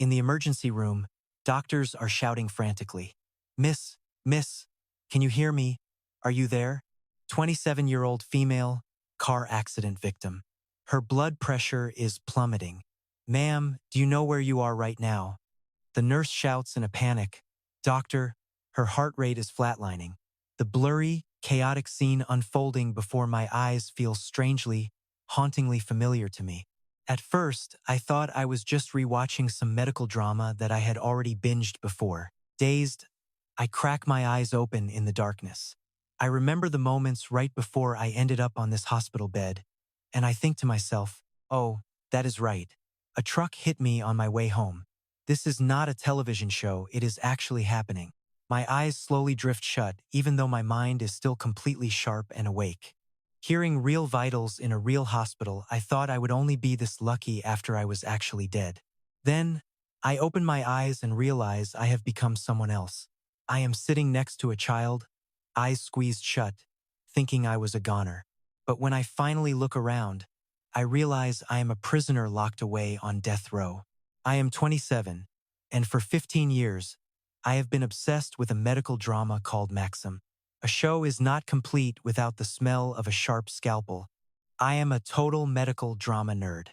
In the emergency room, doctors are shouting frantically. Miss, can you hear me? Are you there? 27-year-old female, car accident victim. Her blood pressure is plummeting. Ma'am, do you know where you are right now? The nurse shouts in a panic. Doctor, her heart rate is flatlining. The blurry, chaotic scene unfolding before my eyes feels strangely, hauntingly familiar to me. At first, I thought I was just rewatching some medical drama that I had already binged before. Dazed, I crack my eyes open in the darkness. I remember the moments right before I ended up on this hospital bed, and I think to myself, oh, that is right. A truck hit me on my way home. This is not a television show, it is actually happening. My eyes slowly drift shut, even though my mind is still completely sharp and awake. Hearing real vitals in a real hospital, I thought I would only be this lucky after I was actually dead. Then, I open my eyes and realize I have become someone else. I am sitting next to a child, eyes squeezed shut, thinking I was a goner. But when I finally look around, I realize I am a prisoner locked away on death row. I am 27, and for 15 years, I have been obsessed with a medical drama called Maxim. A show is not complete without the smell of a sharp scalpel. I am a total medical drama nerd.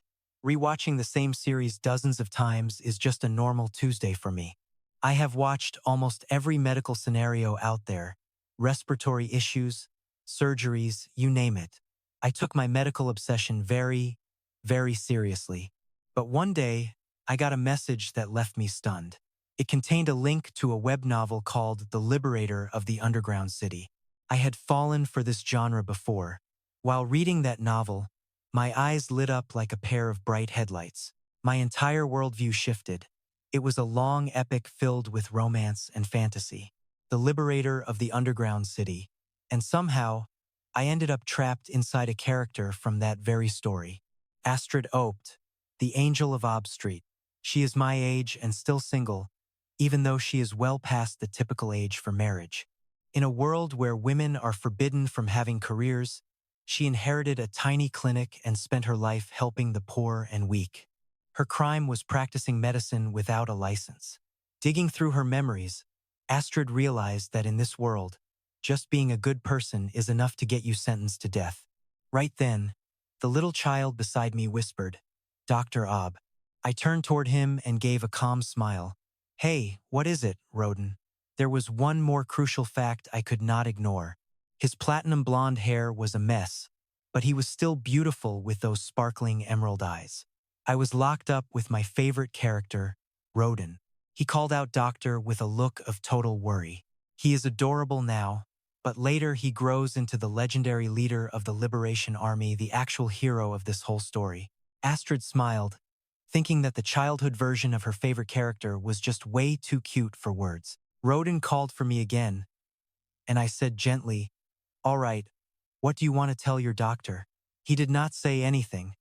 Rewatching the same series dozens of times is just a normal Tuesday for me. I have watched almost every medical scenario out there. Respiratory issues, surgeries, you name it. I took my medical obsession very, very seriously. But one day, I got a message that left me stunned. It contained a link to a web novel called The Liberator of the Underground City. I had fallen for this genre before. While reading that novel, my eyes lit up like a pair of bright headlights. My entire worldview shifted. It was a long epic filled with romance and fantasy. The Liberator of the Underground City. And somehow, I ended up trapped inside a character from that very story. Astrid Opt, the Angel of Ob Street. She is my age and still single, even though she is well past the typical age for marriage. In a world where women are forbidden from having careers, she inherited a tiny clinic and spent her life helping the poor and weak. Her crime was practicing medicine without a license. Digging through her memories, Astrid realized that in this world, just being a good person is enough to get you sentenced to death. Right then, the little child beside me whispered, Dr. Ob. I turned toward him and gave a calm smile. Hey, what is it, Roden? There was one more crucial fact I could not ignore. His platinum blonde hair was a mess, but he was still beautiful with those sparkling emerald eyes. I was locked up with my favorite character, Roden. He called out Doctor with a look of total worry. He is adorable now, but later he grows into the legendary leader of the Liberation Army, the actual hero of this whole story. Astrid smiled, thinking that the childhood version of her favorite character was just way too cute for words. Roden called for me again, and I said gently, All right, what do you want to tell your doctor? He did not say anything.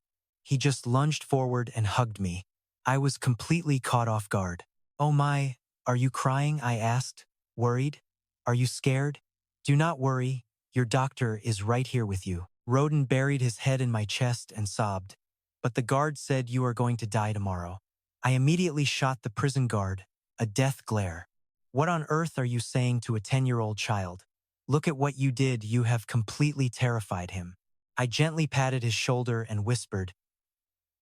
He just lunged forward and hugged me. I was completely caught off guard. Oh my, are you crying? I asked, worried. Are you scared? Do not worry, your doctor is right here with you. Roden buried his head in my chest and sobbed. But the guard said you are going to die tomorrow. I immediately shot the prison guard, a death glare. What on earth are you saying to a 10-year-old child? Look at what you did, you have completely terrified him. I gently patted his shoulder and whispered,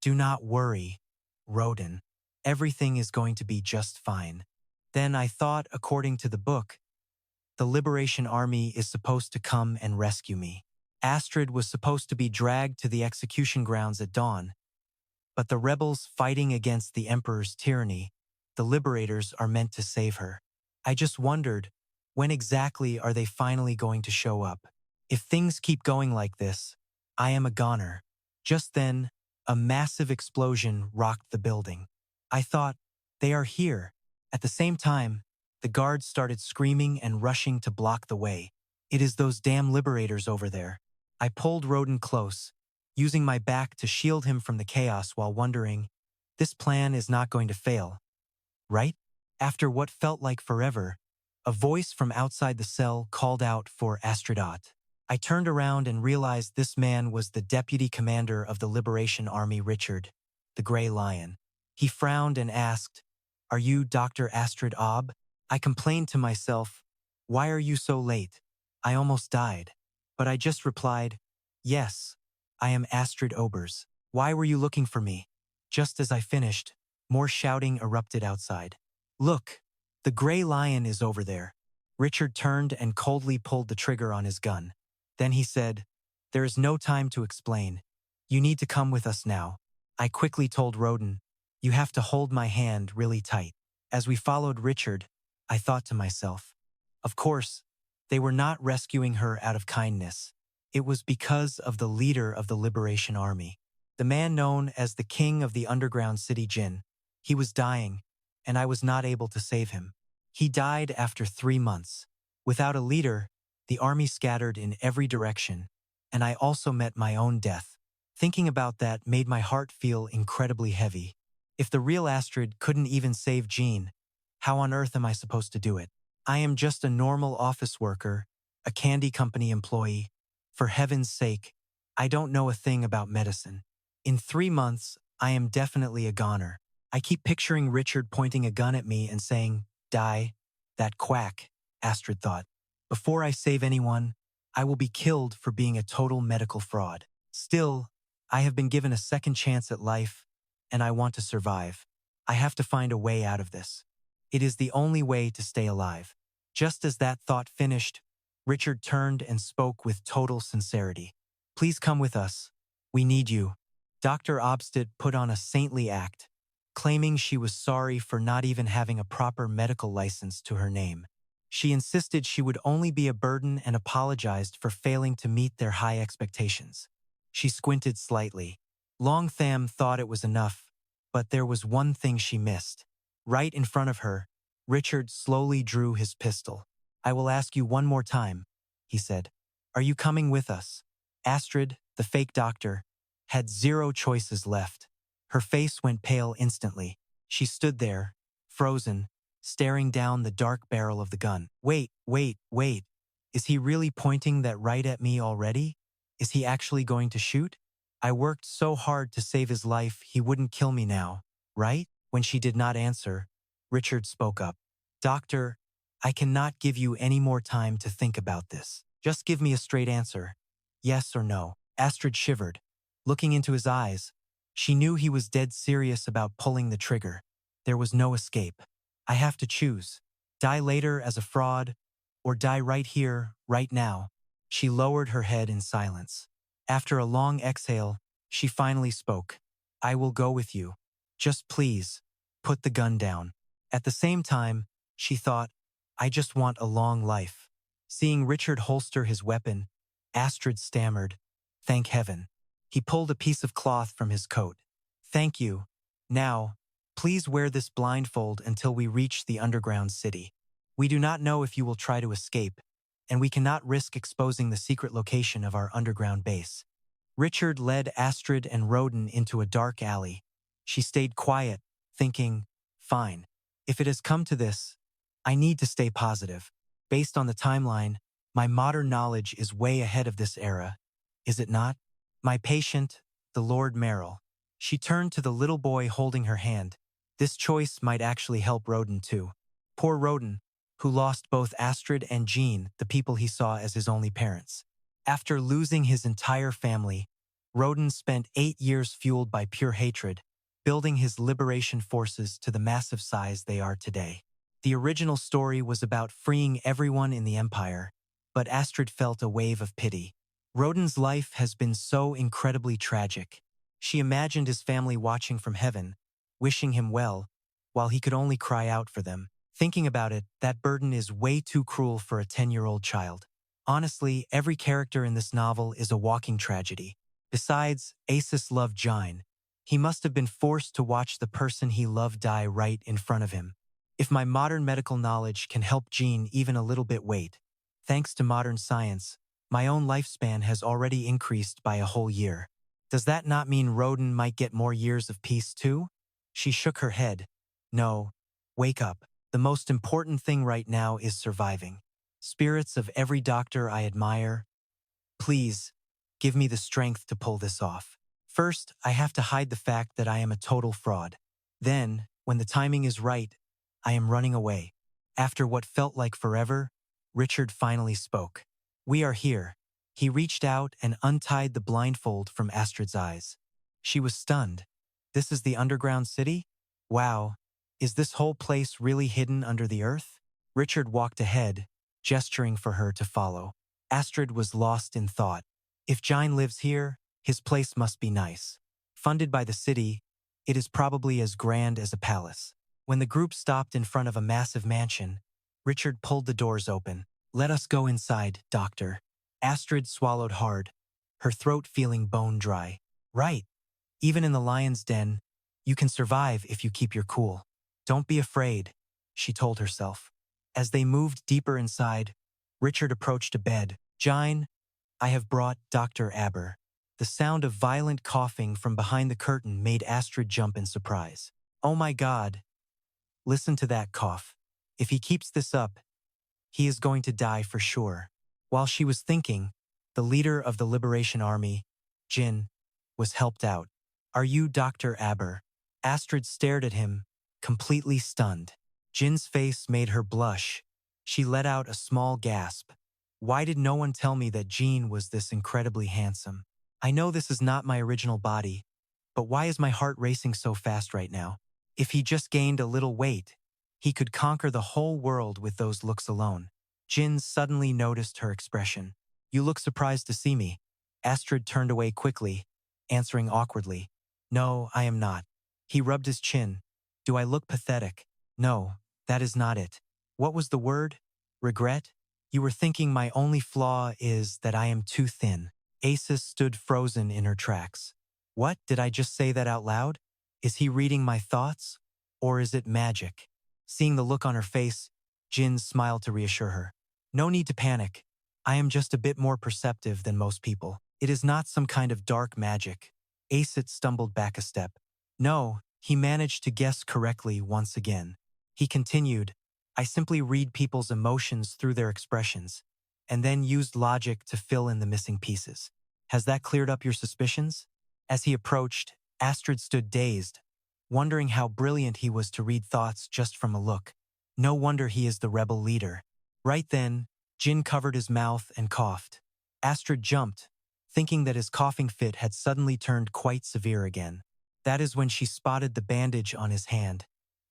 Do not worry, Roden. Everything is going to be just fine. Then I thought, according to the book, the Liberation Army is supposed to come and rescue me. Astrid was supposed to be dragged to the execution grounds at dawn, but the rebels fighting against the Emperor's tyranny, the liberators are meant to save her. I just wondered, when exactly are they finally going to show up? If things keep going like this, I am a goner. Just then, a massive explosion rocked the building. I thought, they are here. At the same time, the guards started screaming and rushing to block the way. It is those damn liberators over there. I pulled Roden close, using my back to shield him from the chaos while wondering, this plan is not going to fail, right? After what felt like forever, a voice from outside the cell called out for Astridot. I turned around and realized this man was the deputy commander of the Liberation Army, Richard, the Gray Lion. He frowned and asked, Are you Dr. Astrid Ob? I complained to myself, why are you so late? I almost died. But I just replied, yes, I am Astrid Obers. Why were you looking for me? Just as I finished, more shouting erupted outside. Look, the gray lion is over there. Richard turned and coldly pulled the trigger on his gun. Then he said, there is no time to explain. You need to come with us now. I quickly told Roden, you have to hold my hand really tight. As we followed Richard, I thought to myself, of course, they were not rescuing her out of kindness. It was because of the leader of the Liberation Army, the man known as the King of the Underground City Jinn. He was dying, and I was not able to save him. He died after 3 months. Without a leader, the army scattered in every direction, and I also met my own death. Thinking about that made my heart feel incredibly heavy. If the real Astrid couldn't even save Jean, how on earth am I supposed to do it? I am just a normal office worker, a candy company employee. For heaven's sake, I don't know a thing about medicine. In 3 months, I am definitely a goner. I keep picturing Richard pointing a gun at me and saying, die, that quack, Astrid thought. Before I save anyone, I will be killed for being a total medical fraud. Still, I have been given a second chance at life, and I want to survive. I have to find a way out of this. It is the only way to stay alive. Just as that thought finished, Richard turned and spoke with total sincerity. Please come with us. We need you. Dr. Obsted put on a saintly act, claiming she was sorry for not even having a proper medical license to her name. She insisted she would only be a burden and apologized for failing to meet their high expectations. She squinted slightly. Long Tham thought it was enough, but there was one thing she missed. Right in front of her, Richard slowly drew his pistol. I will ask you one more time, he said. Are you coming with us? Astrid, the fake doctor, had 0 choices left. Her face went pale instantly. She stood there, frozen, staring down the dark barrel of the gun. Wait. Is he really pointing that right at me already? Is he actually going to shoot? I worked so hard to save his life he wouldn't kill me now, right? When she did not answer, Richard spoke up. Doctor, I cannot give you any more time to think about this. Just give me a straight answer. Yes or no. Astrid shivered. Looking into his eyes, she knew he was dead serious about pulling the trigger. There was no escape. I have to choose. Die later as a fraud, or die right here, right now. She lowered her head in silence. After a long exhale, she finally spoke. I will go with you. Just please, put the gun down. At the same time, she thought, I just want a long life. Seeing Richard holster his weapon, Astrid stammered, thank heaven. He pulled a piece of cloth from his coat. Thank you. Now, please wear this blindfold until we reach the underground city. We do not know if you will try to escape, and we cannot risk exposing the secret location of our underground base. Richard led Astrid and Roden into a dark alley. She stayed quiet, thinking, fine. If it has come to this, I need to stay positive. Based on the timeline, my modern knowledge is way ahead of this era, is it not? My patient, the Lord Merrill. She turned to the little boy holding her hand. This choice might actually help Roden too. Poor Roden, who lost both Astrid and Jean, the people he saw as his only parents. After losing his entire family, Roden spent 8 years fueled by pure hatred, building his liberation forces to the massive size they are today. The original story was about freeing everyone in the Empire, but Astrid felt a wave of pity. Roden's life has been so incredibly tragic. She imagined his family watching from heaven, wishing him well, while he could only cry out for them. Thinking about it, that burden is way too cruel for a 10-year-old child. Honestly, every character in this novel is a walking tragedy. Besides, Asus loved Jine. He must have been forced to watch the person he loved die right in front of him. If my modern medical knowledge can help Jean even a little bit wait, thanks to modern science, my own lifespan has already increased by a whole year. Does that not mean Roden might get more years of peace too? She shook her head. No, wake up. The most important thing right now is surviving. Spirits of every doctor I admire, please, give me the strength to pull this off. First, I have to hide the fact that I am a total fraud. Then, when the timing is right, I am running away. After what felt like forever, Richard finally spoke. We are here. He reached out and untied the blindfold from Astrid's eyes. She was stunned. This is the underground city? Wow. Is this whole place really hidden under the earth? Richard walked ahead, gesturing for her to follow. Astrid was lost in thought. If Jine lives here, his place must be nice. Funded by the city, it is probably as grand as a palace. When the group stopped in front of a massive mansion, Richard pulled the doors open. Let us go inside, Doctor. Astrid swallowed hard, her throat feeling bone dry. Right. Even in the lion's den, you can survive if you keep your cool. Don't be afraid, she told herself. As they moved deeper inside, Richard approached a bed. Jine, I have brought Dr. Aber. The sound of violent coughing from behind the curtain made Astrid jump in surprise. Oh my God. Listen to that cough. If he keeps this up, he is going to die for sure. While she was thinking, the leader of the Liberation Army, Jin, was helped out. Are you Dr. Aber? Astrid stared at him, completely stunned. Jin's face made her blush. She let out a small gasp. Why did no one tell me that Jin was this incredibly handsome? I know this is not my original body, but why is my heart racing so fast right now? If he just gained a little weight, he could conquer the whole world with those looks alone. Jin suddenly noticed her expression. You look surprised to see me. Astrid turned away quickly, answering awkwardly. No, I am not. He rubbed his chin. Do I look pathetic? No, that is not it. What was the word? Regret? You were thinking my only flaw is that I am too thin. Acis stood frozen in her tracks. What, did I just say that out loud? Is he reading my thoughts? Or is it magic? Seeing the look on her face, Jin smiled to reassure her. No need to panic. I am just a bit more perceptive than most people. It is not some kind of dark magic. Acid stumbled back a step. No, he managed to guess correctly once again. He continued, I simply read people's emotions through their expressions, and then used logic to fill in the missing pieces. Has that cleared up your suspicions? As he approached, Astrid stood dazed, wondering how brilliant he was to read thoughts just from a look. No wonder he is the rebel leader. Right then, Jin covered his mouth and coughed. Astrid jumped, thinking that his coughing fit had suddenly turned quite severe again. That is when she spotted the bandage on his hand,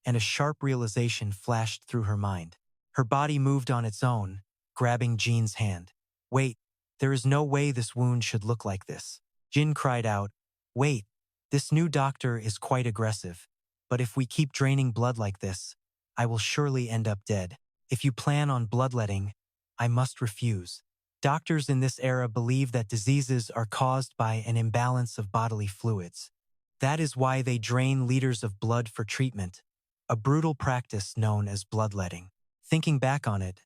and a sharp realization flashed through her mind. Her body moved on its own, grabbing Jin's hand. Wait, there is no way this wound should look like this. Jin cried out, wait, this new doctor is quite aggressive, but if we keep draining blood like this, I will surely end up dead. If you plan on bloodletting, I must refuse. Doctors in this era believe that diseases are caused by an imbalance of bodily fluids. That is why they drain liters of blood for treatment, a brutal practice known as bloodletting. Thinking back on it,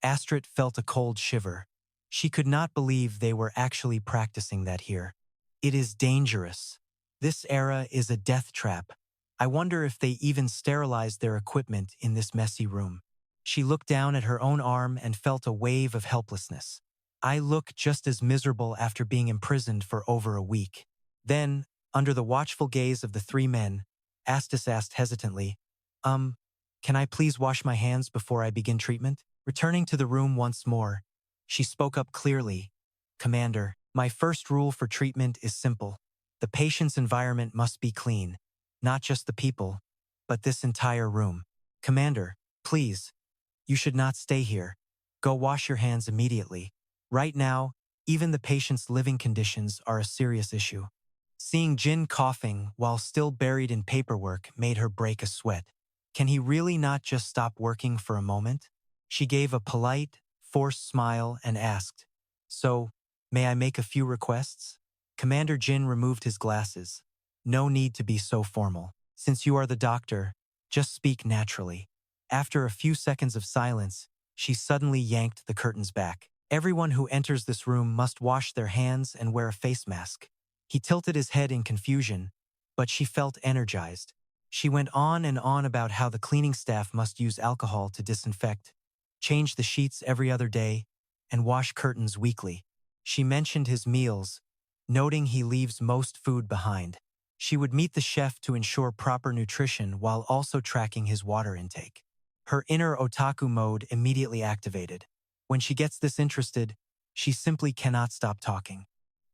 Astrid felt a cold shiver. She could not believe they were actually practicing that here. It is dangerous. This era is a death trap. I wonder if they even sterilized their equipment in this messy room. She looked down at her own arm and felt a wave of helplessness. I look just as miserable after being imprisoned for over a week. Then, under the watchful gaze of the three men, Astis asked hesitantly, can I please wash my hands before I begin treatment? Returning to the room once more, she spoke up clearly. Commander, my first rule for treatment is simple. The patient's environment must be clean, not just the people, but this entire room. Commander, please, you should not stay here. Go wash your hands immediately. Right now, even the patient's living conditions are a serious issue. Seeing Jin coughing while still buried in paperwork made her break a sweat. Can he really not just stop working for a moment? She gave a polite, forced smile and asked, So, may I make a few requests? Commander Jin removed his glasses. No need to be so formal. Since you are the doctor, just speak naturally. After a few seconds of silence, she suddenly yanked the curtains back. Everyone who enters this room must wash their hands and wear a face mask. He tilted his head in confusion, but she felt energized. She went on and on about how the cleaning staff must use alcohol to disinfect, change the sheets every other day, and wash curtains weekly. She mentioned his meals, noting he leaves most food behind. She would meet the chef to ensure proper nutrition while also tracking his water intake. Her inner otaku mode immediately activated. When she gets this interested, she simply cannot stop talking.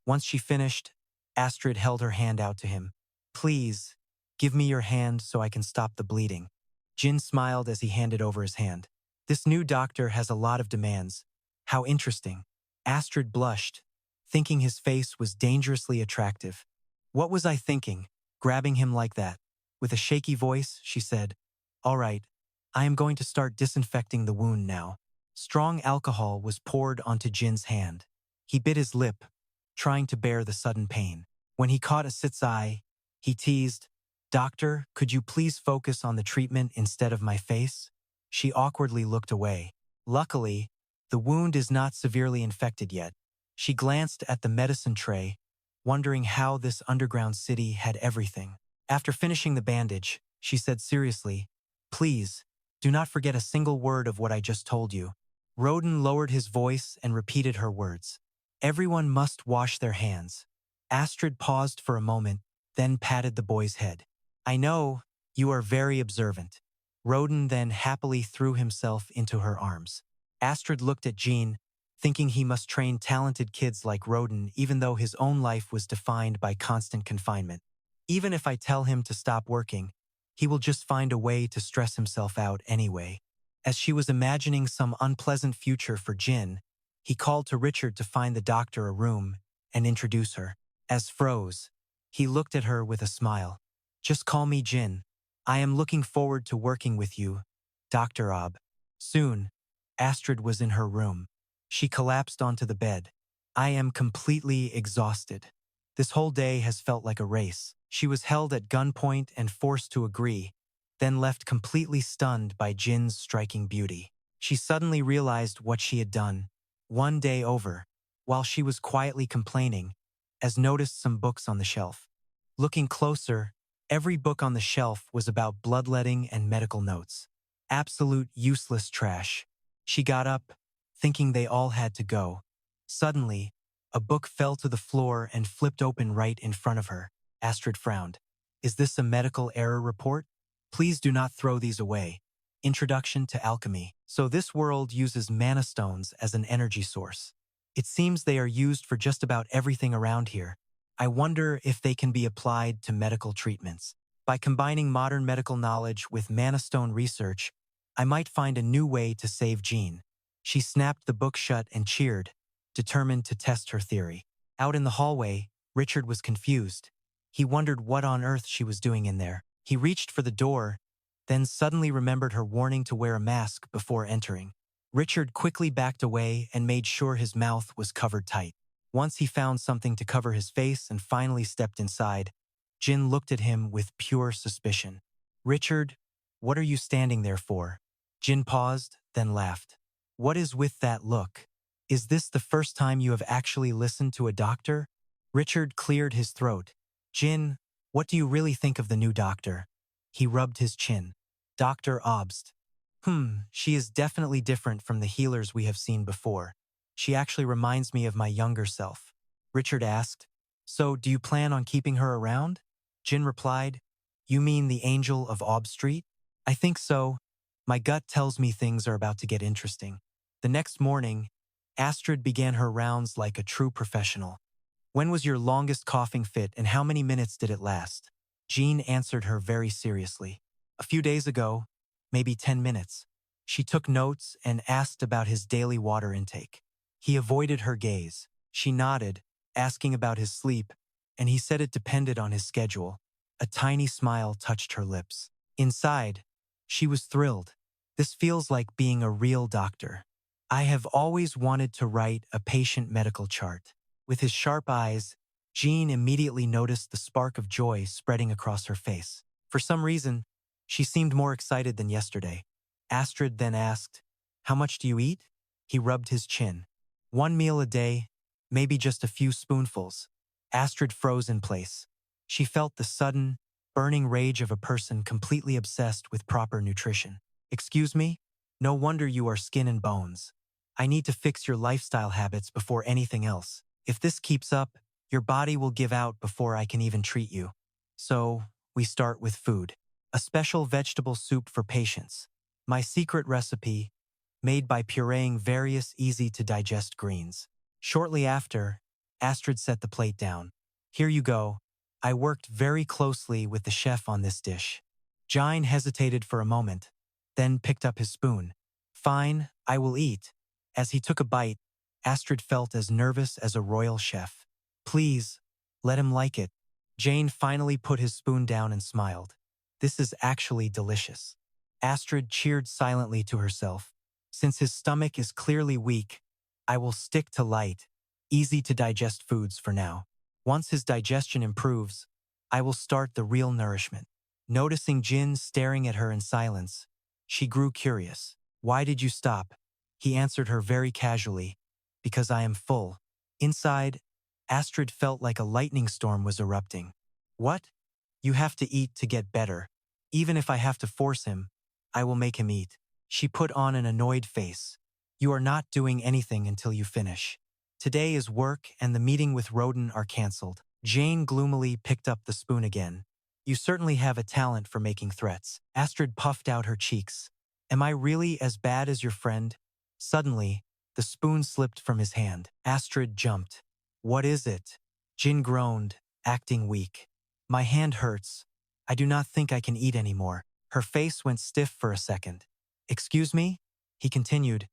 Once she finished, Astrid held her hand out to him. Please, give me your hand so I can stop the bleeding. Jin smiled as he handed over his hand. This new doctor has a lot of demands. How interesting. Astrid blushed, thinking his face was dangerously attractive. What was I thinking, grabbing him like that? With a shaky voice, she said, All right, I am going to start disinfecting the wound now. Strong alcohol was poured onto Jin's hand. He bit his lip, trying to bear the sudden pain. When he caught Asit's eye, he teased, Doctor, could you please focus on the treatment instead of my face? She awkwardly looked away. Luckily, the wound is not severely infected yet. She glanced at the medicine tray, wondering how this underground city had everything. After finishing the bandage, she said seriously, Please, do not forget a single word of what I just told you. Roden lowered his voice and repeated her words. Everyone must wash their hands. Astrid paused for a moment, then patted the boy's head. I know, you are very observant. Roden then happily threw himself into her arms. Astrid looked at Jean, thinking he must train talented kids like Roden even though his own life was defined by constant confinement. Even if I tell him to stop working, he will just find a way to stress himself out anyway. As she was imagining some unpleasant future for Jin, he called to Richard to find the doctor a room and introduce her. As froze, he looked at her with a smile. Just call me Jin. I am looking forward to working with you, Dr. Ob. Soon, Astrid was in her room. She collapsed onto the bed. I am completely exhausted. This whole day has felt like a race. She was held at gunpoint and forced to agree, then left completely stunned by Jin's striking beauty. She suddenly realized what she had done. One day over, while she was quietly complaining, as noticed some books on the shelf. Looking closer, every book on the shelf was about bloodletting and medical notes. Absolute useless trash. She got up, thinking they all had to go. Suddenly, a book fell to the floor and flipped open right in front of her. Astrid frowned. Is this a medical error report? Please do not throw these away. Introduction to Alchemy. So this world uses mana stones as an energy source. It seems they are used for just about everything around here. I wonder if they can be applied to medical treatments. By combining modern medical knowledge with mana stone research, I might find a new way to save Jean. She snapped the book shut and cheered, determined to test her theory. Out in the hallway, Richard was confused. He wondered what on earth she was doing in there. He reached for the door, then suddenly remembered her warning to wear a mask before entering. Richard quickly backed away and made sure his mouth was covered tight. Once he found something to cover his face and finally stepped inside, Jin looked at him with pure suspicion. Richard, what are you standing there for? Jin paused, then laughed. What is with that look? Is this the first time you have actually listened to a doctor? Richard cleared his throat. Jin, what do you really think of the new doctor? He rubbed his chin. Dr. Obst. She is definitely different from the healers we have seen before. She actually reminds me of my younger self. Richard asked, So do you plan on keeping her around? Jin replied, You mean the angel of Ob Street? I think so. My gut tells me things are about to get interesting. The next morning, Astrid began her rounds like a true professional. When was your longest coughing fit and how many minutes did it last? Jean answered her very seriously. A few days ago, maybe 10 minutes. She took notes and asked about his daily water intake. He avoided her gaze. She nodded, asking about his sleep, and he said it depended on his schedule. A tiny smile touched her lips. Inside, she was thrilled. This feels like being a real doctor. I have always wanted to write a patient medical chart. With his sharp eyes, Jean immediately noticed the spark of joy spreading across her face. For some reason, she seemed more excited than yesterday. Astrid then asked, How much do you eat? He rubbed his chin. 1 meal a day, maybe just a few spoonfuls. Astrid froze in place. She felt the sudden, burning rage of a person completely obsessed with proper nutrition. Excuse me? No wonder you are skin and bones. I need to fix your lifestyle habits before anything else. If this keeps up, your body will give out before I can even treat you. So, we start with food. A special vegetable soup for patients. My secret recipe, made by pureeing various easy-to-digest greens. Shortly after, Astrid set the plate down. Here you go. I worked very closely with the chef on this dish. Jine hesitated for a moment, then picked up his spoon. Fine, I will eat. As he took a bite, Astrid felt as nervous as a royal chef. Please, let him like it. Jane finally put his spoon down and smiled. This is actually delicious. Astrid cheered silently to herself. Since his stomach is clearly weak, I will stick to light, easy-to-digest foods for now. Once his digestion improves, I will start the real nourishment. Noticing Jin staring at her in silence, she grew curious. Why did you stop? He answered her very casually. Because I am full. Inside, Astrid felt like a lightning storm was erupting. What? You have to eat to get better. Even if I have to force him, I will make him eat. She put on an annoyed face. You are not doing anything until you finish. Today is work and the meeting with Roden are cancelled. Jane gloomily picked up the spoon again. You certainly have a talent for making threats. Astrid puffed out her cheeks. Am I really as bad as your friend? Suddenly, the spoon slipped from his hand. Astrid jumped. What is it? Jin groaned, acting weak. My hand hurts. I do not think I can eat anymore. Her face went stiff for a second. Excuse me? He continued.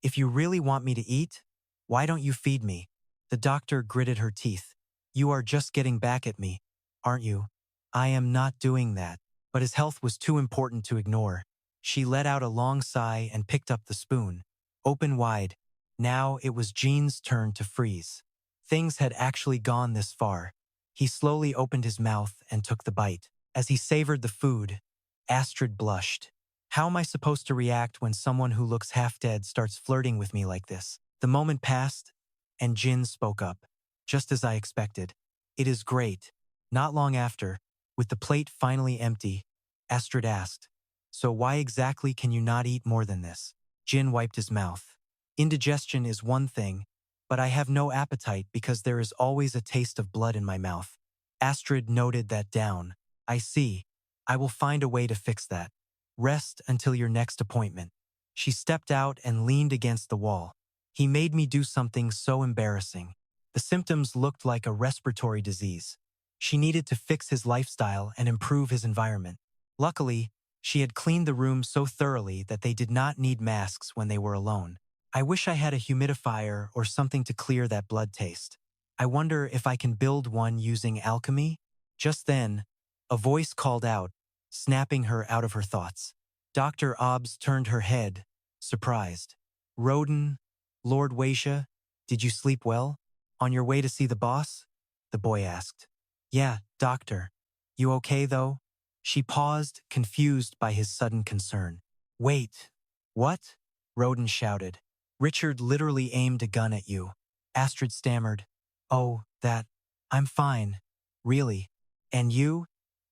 If you really want me to eat, why don't you feed me? The doctor gritted her teeth. You are just getting back at me, aren't you? I am not doing that. But his health was too important to ignore. She let out a long sigh and picked up the spoon. Open wide. Now it was Jean's turn to freeze. Things had actually gone this far. He slowly opened his mouth and took the bite. As he savored the food, Astrid blushed. How am I supposed to react when someone who looks half dead starts flirting with me like this? The moment passed, and Jin spoke up. Just as I expected. It is great. Not long after, with the plate finally empty, Astrid asked, So why exactly can you not eat more than this? Jin wiped his mouth. Indigestion is one thing, but I have no appetite because there is always a taste of blood in my mouth. Astrid noted that down. I see. I will find a way to fix that. Rest until your next appointment. She stepped out and leaned against the wall. He made me do something so embarrassing. The symptoms looked like a respiratory disease. She needed to fix his lifestyle and improve his environment. Luckily, she had cleaned the room so thoroughly that they did not need masks when they were alone. I wish I had a humidifier or something to clear that blood taste. I wonder if I can build one using alchemy? Just then, a voice called out, snapping her out of her thoughts. Dr. Obbs turned her head, surprised. Roden, Lord Waisha, did you sleep well? On your way to see the boss? The boy asked. Yeah, doctor. You okay, though? She paused, confused by his sudden concern. Wait. What? Roden shouted. Richard literally aimed a gun at you. Astrid stammered. Oh, that. I'm fine. Really. And you?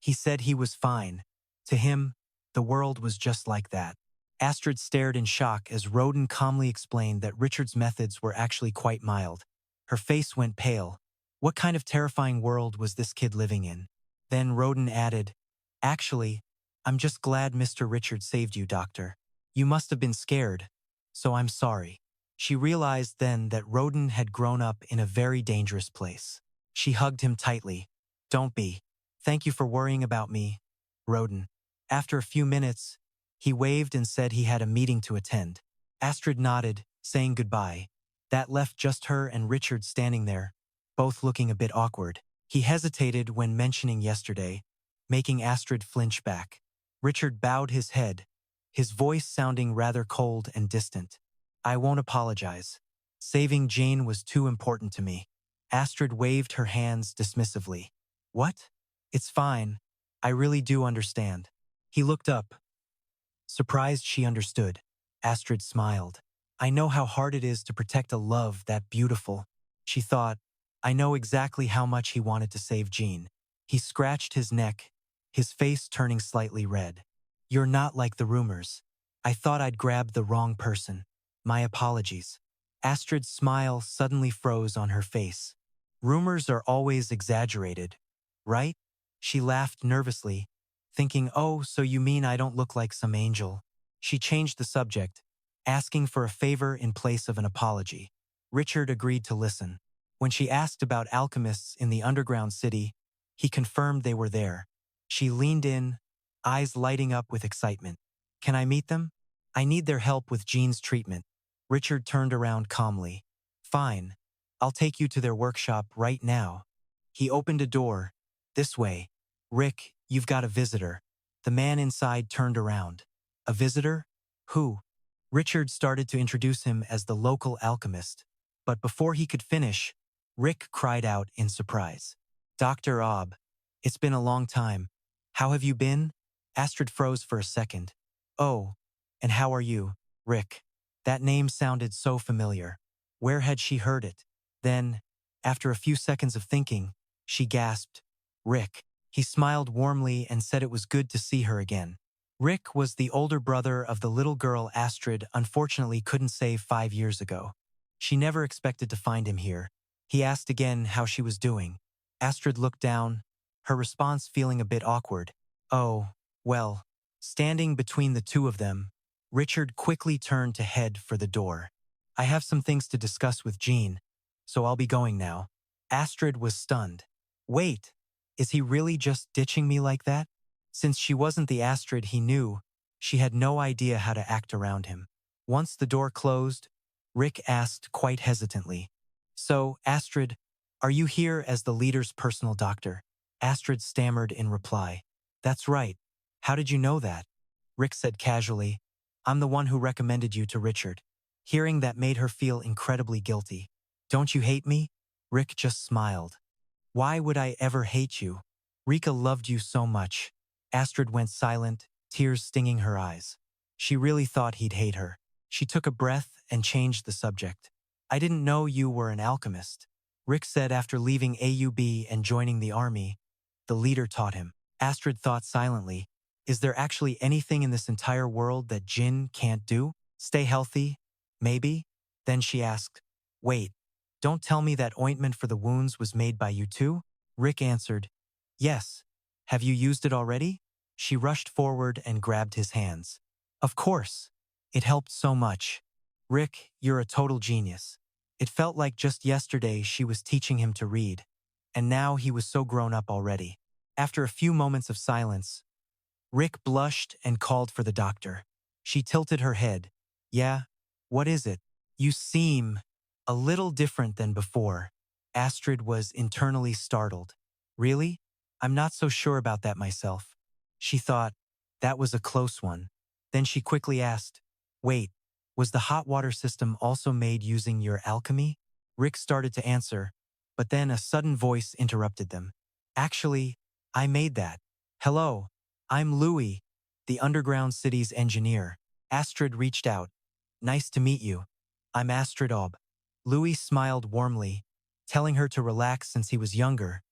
He said he was fine. To him, the world was just like that. Astrid stared in shock as Roden calmly explained that Richard's methods were actually quite mild. Her face went pale. What kind of terrifying world was this kid living in? Then Roden added, Actually, I'm just glad Mr. Richard saved you, doctor. You must have been scared, so I'm sorry. She realized then that Roden had grown up in a very dangerous place. She hugged him tightly. Don't be. Thank you for worrying about me, Roden. After a few minutes, he waved and said he had a meeting to attend. Astrid nodded, saying goodbye. That left just her and Richard standing there, both looking a bit awkward. He hesitated when mentioning yesterday, making Astrid flinch back. Richard bowed his head, his voice sounding rather cold and distant. I won't apologize. Saving Jane was too important to me. Astrid waved her hands dismissively. What? It's fine. I really do understand. He looked up. Surprised she understood, Astrid smiled. I know how hard it is to protect a love that beautiful. She thought, I know exactly how much he wanted to save Jean. He scratched his neck, his face turning slightly red. You're not like the rumors. I thought I'd grabbed the wrong person. My apologies. Astrid's smile suddenly froze on her face. Rumors are always exaggerated, right? She laughed nervously, thinking, oh, so you mean I don't look like some angel? She changed the subject, asking for a favor in place of an apology. Richard agreed to listen. When she asked about alchemists in the underground city, he confirmed they were there. She leaned in, eyes lighting up with excitement. Can I meet them? I need their help with Jean's treatment. Richard turned around calmly. Fine. I'll take you to their workshop right now. He opened a door. This way. Rick, you've got a visitor. The man inside turned around. A visitor? Who? Richard started to introduce him as the local alchemist. But before he could finish, Rick cried out in surprise. Dr. Obb. It's been a long time. How have you been? Astrid froze for a second. Oh, and how are you, Rick? That name sounded so familiar. Where had she heard it? Then, after a few seconds of thinking, she gasped, Rick. He smiled warmly and said it was good to see her again. Rick was the older brother of the little girl Astrid unfortunately couldn't save 5 years ago. She never expected to find him here. He asked again how she was doing. Astrid looked down, her response feeling a bit awkward. Oh, well. Standing between the two of them, Richard quickly turned to head for the door. I have some things to discuss with Jean, so I'll be going now. Astrid was stunned. Wait, is he really just ditching me like that? Since she wasn't the Astrid he knew, she had no idea how to act around him. Once the door closed, Rick asked quite hesitantly, So, Astrid, are you here as the leader's personal doctor? Astrid stammered in reply. That's right. How did you know that? Rick said casually, I'm the one who recommended you to Richard. Hearing that made her feel incredibly guilty. Don't you hate me? Rick just smiled. Why would I ever hate you? Rika loved you so much. Astrid went silent, tears stinging her eyes. She really thought he'd hate her. She took a breath and changed the subject. I didn't know you were an alchemist. Rick said after leaving AUB and joining the army. The leader taught him. Astrid thought silently, is there actually anything in this entire world that Jin can't do? Stay healthy? Maybe? Then she asked, Wait, don't tell me that ointment for the wounds was made by you too? Rick answered, Yes. Have you used it already? She rushed forward and grabbed his hands. Of course. It helped so much. Rick, you're a total genius. It felt like just yesterday she was teaching him to read. And now he was so grown up already. After a few moments of silence, Rick blushed and called for the doctor. She tilted her head. Yeah? What is it? You seem a little different than before. Astrid was internally startled. Really? I'm not so sure about that myself. She thought, that was a close one. Then she quickly asked, Wait, was the hot water system also made using your alchemy? Rick started to answer, but then a sudden voice interrupted them. Actually, I made that. Hello, I'm Louis, the underground city's engineer. Astrid reached out. Nice to meet you. I'm Astrid Obb. Louis smiled warmly, telling her to relax since he was younger,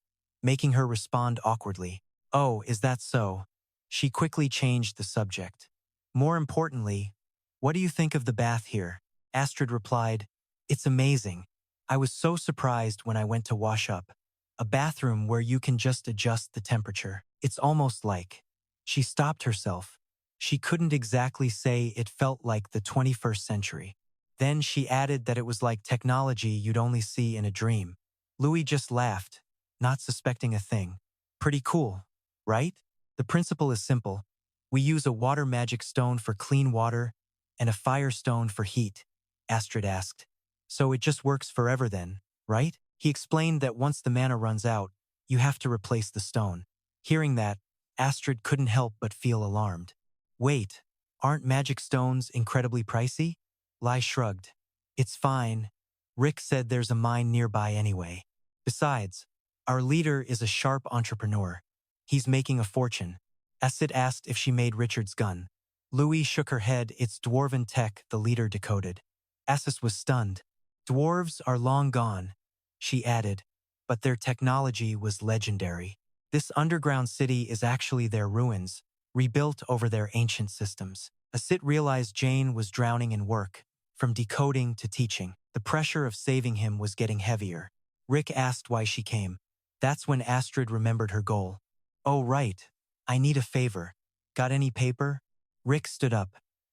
making her respond awkwardly. Oh, is that so? She quickly changed the subject. More importantly, what do you think of the bath here? Astrid replied, It's amazing. I was so surprised when I went to wash up. A bathroom where you can just adjust the temperature. It's almost like. She stopped herself. She couldn't exactly say it felt like the 21st century. Then she added that it was like technology you'd only see in a dream. Louis just laughed, not suspecting a thing. Pretty cool, right? The principle is simple. We use a water magic stone for clean water and a fire stone for heat, Astrid asked. So it just works forever then, right? He explained that once the mana runs out, you have to replace the stone. Hearing that, Astrid couldn't help but feel alarmed. Wait, aren't magic stones incredibly pricey? Lai shrugged. It's fine. Rick said there's a mine nearby anyway. Besides, our leader is a sharp entrepreneur. He's making a fortune. Astrid asked if she made Richard's gun. Louis shook her head. It's dwarven tech, the leader decoded. Assis was stunned. Dwarves are long gone, she added, but their technology was legendary. This underground city is actually their ruins, rebuilt over their ancient systems. Asit realized Jane was drowning in work, from decoding to teaching. The pressure of saving him was getting heavier. Rick asked why she came. That's when Astrid remembered her goal. Oh right, I need a favor. Got any paper? Rick stood up.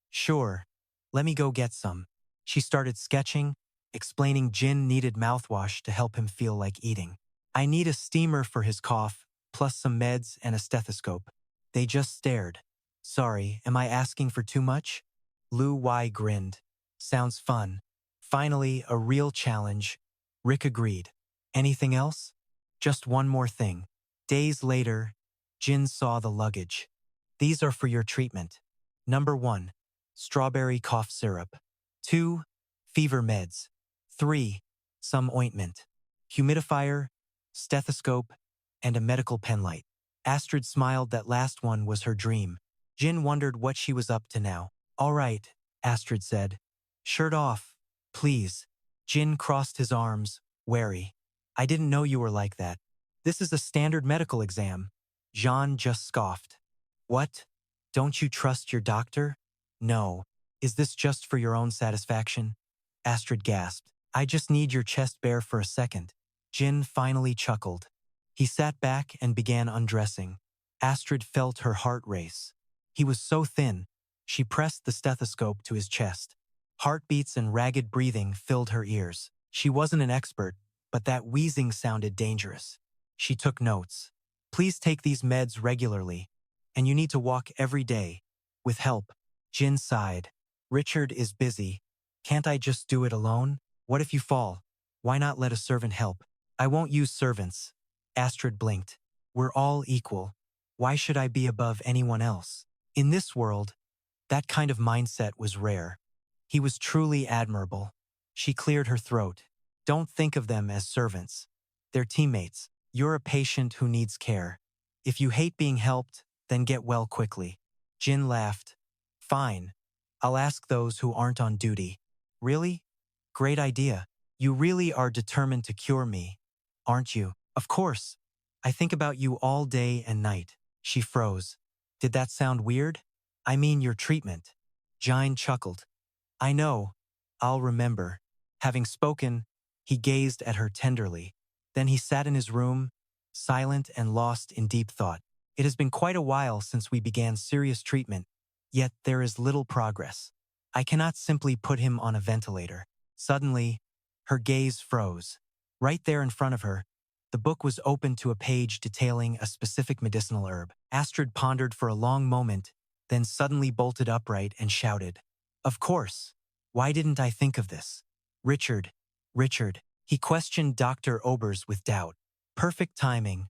Sure. Let me go get some. She started sketching, explaining Jin needed mouthwash to help him feel like eating. I need a steamer for his cough, plus some meds and a stethoscope. They just stared. Sorry, am I asking for too much? Lu Wei grinned. Sounds fun. Finally, a real challenge. Rick agreed. Anything else? Just one more thing. Days later, Jin saw the luggage. These are for your treatment. Number 1. Strawberry cough syrup. 2. Fever meds. 3. Some ointment. Humidifier, stethoscope, and a medical penlight. Astrid smiled. That last one was her dream. Jin wondered what she was up to now. All right, Astrid said. Shirt off, please. Jin crossed his arms, wary. I didn't know you were like that. This is a standard medical exam. Jean just scoffed. What? Don't you trust your doctor? No. Is this just for your own satisfaction? Astrid gasped. I just need your chest bare for a second. Jin finally chuckled. He sat back and began undressing. Astrid felt her heart race. He was so thin. She pressed the stethoscope to his chest. Heartbeats and ragged breathing filled her ears. She wasn't an expert, but that wheezing sounded dangerous. She took notes. Please take these meds regularly, and you need to walk every day. With help. Jin sighed. Richard is busy. Can't I just do it alone? What if you fall? Why not let a servant help? I won't use servants. Astrid blinked. We're all equal. Why should I be above anyone else? In this world, that kind of mindset was rare. He was truly admirable. She cleared her throat. Don't think of them as servants. They're teammates. You're a patient who needs care. If you hate being helped, then get well quickly. Jin laughed. Fine. I'll ask those who aren't on duty. Really? Great idea. You really are determined to cure me, aren't you? Of course. I think about you all day and night. She froze. Did that sound weird? I mean your treatment. Jin chuckled. I know. I'll remember. Having spoken, he gazed at her tenderly. Then he sat in his room, silent and lost in deep thought. It has been quite a while since we began serious treatment, yet there is little progress. I cannot simply put him on a ventilator. Suddenly, her gaze froze. Right there in front of her, the book was open to a page detailing a specific medicinal herb. Astrid pondered for a long moment, then suddenly bolted upright and shouted, Of course! Why didn't I think of this? Richard. He questioned Dr. Obers with doubt. Perfect timing.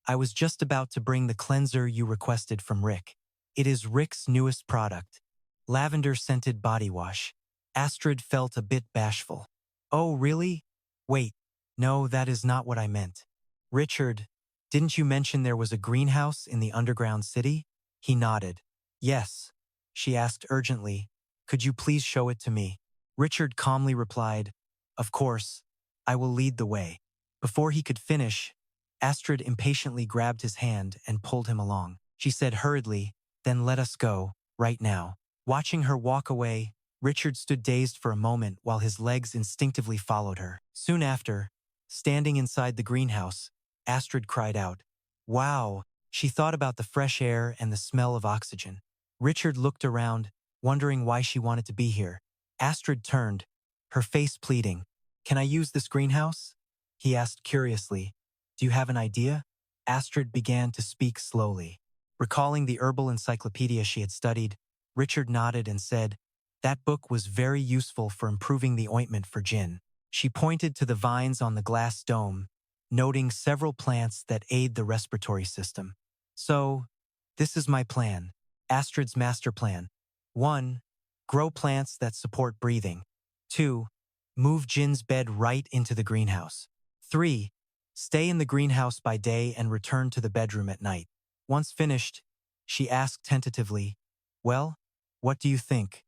I was just about to bring the cleanser you requested from Rick. It is Rick's newest product. Lavender-scented body wash. Astrid felt a bit bashful. Oh, really? Wait. No, that is not what I meant. Richard, didn't you mention there was a greenhouse in the underground city? He nodded. Yes. She asked urgently, Could you please show it to me? Richard calmly replied, Of course. I will lead the way. Before he could finish, Astrid impatiently grabbed his hand and pulled him along. She said hurriedly, Then let us go, right now. Watching her walk away, Richard stood dazed for a moment while his legs instinctively followed her. Soon after, standing inside the greenhouse, Astrid cried out, Wow! She thought about the fresh air and the smell of oxygen. Richard looked around, wondering why she wanted to be here. Astrid turned, her face pleading. Can I use this greenhouse? He asked curiously. Do you have an idea? Astrid began to speak slowly. Recalling the herbal encyclopedia she had studied, Richard nodded and said, That book was very useful for improving the ointment for Jin. She pointed to the vines on the glass dome, noting several plants that aid the respiratory system. So, this is my plan. Astrid's master plan. 1. Grow plants that support breathing. 2. Move Jin's bed right into the greenhouse. 3. Stay in the greenhouse by day and return to the bedroom at night. Once finished, she asked tentatively, Well, what do you think?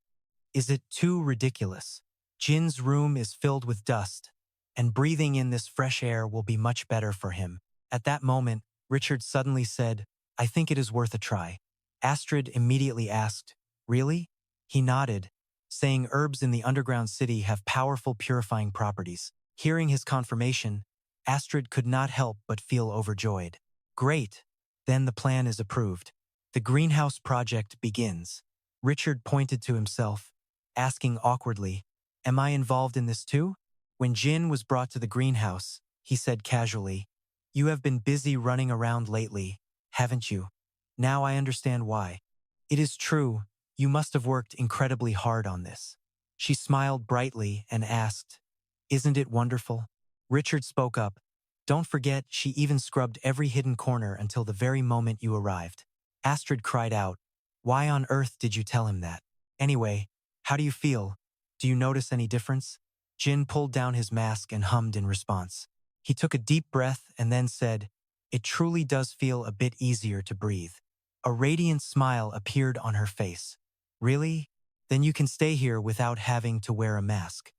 Is it too ridiculous? Jin's room is filled with dust, and breathing in this fresh air will be much better for him. At that moment, Richard suddenly said, I think it is worth a try. Astrid immediately asked, Really? He nodded, saying herbs in the underground city have powerful purifying properties. Hearing his confirmation, Astrid could not help but feel overjoyed. Great! Then the plan is approved. The greenhouse project begins. Richard pointed to himself, asking awkwardly, "Am I involved in this too?" When Jin was brought to the greenhouse, he said casually, "You have been busy running around lately, haven't you? Now I understand why. It is true, you must have worked incredibly hard on this." She smiled brightly and asked, "Isn't it wonderful?" Richard spoke up, "Don't forget, she even scrubbed every hidden corner until the very moment you arrived." Astrid cried out, "Why on earth did you tell him that? Anyway, how do you feel? Do you notice any difference?" Jin pulled down his mask and hummed in response. He took a deep breath and then said, "It truly does feel a bit easier to breathe." A radiant smile appeared on her face. "Really? Then you can stay here without having to wear a mask."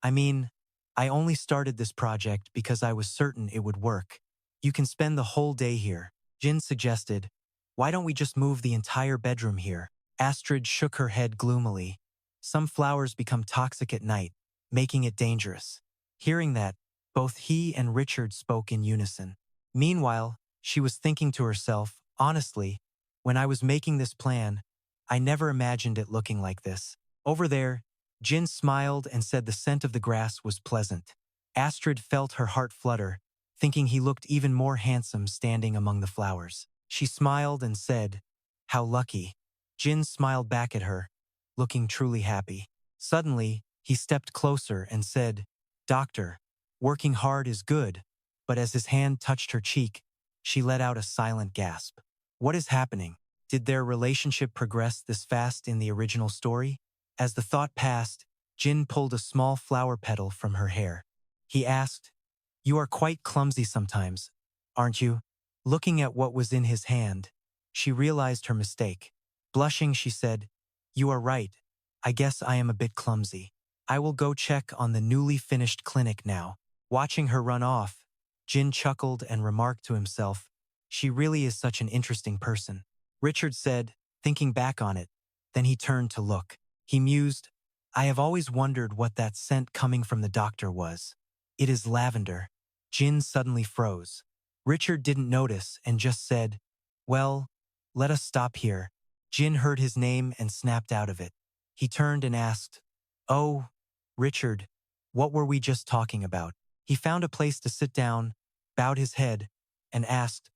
"I mean, I only started this project because I was certain it would work. You can spend the whole day here," Jin suggested. "Why don't we just move the entire bedroom here?" Astrid shook her head gloomily. "Some flowers become toxic at night, making it dangerous." Hearing that, both he and Richard spoke in unison. Meanwhile, she was thinking to herself, "Honestly, when I was making this plan, I never imagined it looking like this." Over there, Jin smiled and said the scent of the grass was pleasant. Astrid felt her heart flutter, thinking he looked even more handsome standing among the flowers. She smiled and said, "How lucky." Jin smiled back at her, looking truly happy. Suddenly, he stepped closer and said, "Doctor, working hard is good," but as his hand touched her cheek, she let out a silent gasp. What is happening? Did their relationship progress this fast in the original story? As the thought passed, Jin pulled a small flower petal from her hair. He asked, "You are quite clumsy sometimes, aren't you?" Looking at what was in his hand, she realized her mistake. Blushing, she said, "You are right. I guess I am a bit clumsy. I will go check on the newly finished clinic now." Watching her run off, Jin chuckled and remarked to himself, "She really is such an interesting person." Richard said, thinking back on it. Then he turned to look. He mused, "I have always wondered what that scent coming from the doctor was. It is lavender." Jin suddenly froze. Richard didn't notice and just said, "Well, let us stop here." Jin heard his name and snapped out of it. He turned and asked, "Oh, Richard, what were we just talking about?" He found a place to sit down, bowed his head, and asked,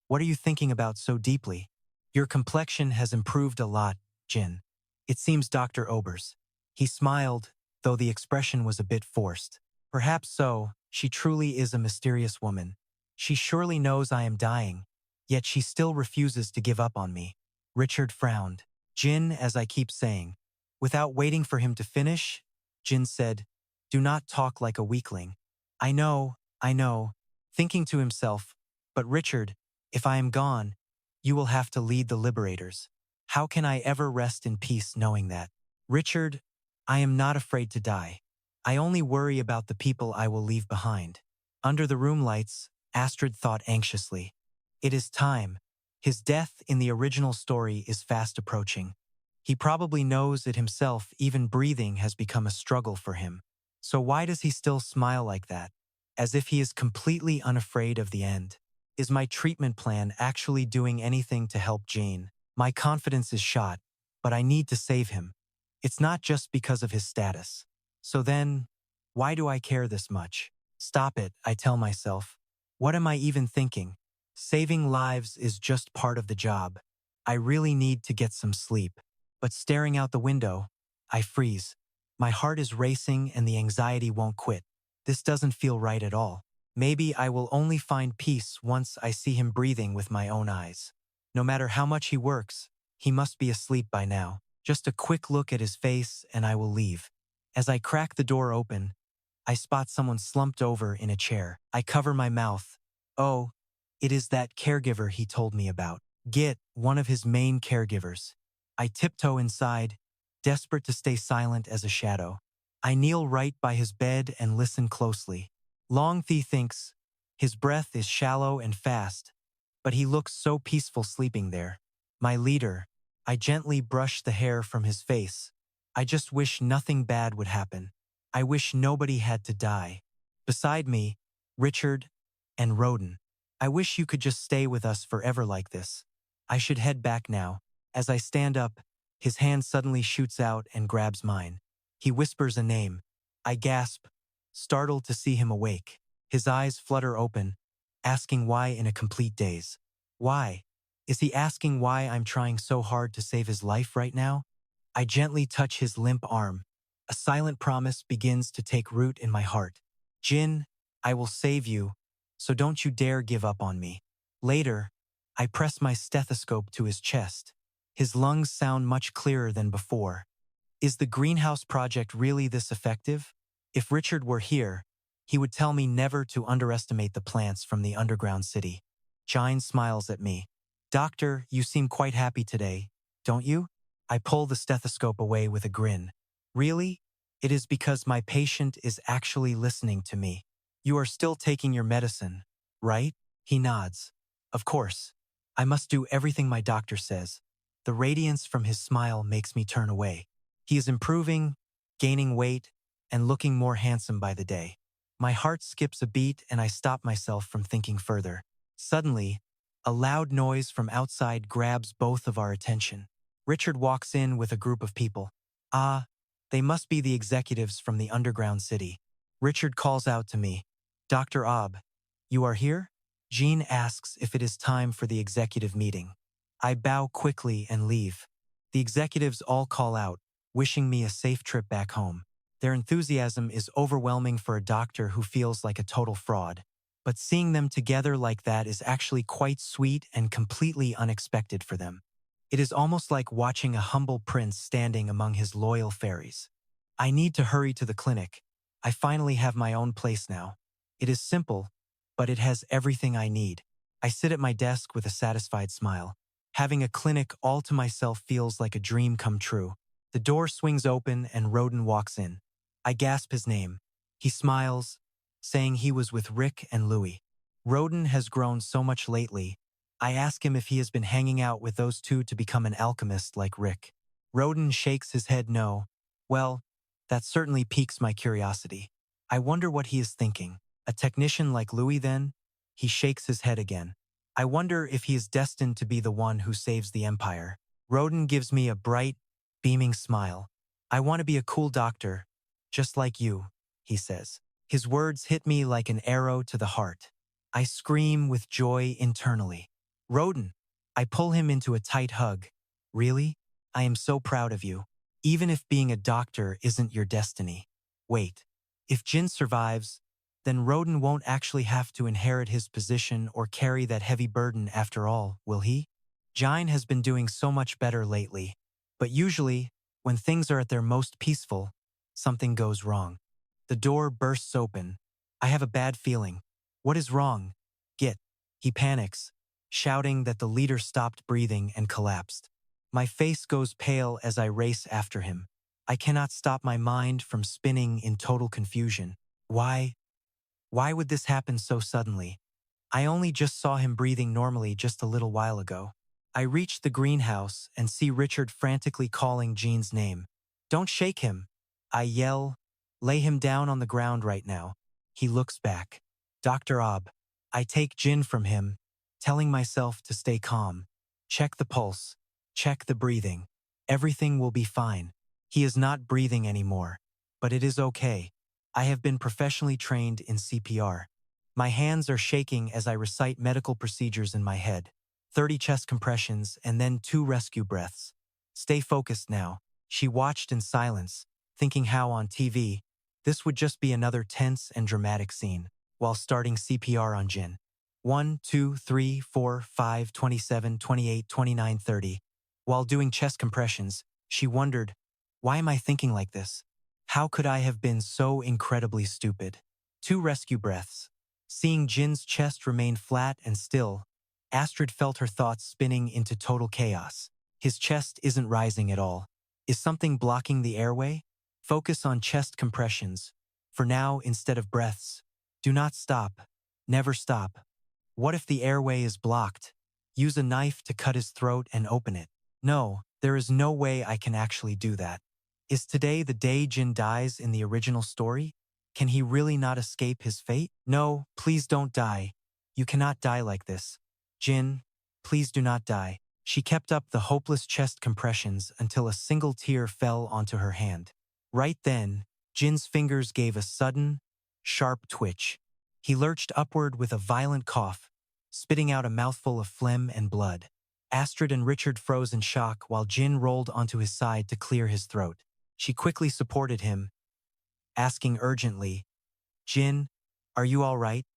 "What are you thinking about so deeply?" "Your complexion has improved a lot, Jin. It seems Dr. Ober's." He smiled, though the expression was a bit forced. "Perhaps so. She truly is a mysterious woman. She surely knows I am dying, yet she still refuses to give up on me." Richard frowned. "Jin, as I keep saying." Without waiting for him to finish, Jin said, "Do not talk like a weakling." I know," thinking to himself, "but Richard, if I am gone, you will have to lead the liberators. How can I ever rest in peace knowing that?" "Richard, I am not afraid to die. I only worry about the people I will leave behind." Under the room lights, Astrid thought anxiously. It is time. His death in the original story is fast approaching. He probably knows it himself, even breathing has become a struggle for him. So why does he still smile like that? As if he is completely unafraid of the end. Is my treatment plan actually doing anything to help Jane? My confidence is shot, but I need to save him. It's not just because of his status. So then, why do I care this much? Stop it, I tell myself. What am I even thinking? Saving lives is just part of the job. I really need to get some sleep. But staring out the window, I freeze. My heart is racing and the anxiety won't quit. This doesn't feel right at all. Maybe I will only find peace once I see him breathing with my own eyes. No matter how much he works, he must be asleep by now. Just a quick look at his face and I will leave. As I crack the door open, I spot someone slumped over in a chair. I cover my mouth. Oh, it is that caregiver he told me about. Git, one of his main caregivers. I tiptoe inside, desperate to stay silent as a shadow. I kneel right by his bed and listen closely. Long Thi thinks, his breath is shallow and fast, but he looks so peaceful sleeping there. My leader, I gently brush the hair from his face. I just wish nothing bad would happen. I wish nobody had to die. Beside me, Richard and Roden. I wish you could just stay with us forever like this. I should head back now. As I stand up, His hand suddenly shoots out and grabs mine. He whispers a name. I gasp, startled to see him awake. His eyes flutter open, asking why in a complete daze. Why? Is he asking why I'm trying so hard to save his life right now? I gently touch his limp arm. A silent promise begins to take root in my heart. Jin, I will save you, so don't you dare give up on me. Later, I press my stethoscope to his chest. His lungs sound much clearer than before. Is the greenhouse project really this effective? If Richard were here, he would tell me never to underestimate the plants from the underground city. Jine smiles at me. Doctor, you seem quite happy today, don't you? I pull the stethoscope away with a grin. Really? It is because my patient is actually listening to me. You are still taking your medicine, right? He nods. Of course. I must do everything my doctor says. The radiance from his smile makes me turn away. He is improving, gaining weight, and looking more handsome by the day. My heart skips a beat and I stop myself from thinking further. Suddenly, a loud noise from outside grabs both of our attention. Richard walks in with a group of people. Ah, they must be the executives from the underground city. Richard calls out to me, Dr. Ob, you are here? Jean asks if it is time for the executive meeting. I bow quickly and leave. The executives all call out, wishing me a safe trip back home. Their enthusiasm is overwhelming for a doctor who feels like a total fraud. But seeing them together like that is actually quite sweet and completely unexpected for them. It is almost like watching a humble prince standing among his loyal fairies. I need to hurry to the clinic. I finally have my own place now. It is simple, but it has everything I need. I sit at my desk with a satisfied smile. Having a clinic all to myself feels like a dream come true. The door swings open and Roden walks in. I gasp his name. He smiles, saying he was with Rick and Louie. Roden has grown so much lately. I ask him if he has been hanging out with those two to become an alchemist like Rick. Roden shakes his head no. Well, that certainly piques my curiosity. I wonder what he is thinking. A technician like Louie then? He shakes his head again. I wonder if he is destined to be the one who saves the Empire. Roden gives me a bright, beaming smile. I want to be a cool doctor, just like you, he says. His words hit me like an arrow to the heart. I scream with joy internally. Roden! I pull him into a tight hug. Really? I am so proud of you. Even if being a doctor isn't your destiny. Wait. If Jin survives, then Roden won't actually have to inherit his position or carry that heavy burden after all, will he? Jine has been doing so much better lately. But usually, when things are at their most peaceful, something goes wrong. The door bursts open. I have a bad feeling. What is wrong? Git. He panics, shouting that the leader stopped breathing and collapsed. My face goes pale as I race after him. I cannot stop my mind from spinning in total confusion. Why? Why would this happen so suddenly? I only just saw him breathing normally just a little while ago. I reach the greenhouse and see Richard frantically calling Jean's name. Don't shake him. I yell. Lay him down on the ground right now. He looks back. Dr. Ob. I take Jin from him, telling myself to stay calm. Check the pulse. Check the breathing. Everything will be fine. He is not breathing anymore. But it is okay. I have been professionally trained in CPR. My hands are shaking as I recite medical procedures in my head. 30 chest compressions and then 2 rescue breaths. Stay focused now. She watched in silence, thinking how on TV, this would just be another tense and dramatic scene, while starting CPR on Jin. 1, 2, 3, 4, 5, 27, 28, 29, 30. While doing chest compressions, she wondered, why am I thinking like this? How could I have been so incredibly stupid? 2 rescue breaths. Seeing Jin's chest remain flat and still, Astrid felt her thoughts spinning into total chaos. His chest isn't rising at all. Is something blocking the airway? Focus on chest compressions. For now, instead of breaths. Do not stop. Never stop. What if the airway is blocked? Use a knife to cut his throat and open it. No, there is no way I can actually do that. Is today the day Jin dies in the original story? Can he really not escape his fate? No, please don't die. You cannot die like this. Jin, please do not die. She kept up the hopeless chest compressions until a single tear fell onto her hand. Right then, Jin's fingers gave a sudden, sharp twitch. He lurched upward with a violent cough, spitting out a mouthful of phlegm and blood. Astrid and Richard froze in shock while Jin rolled onto his side to clear his throat. She quickly supported him, asking urgently, "Jin, are you all right?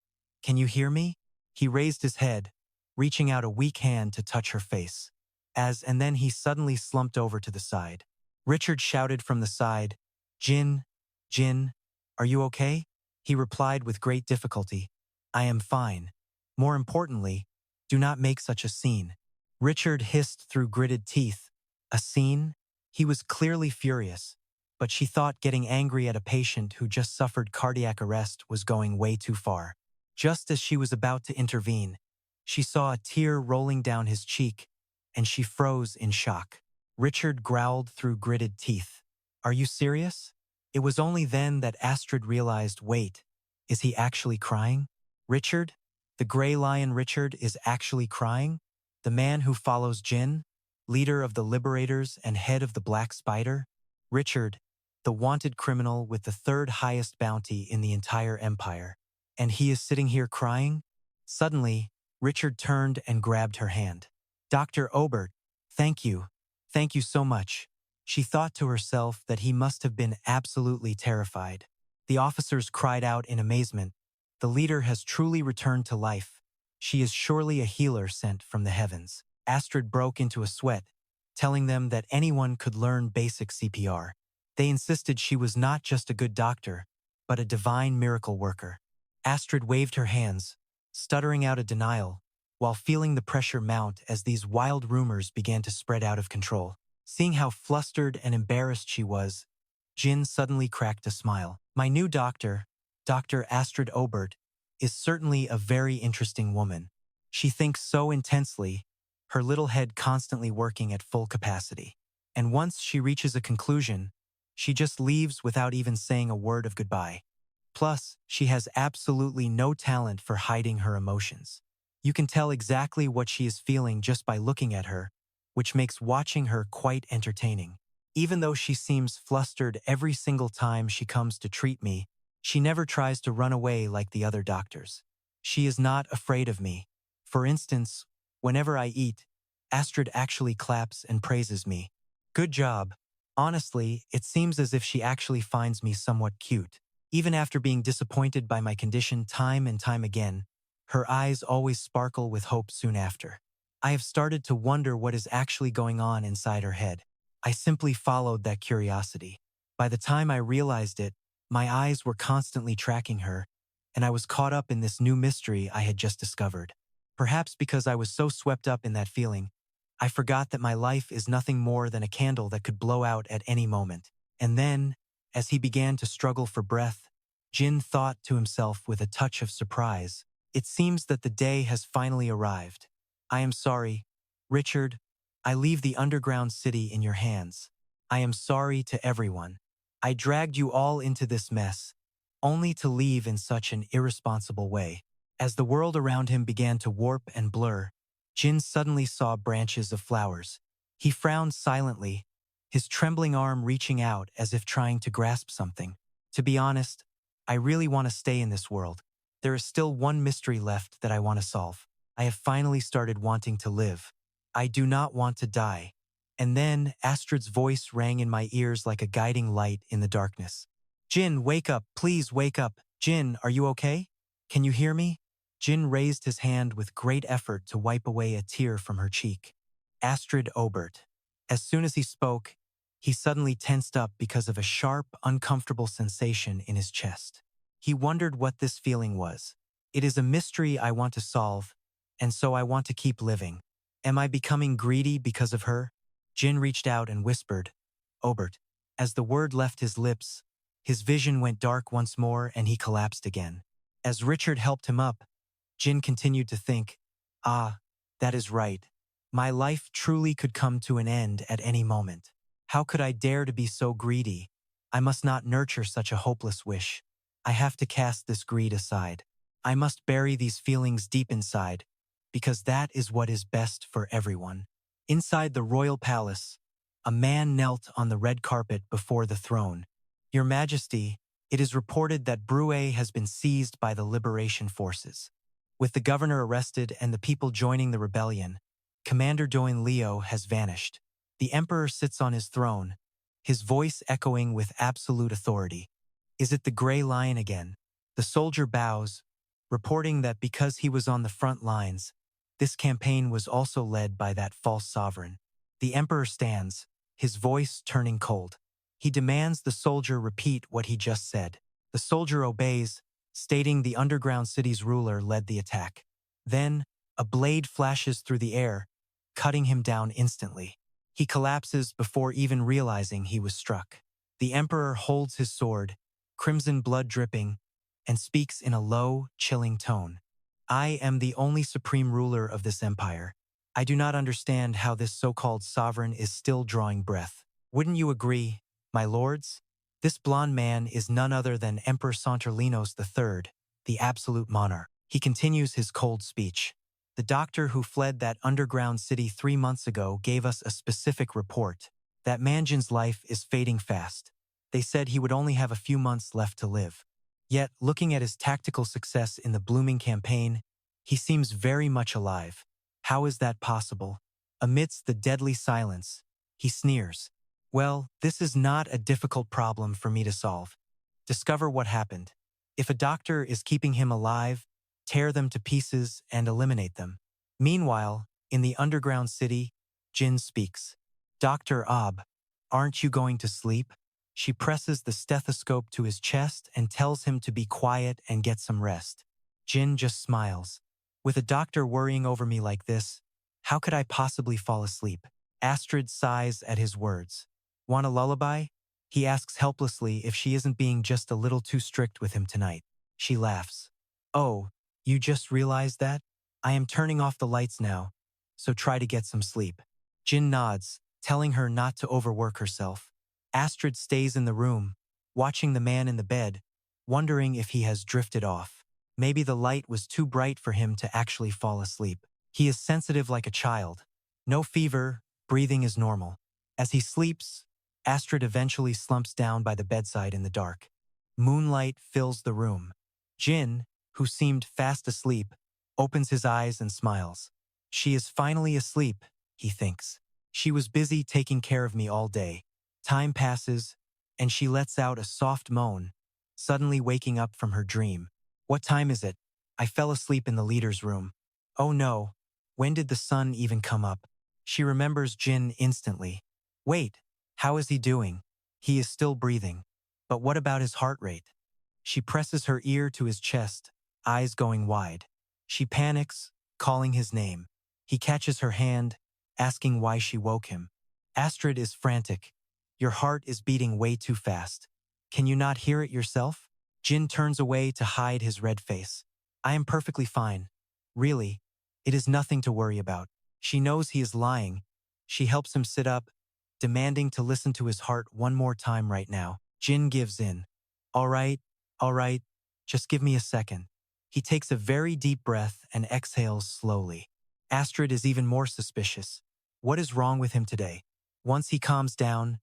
Can you hear me?" He raised his head, reaching out a weak hand to touch her face. And then he suddenly slumped over to the side. Richard shouted from the side, "Jin, Jin, are you okay?" He replied with great difficulty, "I am fine. More importantly, do not make such a scene." Richard hissed through gritted teeth, "A scene?" He was clearly furious, but she thought getting angry at a patient who just suffered cardiac arrest was going way too far. Just as she was about to intervene, she saw a tear rolling down his cheek, and she froze in shock. Richard growled through gritted teeth, "Are you serious?" It was only then that Astrid realized, wait, is he actually crying? Richard? The gray lion Richard is actually crying? The man who follows Jin? Leader of the Liberators and head of the Black Spider? Richard, the wanted criminal with the third highest bounty in the entire empire. And he is sitting here crying? Suddenly, Richard turned and grabbed her hand. "Dr. Obert, thank you. Thank you so much." She thought to herself that he must have been absolutely terrified. The officers cried out in amazement. The leader has truly returned to life. She is surely a healer sent from the heavens. Astrid broke into a sweat, telling them that anyone could learn basic CPR. They insisted she was not just a good doctor, but a divine miracle worker. Astrid waved her hands, stuttering out a denial, while feeling the pressure mount as these wild rumors began to spread out of control. Seeing how flustered and embarrassed she was, Jin suddenly cracked a smile. "My new doctor, Dr. Astrid Obert, is certainly a very interesting woman. She thinks so intensely, her little head constantly working at full capacity. And once she reaches a conclusion, she just leaves without even saying a word of goodbye. Plus, she has absolutely no talent for hiding her emotions. You can tell exactly what she is feeling just by looking at her, which makes watching her quite entertaining. Even though she seems flustered every single time she comes to treat me, she never tries to run away like the other doctors. She is not afraid of me. For instance, whenever I eat, Astrid actually claps and praises me. Good job. Honestly, it seems as if she actually finds me somewhat cute. Even after being disappointed by my condition time and time again, her eyes always sparkle with hope soon after. I have started to wonder what is actually going on inside her head. I simply followed that curiosity. By the time I realized it, my eyes were constantly tracking her, and I was caught up in this new mystery I had just discovered. Perhaps because I was so swept up in that feeling, I forgot that my life is nothing more than a candle that could blow out at any moment. And then, as he began to struggle for breath, Jin thought to himself with a touch of surprise, "It seems that the day has finally arrived. I am sorry, Richard. I leave the underground city in your hands. I am sorry to everyone. I dragged you all into this mess, only to leave in such an irresponsible way." As the world around him began to warp and blur, Jin suddenly saw branches of flowers. He frowned silently, his trembling arm reaching out as if trying to grasp something. "To be honest, I really want to stay in this world. There is still one mystery left that I want to solve. I have finally started wanting to live. I do not want to die." And then Astrid's voice rang in my ears like a guiding light in the darkness. "Jin, wake up, please wake up. Jin, are you okay? Can you hear me?" Jin raised his hand with great effort to wipe away a tear from her cheek. Astrid Obert. As soon as he spoke, he suddenly tensed up because of a sharp, uncomfortable sensation in his chest. He wondered what this feeling was. "It is a mystery I want to solve, and so I want to keep living. Am I becoming greedy because of her?" Jin reached out and whispered, "Obert." As the word left his lips, his vision went dark once more and he collapsed again. As Richard helped him up, Jin continued to think, "Ah, that is right. My life truly could come to an end at any moment. How could I dare to be so greedy? I must not nurture such a hopeless wish. I have to cast this greed aside. I must bury these feelings deep inside, because that is what is best for everyone." Inside the royal palace, a man knelt on the red carpet before the throne. Your Majesty, it is reported that Brue has been seized by the liberation forces. With the governor arrested and the people joining the rebellion, Commander Doan Leo has vanished. The emperor sits on his throne, his voice echoing with absolute authority. Is it the gray lion again? The soldier bows, reporting that because he was on the front lines, this campaign was also led by that false sovereign. The emperor stands, his voice turning cold. He demands the soldier repeat what he just said. The soldier obeys, stating the underground city's ruler led the attack. Then, a blade flashes through the air, cutting him down instantly. He collapses before even realizing he was struck. The emperor holds his sword, crimson blood dripping, and speaks in a low, chilling tone. I am the only supreme ruler of this empire. I do not understand how this so-called sovereign is still drawing breath. Wouldn't you agree, my lords? This blonde man is none other than Emperor Saturninos III, the absolute monarch. He continues his cold speech. The doctor who fled that underground city 3 months ago gave us a specific report. That Manjin's life is fading fast. They said he would only have a few months left to live. Yet, looking at his tactical success in the blooming campaign, he seems very much alive. How is that possible? Amidst the deadly silence, he sneers. Well, this is not a difficult problem for me to solve. Discover what happened. If a doctor is keeping him alive, tear them to pieces and eliminate them. Meanwhile, in the underground city, Jin speaks. Dr. Ob, aren't you going to sleep? She presses the stethoscope to his chest and tells him to be quiet and get some rest. Jin just smiles. With a doctor worrying over me like this, how could I possibly fall asleep? Astrid sighs at his words. Want a lullaby? He asks helplessly if she isn't being just a little too strict with him tonight. She laughs. Oh, you just realized that? I am turning off the lights now, so try to get some sleep. Jin nods, telling her not to overwork herself. Astrid stays in the room, watching the man in the bed, wondering if he has drifted off. Maybe the light was too bright for him to actually fall asleep. He is sensitive like a child. No fever, breathing is normal. As he sleeps, Astrid eventually slumps down by the bedside in the dark. Moonlight fills the room. Jin, who seemed fast asleep, opens his eyes and smiles. She is finally asleep, he thinks. She was busy taking care of me all day. Time passes, and she lets out a soft moan, suddenly waking up from her dream. What time is it? I fell asleep in the leader's room. Oh no, when did the sun even come up? She remembers Jin instantly. Wait, how is he doing? He is still breathing. But what about his heart rate? She presses her ear to his chest, eyes going wide. She panics, calling his name. He catches her hand, asking why she woke him. Astrid is frantic. Your heart is beating way too fast. Can you not hear it yourself? Jin turns away to hide his red face. I am perfectly fine. Really, it is nothing to worry about. She knows he is lying. She helps him sit up, demanding to listen to his heart one more time right now. Jin gives in. All right, just give me a second. He takes a very deep breath and exhales slowly. Astrid is even more suspicious. What is wrong with him today? Once he calms down,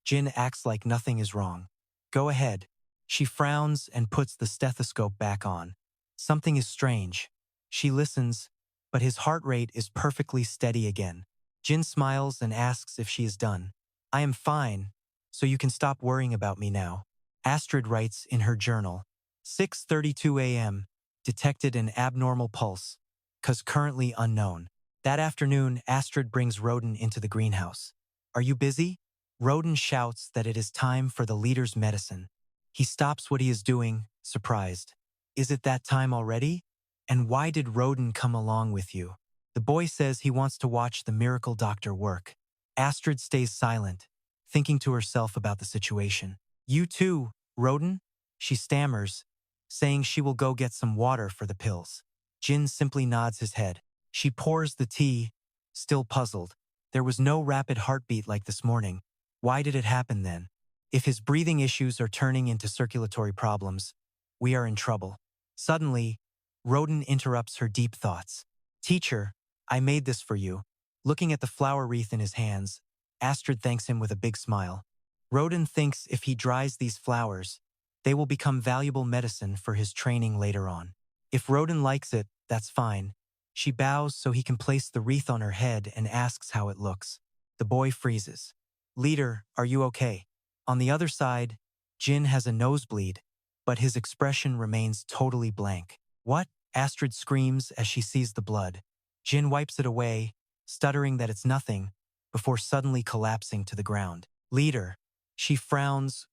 Jin acts like nothing is wrong. Go ahead. She frowns and puts the stethoscope back on. Something is strange. She listens, but his heart rate is perfectly steady again. Jin smiles and asks if she is done. I am fine, so you can stop worrying about me now. Astrid writes in her journal. 6:32 a.m. Detected an abnormal pulse, cause currently unknown. That afternoon, Astrid brings Roden into the greenhouse. Are you busy? Roden shouts that it is time for the leader's medicine. He stops what he is doing, surprised. Is it that time already? And why did Roden come along with you? The boy says he wants to watch the miracle doctor work. Astrid stays silent, thinking to herself about the situation. You too, Roden? She stammers, saying she will go get some water for the pills. Jin simply nods his head. She pours the tea, still puzzled. There was no rapid heartbeat like this morning. Why did it happen then? If his breathing issues are turning into circulatory problems, we are in trouble. Suddenly, Roden interrupts her deep thoughts. Teacher, I made this for you. Looking at the flower wreath in his hands, Astrid thanks him with a big smile. Rodin thinks if he dries these flowers, they will become valuable medicine for his training later on. If Rodin likes it, that's fine. She bows so he can place the wreath on her head and asks how it looks. The boy freezes. Leader, are you okay? On the other side, Jin has a nosebleed, but his expression remains totally blank. What? Astrid screams as she sees the blood. Jin wipes it away, stuttering that it's nothing, before suddenly collapsing to the ground. Leader. She frowns,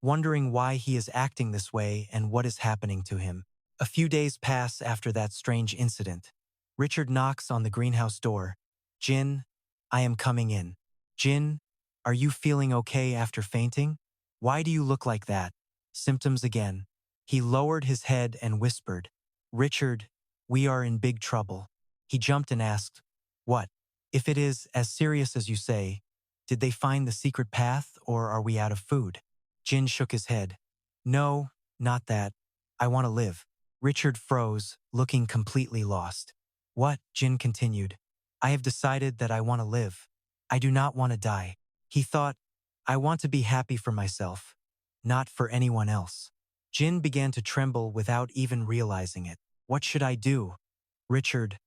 wondering why he is acting this way and what is happening to him. A few days pass after that strange incident. Richard knocks on the greenhouse door. Jin, I am coming in. Jin, are you feeling okay after fainting? Why do you look like that? Symptoms again. He lowered his head and whispered, Richard, we are in big trouble. He jumped and asked, what? If it is as serious as you say, did they find the secret path or are we out of food? Jin shook his head. No, not that. I want to live. Richard froze, looking completely lost. What? Jin continued. I have decided that I want to live. I do not want to die. He thought, I want to be happy for myself, not for anyone else. Jin began to tremble without even realizing it. What should I do? Richard,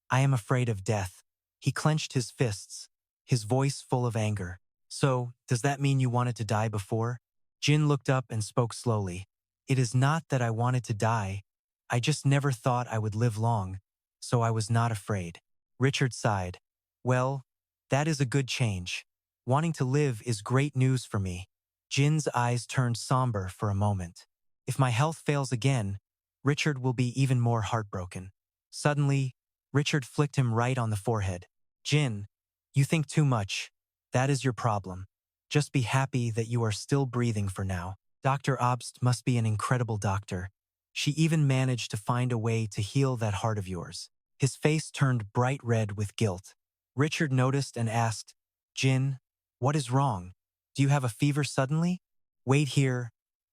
I am afraid of death. He clenched his fists, his voice full of anger. So, does that mean you wanted to die before? Jin looked up and spoke slowly. It is not that I wanted to die. I just never thought I would live long, so I was not afraid. Richard sighed. Well, that is a good change. Wanting to live is great news for me. Jin's eyes turned somber for a moment. If my health fails again, Richard will be even more heartbroken. Suddenly, Richard flicked him right on the forehead. Jin, you think too much. That is your problem. Just be happy that you are still breathing for now. Dr. Obst must be an incredible doctor. She even managed to find a way to heal that heart of yours. His face turned bright red with guilt. Richard noticed and asked, Jin, what is wrong? Do you have a fever suddenly? Wait here.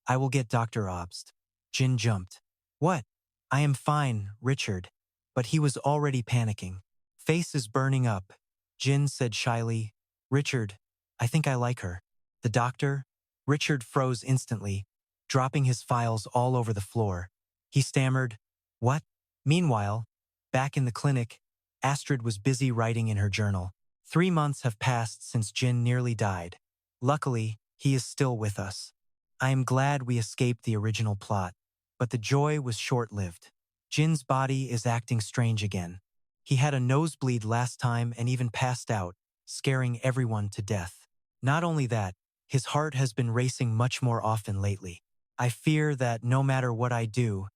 I will get Dr. Obst. Jin jumped. What? I am fine, Richard. But he was already panicking. Face is burning up. Jin said shyly, Richard, I think I like her. The doctor? Richard froze instantly, dropping his files all over the floor. He stammered, what? Meanwhile, back in the clinic, Astrid was busy writing in her journal. 3 months have passed since Jin nearly died. Luckily, he is still with us. I am glad we escaped the original plot, but the joy was short-lived. Jin's body is acting strange again. He had a nosebleed last time and even passed out, scaring everyone to death. Not only that, his heart has been racing much more often lately. I fear that no matter what I do,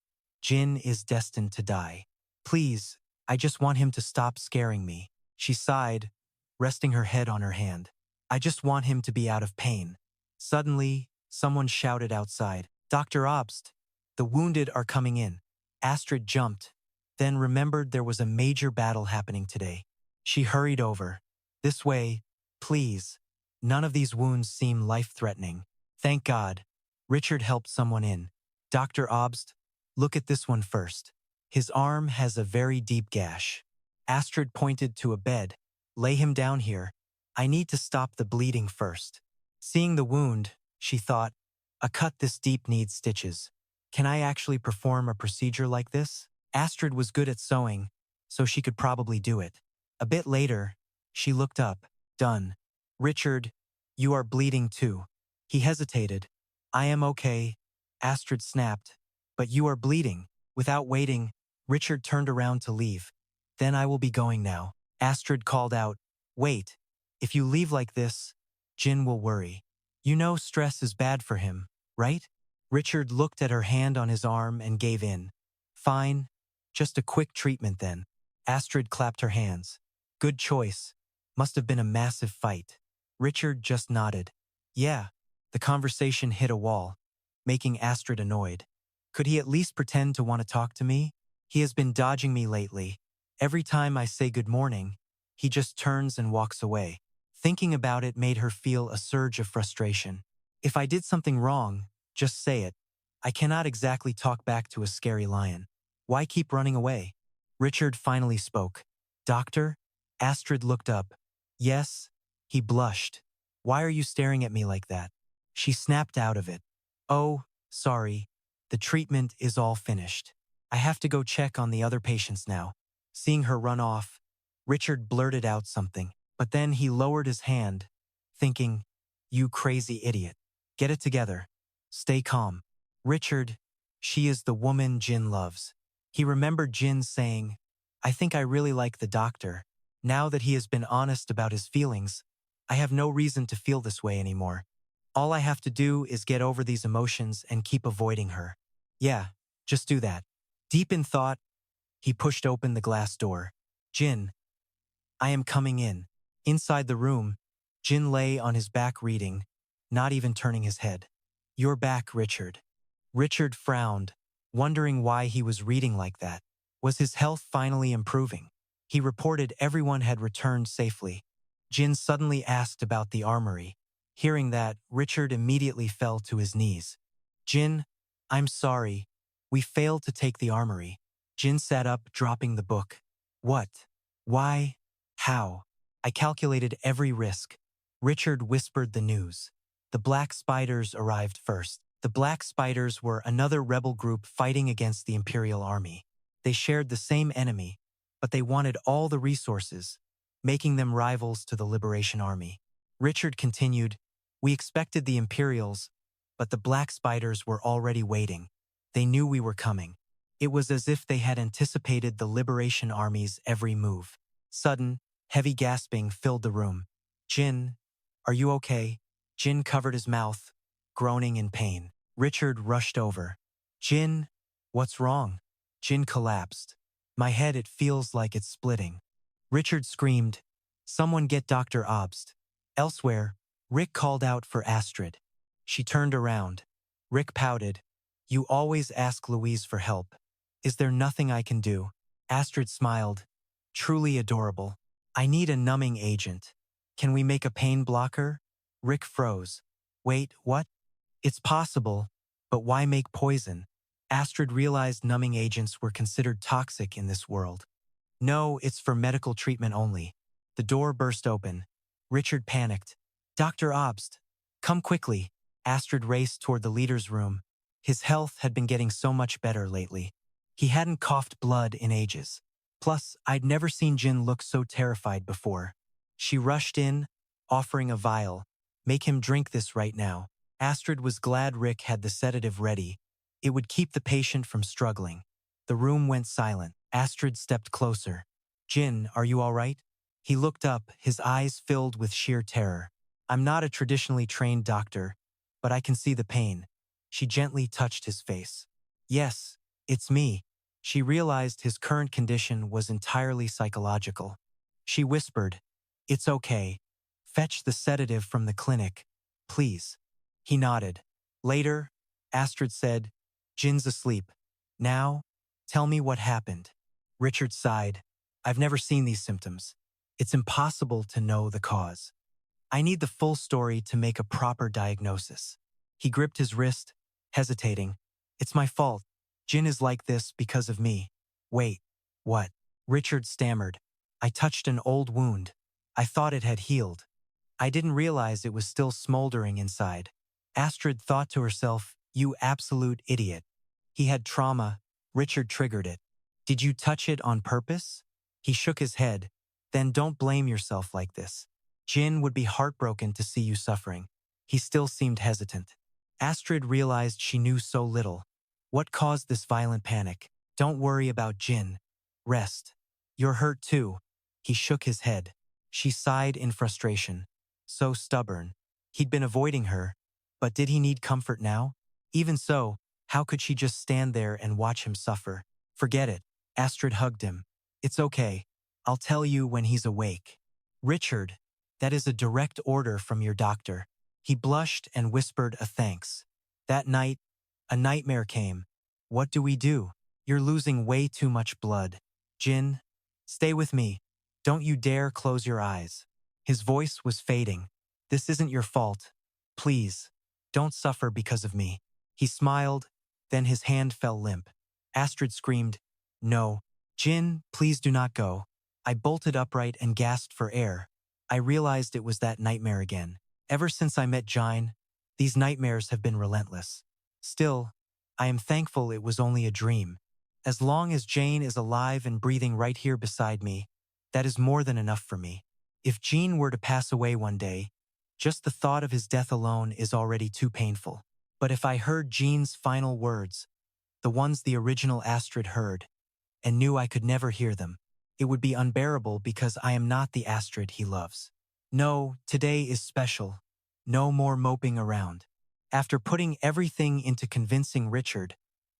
Jin is destined to die. Please, I just want him to stop scaring me. She sighed, resting her head on her hand. I just want him to be out of pain. Suddenly, someone shouted outside, Dr. Obst, the wounded are coming in. Astrid jumped, then remembered there was a major battle happening today. She hurried over. This way, please. None of these wounds seem life-threatening. Thank God. Richard helped someone in. Dr. Obst, look at this one first. His arm has a very deep gash. Astrid pointed to a bed. Lay him down here. I need to stop the bleeding first. Seeing the wound, she thought, a cut this deep needs stitches. Can I actually perform a procedure like this? Astrid was good at sewing, so she could probably do it. A bit later, she looked up. Done. Richard, you are bleeding too. He hesitated. I am okay. Astrid snapped. But you are bleeding. Without waiting, Richard turned around to leave. Then I will be going now. Astrid called out, wait. If you leave like this, Jin will worry. You know stress is bad for him, right? Richard looked at her hand on his arm and gave in. Fine. Just a quick treatment then. Astrid clapped her hands. Good choice. Must have been a massive fight. Richard just nodded. Yeah. The conversation hit a wall, making Astrid annoyed. Could he at least pretend to want to talk to me? He has been dodging me lately. Every time I say good morning, he just turns and walks away. Thinking about it made her feel a surge of frustration. If I did something wrong, just say it. I cannot exactly talk back to a scary lion. Why keep running away? Richard finally spoke. Doctor? Astrid looked up. Yes, he blushed. Why are you staring at me like that? She snapped out of it. Oh, sorry. The treatment is all finished. I have to go check on the other patients now. Seeing her run off, Richard blurted out something, but then he lowered his hand, thinking, you crazy idiot. Get it together. Stay calm. Richard, she is the woman Jin loves. He remembered Jin saying, I think I really like the doctor. Now that he has been honest about his feelings, I have no reason to feel this way anymore. All I have to do is get over these emotions and keep avoiding her. Yeah, just do that. Deep in thought, he pushed open the glass door. Jin, I am coming in. Inside the room, Jin lay on his back reading, not even turning his head. You're back, Richard. Richard frowned, wondering why he was reading like that. Was his health finally improving? He reported everyone had returned safely. Jin suddenly asked about the armory. Hearing that, Richard immediately fell to his knees. Jin, I'm sorry. We failed to take the armory. Jin sat up, dropping the book. What? Why? How? I calculated every risk. Richard whispered the news. The Black Spiders arrived first. The Black Spiders were another rebel group fighting against the Imperial Army. They shared the same enemy, but they wanted all the resources, making them rivals to the Liberation Army. Richard continued, we expected the Imperials, but the Black Spiders were already waiting. They knew we were coming. It was as if they had anticipated the Liberation Army's every move. Sudden, heavy gasping filled the room. Jin, are you okay? Jin covered his mouth, groaning in pain. Richard rushed over. Jin, what's wrong? Jin collapsed. My head, it feels like it's splitting. Richard screamed, someone get Dr. Obst. Elsewhere, Rick called out for Astrid. She turned around. Rick pouted. You always ask Louise for help. Is there nothing I can do? Astrid smiled. Truly adorable. I need a numbing agent. Can we make a pain blocker? Rick froze. Wait, what? It's possible, but why make poison? Astrid realized numbing agents were considered toxic in this world. No, it's for medical treatment only. The door burst open. Richard panicked. Dr. Obst, come quickly. Astrid raced toward the leader's room. His health had been getting so much better lately. He hadn't coughed blood in ages. Plus, I'd never seen Jin look so terrified before. She rushed in, offering a vial. Make him drink this right now. Astrid was glad Rick had the sedative ready. It would keep the patient from struggling. The room went silent. Astrid stepped closer. Jin, are you all right? He looked up, his eyes filled with sheer terror. I'm not a traditionally trained doctor, but I can see the pain. She gently touched his face. Yes, it's me. She realized his current condition was entirely psychological. She whispered, it's okay. Fetch the sedative from the clinic, please. He nodded. Later, Astrid said, Jin's asleep. Now, tell me what happened. Richard sighed. I've never seen these symptoms. It's impossible to know the cause. I need the full story to make a proper diagnosis. He gripped his wrist, hesitating. It's my fault. Jin is like this because of me. Wait, what? Richard stammered. I touched an old wound. I thought it had healed. I didn't realize it was still smoldering inside. Astrid thought to herself, you absolute idiot. He had trauma. Richard triggered it. Did you touch it on purpose? He shook his head. Then don't blame yourself like this. Jin would be heartbroken to see you suffering. He still seemed hesitant. Astrid realized she knew so little. What caused this violent panic? Don't worry about Jin. Rest. You're hurt too. He shook his head. She sighed in frustration. So stubborn. He'd been avoiding her. But did he need comfort now? Even so, how could she just stand there and watch him suffer? Forget it. Astrid hugged him. It's okay. I'll tell you when he's awake. Richard, that is a direct order from your doctor. He blushed and whispered a thanks. That night, a nightmare came. What do we do? You're losing way too much blood. Jin, stay with me. Don't you dare close your eyes. His voice was fading. This isn't your fault. Please, don't suffer because of me. He smiled, then his hand fell limp. Astrid screamed, No, Jin, please do not go. I bolted upright and gasped for air. I realized it was that nightmare again. Ever since I met Jine, these nightmares have been relentless. Still, I am thankful it was only a dream. As long as Jane is alive and breathing right here beside me, that is more than enough for me. If Jean were to pass away one day, just the thought of his death alone is already too painful. But if I heard Jean's final words, the ones the original Astrid heard, and knew I could never hear them, it would be unbearable because I am not the Astrid he loves. No, today is special. No more moping around. After putting everything into convincing Richard,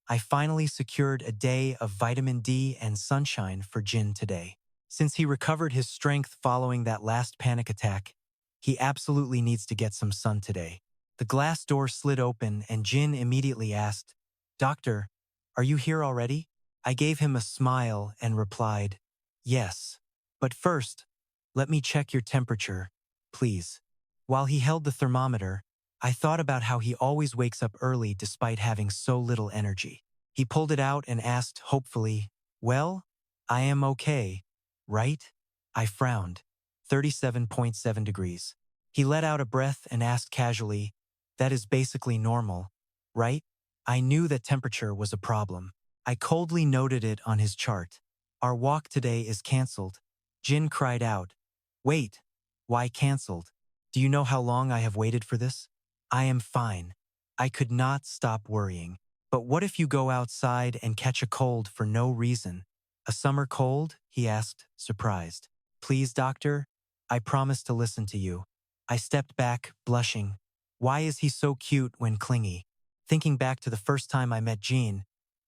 I finally secured a day of vitamin D and sunshine for Jin today. Since he recovered his strength following that last panic attack, he absolutely needs to get some sun today. The glass door slid open and Jin immediately asked, "Doctor, are you here already?" I gave him a smile and replied, "Yes. But first, let me check your temperature, please." While he held the thermometer, I thought about how he always wakes up early despite having so little energy. He pulled it out and asked hopefully, "Well, I am okay, right?" I frowned. 37.7 degrees. He let out a breath and asked casually, "That is basically normal, right?" I knew that temperature was a problem. I coldly noted it on his chart. "Our walk today is cancelled." Jin cried out, "Wait, why cancelled? Do you know how long I have waited for this?" "I am fine." I could not stop worrying. "But what if you go outside and catch a cold for no reason?" "A summer cold?" he asked, surprised. "Please, doctor, I promise to listen to you." I stepped back, blushing. Why is he so cute when clingy? Thinking back to the first time I met Jean,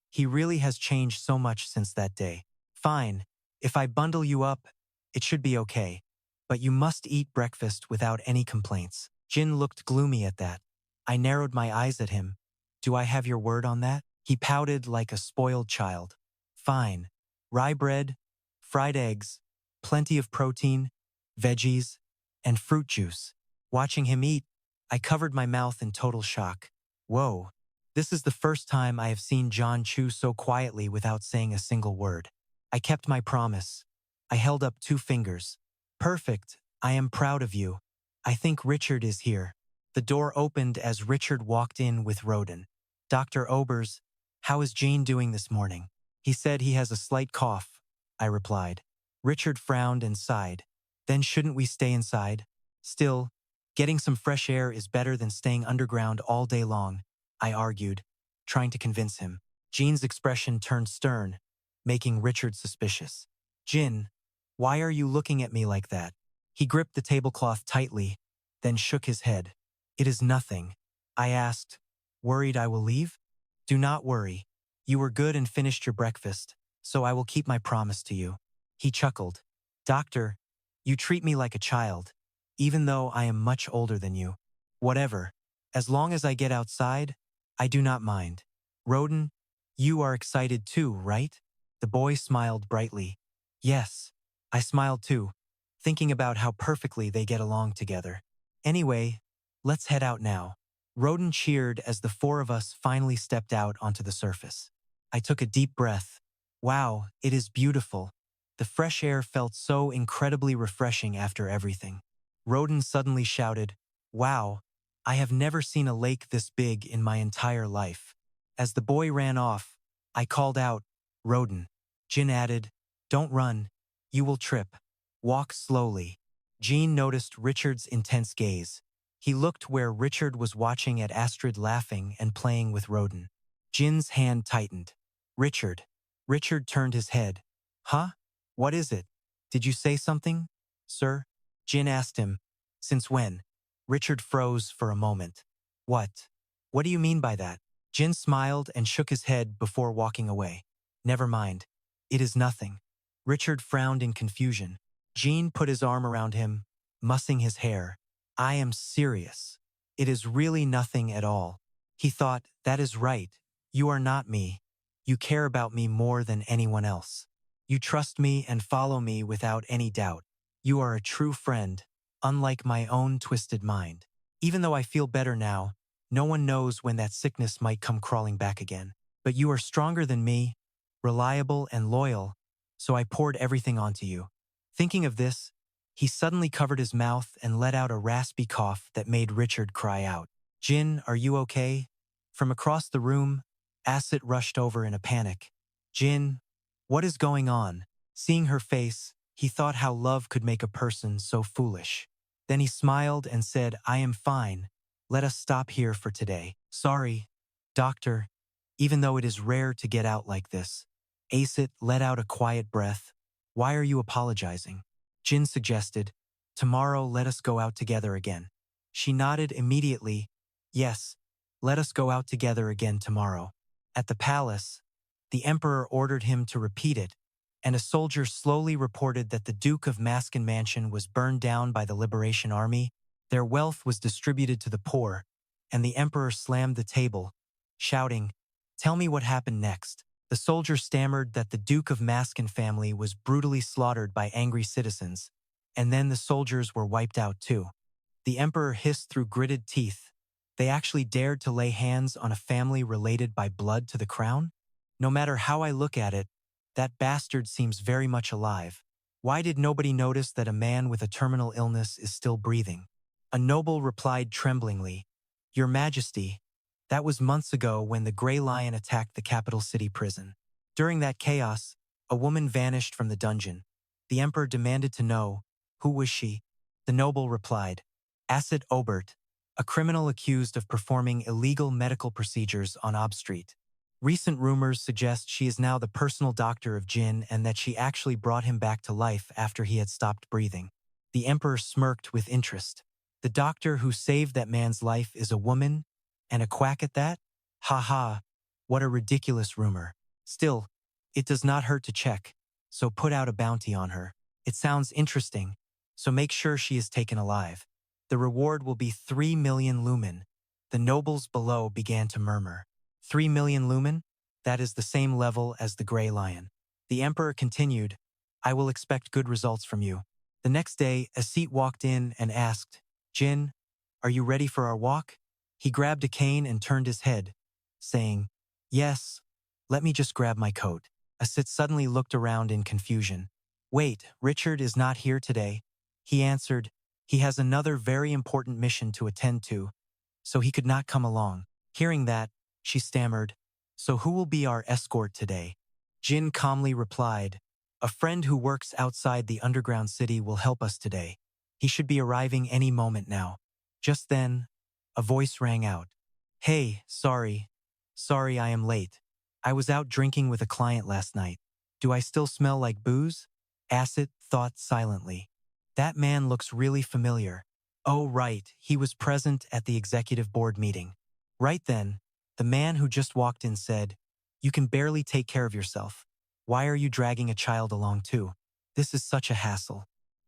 he really has changed so much since that day. "Fine, if I bundle you up, it should be okay. But you must eat breakfast without any complaints." Jin looked gloomy at that. I narrowed my eyes at him. "Do I have your word on that?" He pouted like a spoiled child. "Fine. Rye bread, fried eggs, plenty of protein, veggies, and fruit juice." Watching him eat, I covered my mouth in total shock. Whoa, this is the first time I have seen John chew so quietly without saying a single word. I kept my promise. I held up 2 fingers. "Perfect, I am proud of you. I think Richard is here." The door opened as Richard walked in with Roden. "Dr. Obers, how is Jean doing this morning?" "He said he has a slight cough," I replied. Richard frowned and sighed. "Then shouldn't we stay inside?" "Still, getting some fresh air is better than staying underground all day long," I argued, trying to convince him. Jean's expression turned stern, making Richard suspicious. "Jin, why are you looking at me like that?" He gripped the tablecloth tightly, then shook his head. "It is nothing." I asked, "Worried I will leave?" "Do not worry. You were good and finished your breakfast, so I will keep my promise to you." He chuckled. "Doctor, you treat me like a child, even though I am much older than you." "Whatever. As long as I get outside, I do not mind." "Roden, you are excited too, right?" The boy smiled brightly. "Yes." I smiled too, thinking about how perfectly they get along together. "Anyway, let's head out now." Roden cheered as the 4 of us finally stepped out onto the surface. I took a deep breath. Wow, it is beautiful. The fresh air felt so incredibly refreshing after everything. Roden suddenly shouted, "Wow, I have never seen a lake this big in my entire life." As the boy ran off, I called out, "Roden." Jin added, "Don't run. You will trip. Walk slowly." Jean noticed Richard's intense gaze. He looked where Richard was watching at Astrid laughing and playing with Roden. Jin's hand tightened. "Richard." Richard turned his head. "Huh? What is it? Did you say something, sir?" Jin asked him. "Since when?" Richard froze for a moment. "What? What do you mean by that?" Jin smiled and shook his head before walking away. "Never mind. It is nothing." Richard frowned in confusion. Jean put his arm around him, mussing his hair. "I am serious. It is really nothing at all." He thought, "That is right. You are not me. You care about me more than anyone else. You trust me and follow me without any doubt. You are a true friend, unlike my own twisted mind. Even though I feel better now, no one knows when that sickness might come crawling back again. But you are stronger than me, reliable and loyal, so I poured everything onto you." Thinking of this, he suddenly covered his mouth and let out a raspy cough that made Richard cry out. Jin, are you okay? From across the room, Asit rushed over in a panic. Jin, what is going on? Seeing her face, he thought how love could make a person so foolish. Then he smiled and said, I am fine. Let us stop here for today. Sorry, doctor, even though it is rare to get out like this. Asit let out a quiet breath. Why are you apologizing? Jin suggested, tomorrow let us go out together again. She nodded immediately. Yes, let us go out together again tomorrow. At the palace, the emperor ordered him to repeat it, and a soldier slowly reported that the Duke of Maskin Mansion was burned down by the Liberation Army, their wealth was distributed to the poor, and the emperor slammed the table, shouting, tell me what happened next. The soldier stammered that the Duke of Maskin family was brutally slaughtered by angry citizens, and then the soldiers were wiped out too. The emperor hissed through gritted teeth. They actually dared to lay hands on a family related by blood to the crown? No matter how I look at it, that bastard seems very much alive. Why did nobody notice that a man with a terminal illness is still breathing? A noble replied tremblingly, Your Majesty, that was months ago when the Grey Lion attacked the capital city prison. During that chaos, a woman vanished from the dungeon. The emperor demanded to know, who was she? The noble replied, Asit Obert, a criminal accused of performing illegal medical procedures on Ob Street. Recent rumors suggest she is now the personal doctor of Jin and that she actually brought him back to life after he had stopped breathing. The emperor smirked with interest. The doctor who saved that man's life is a woman, and a quack at that? Ha ha, what a ridiculous rumor. Still, it does not hurt to check, so put out a bounty on her. It sounds interesting, so make sure she is taken alive. The reward will be 3 million lumen. The nobles below began to murmur. 3 million lumen? That is the same level as the Grey Lion. The emperor continued, I will expect good results from you. The next day, Asit walked in and asked, Jin, are you ready for our walk? He grabbed a cane and turned his head, saying, Yes, let me just grab my coat. Asit suddenly looked around in confusion. Wait, Richard is not here today. He answered, he has another very important mission to attend to, so he could not come along. Hearing that, she stammered, So who will be our escort today? Jin calmly replied, A friend who works outside the underground city will help us today. He should be arriving any moment now. Just then, a voice rang out. Hey, sorry I am late. I was out drinking with a client last night. Do I still smell like booze? Asit thought silently. That man looks really familiar. Oh right, he was present at the executive board meeting. Right then, the man who just walked in said, You can barely take care of yourself. Why are you dragging a child along too? This is such a hassle.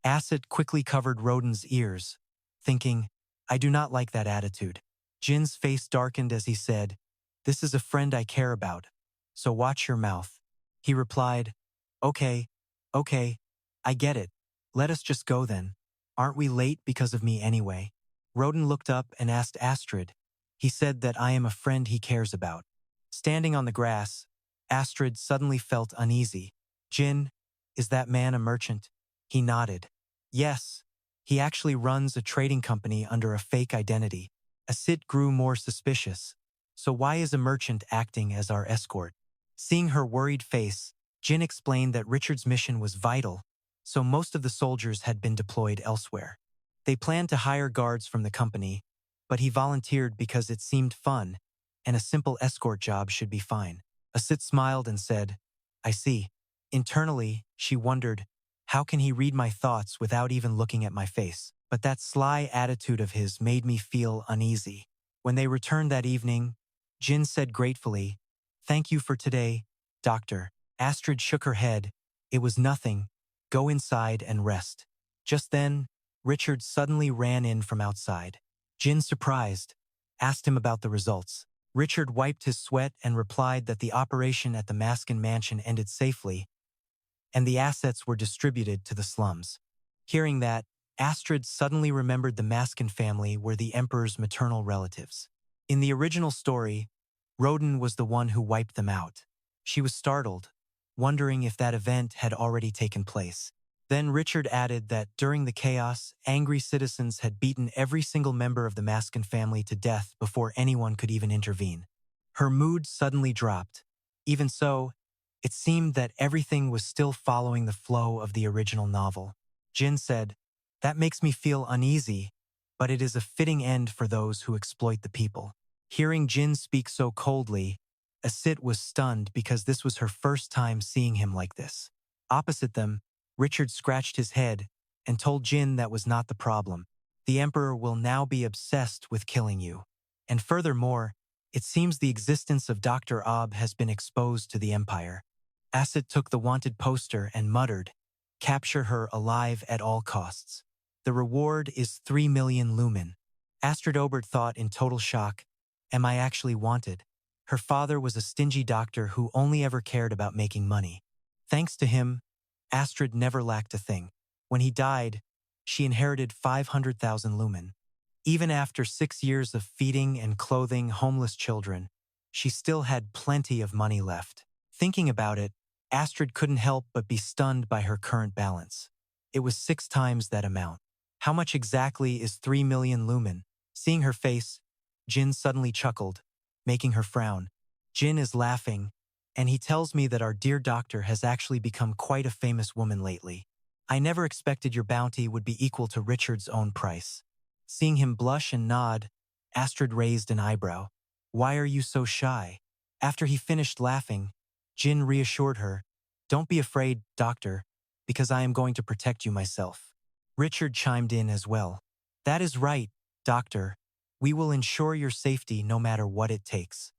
Asit quickly covered Rodin's ears, thinking, I do not like that attitude. Jin's face darkened as he said, This is a friend I care about, so watch your mouth. He replied, Okay, I get it. Let us just go then. Aren't we late because of me anyway? Rodin looked up and asked Astrid. He said that I am a friend he cares about. Standing on the grass, Astrid suddenly felt uneasy. Jin, is that man a merchant? He nodded. Yes, he actually runs a trading company under a fake identity. Asit grew more suspicious. So why is a merchant acting as our escort? Seeing her worried face, Jin explained that Richard's mission was vital, so most of the soldiers had been deployed elsewhere. They planned to hire guards from the company, but he volunteered because it seemed fun, and a simple escort job should be fine. Asit smiled and said, I see. Internally, she wondered, how can he read my thoughts without even looking at my face? But that sly attitude of his made me feel uneasy. When they returned that evening, Jin said gratefully, Thank you for today, doctor. Astrid shook her head. It was nothing. Go inside and rest. Just then, Richard suddenly ran in from outside. Jin, surprised, asked him about the results. Richard wiped his sweat and replied that the operation at the Maskin Mansion ended safely, and the assets were distributed to the slums. Hearing that, Astrid suddenly remembered the Maskin family were the emperor's maternal relatives. In the original story, Rodin was the one who wiped them out. She was startled, wondering if that event had already taken place. Then Richard added that during the chaos, angry citizens had beaten every single member of the Maskin family to death before anyone could even intervene. Her mood suddenly dropped. Even so, it seemed that everything was still following the flow of the original novel. Jin said, "That makes me feel uneasy, but it is a fitting end for those who exploit the people." Hearing Jin speak so coldly, Asit was stunned because this was her first time seeing him like this. Opposite them, Richard scratched his head and told Jin that was not the problem. The Emperor will now be obsessed with killing you. And furthermore, it seems the existence of Dr. Ob has been exposed to the Empire. Asit took the wanted poster and muttered, "Capture her alive at all costs. The reward is 3 million lumen." Astrid Obert thought in total shock, "Am I actually wanted?" Her father was a stingy doctor who only ever cared about making money. Thanks to him, Astrid never lacked a thing. When he died, she inherited 500,000 lumen. Even after 6 years of feeding and clothing homeless children, she still had plenty of money left. Thinking about it, Astrid couldn't help but be stunned by her current balance. It was 6 times that amount. How much exactly is 3 million lumen? Seeing her face, Jin suddenly chuckled, making her frown. Jin is laughing, and he tells me that our dear doctor has actually become quite a famous woman lately. I never expected your bounty would be equal to Richard's own price. Seeing him blush and nod, Astrid raised an eyebrow. Why are you so shy? After he finished laughing, Jin reassured her, "Don't be afraid, doctor, because I am going to protect you myself." Richard chimed in as well. "That is right, doctor. We will ensure your safety no matter what it takes."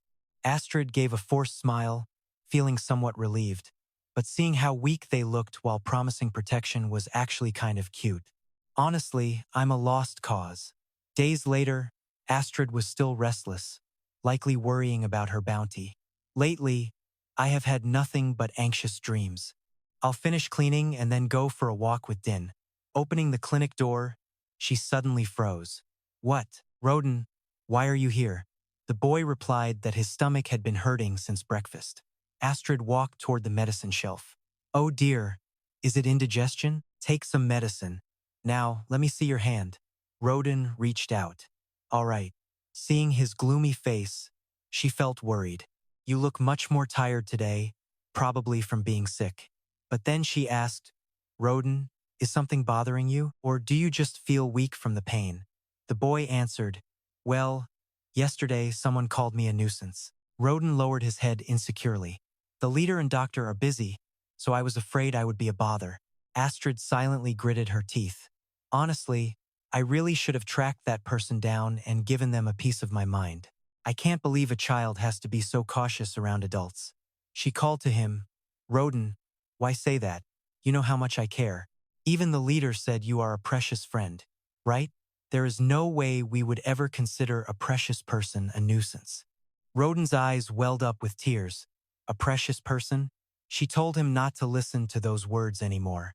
Astrid gave a forced smile, feeling somewhat relieved, but seeing how weak they looked while promising protection was actually kind of cute. Honestly, I'm a lost cause. Days later, Astrid was still restless, likely worrying about her bounty. Lately, I have had nothing but anxious dreams. I'll finish cleaning and then go for a walk with Din. Opening the clinic door, she suddenly froze. "What, Roden? Why are you here?" The boy replied that his stomach had been hurting since breakfast. Astrid walked toward the medicine shelf. "Oh dear, is it indigestion? Take some medicine. Now, let me see your hand." Roden reached out. "All right." Seeing his gloomy face, she felt worried. "You look much more tired today, probably from being sick." But then she asked, "Roden, is something bothering you, or do you just feel weak from the pain?" The boy answered, "Well, yesterday someone called me a nuisance." Roden lowered his head insecurely. "The leader and doctor are busy, so I was afraid I would be a bother." Astrid silently gritted her teeth. "Honestly, I really should have tracked that person down and given them a piece of my mind. I can't believe a child has to be so cautious around adults." She called to him, "Roden, why say that? You know how much I care. Even the leader said you are a precious friend, right? There is no way we would ever consider a precious person a nuisance." Roden's eyes welled up with tears. A precious person? She told him not to listen to those words anymore.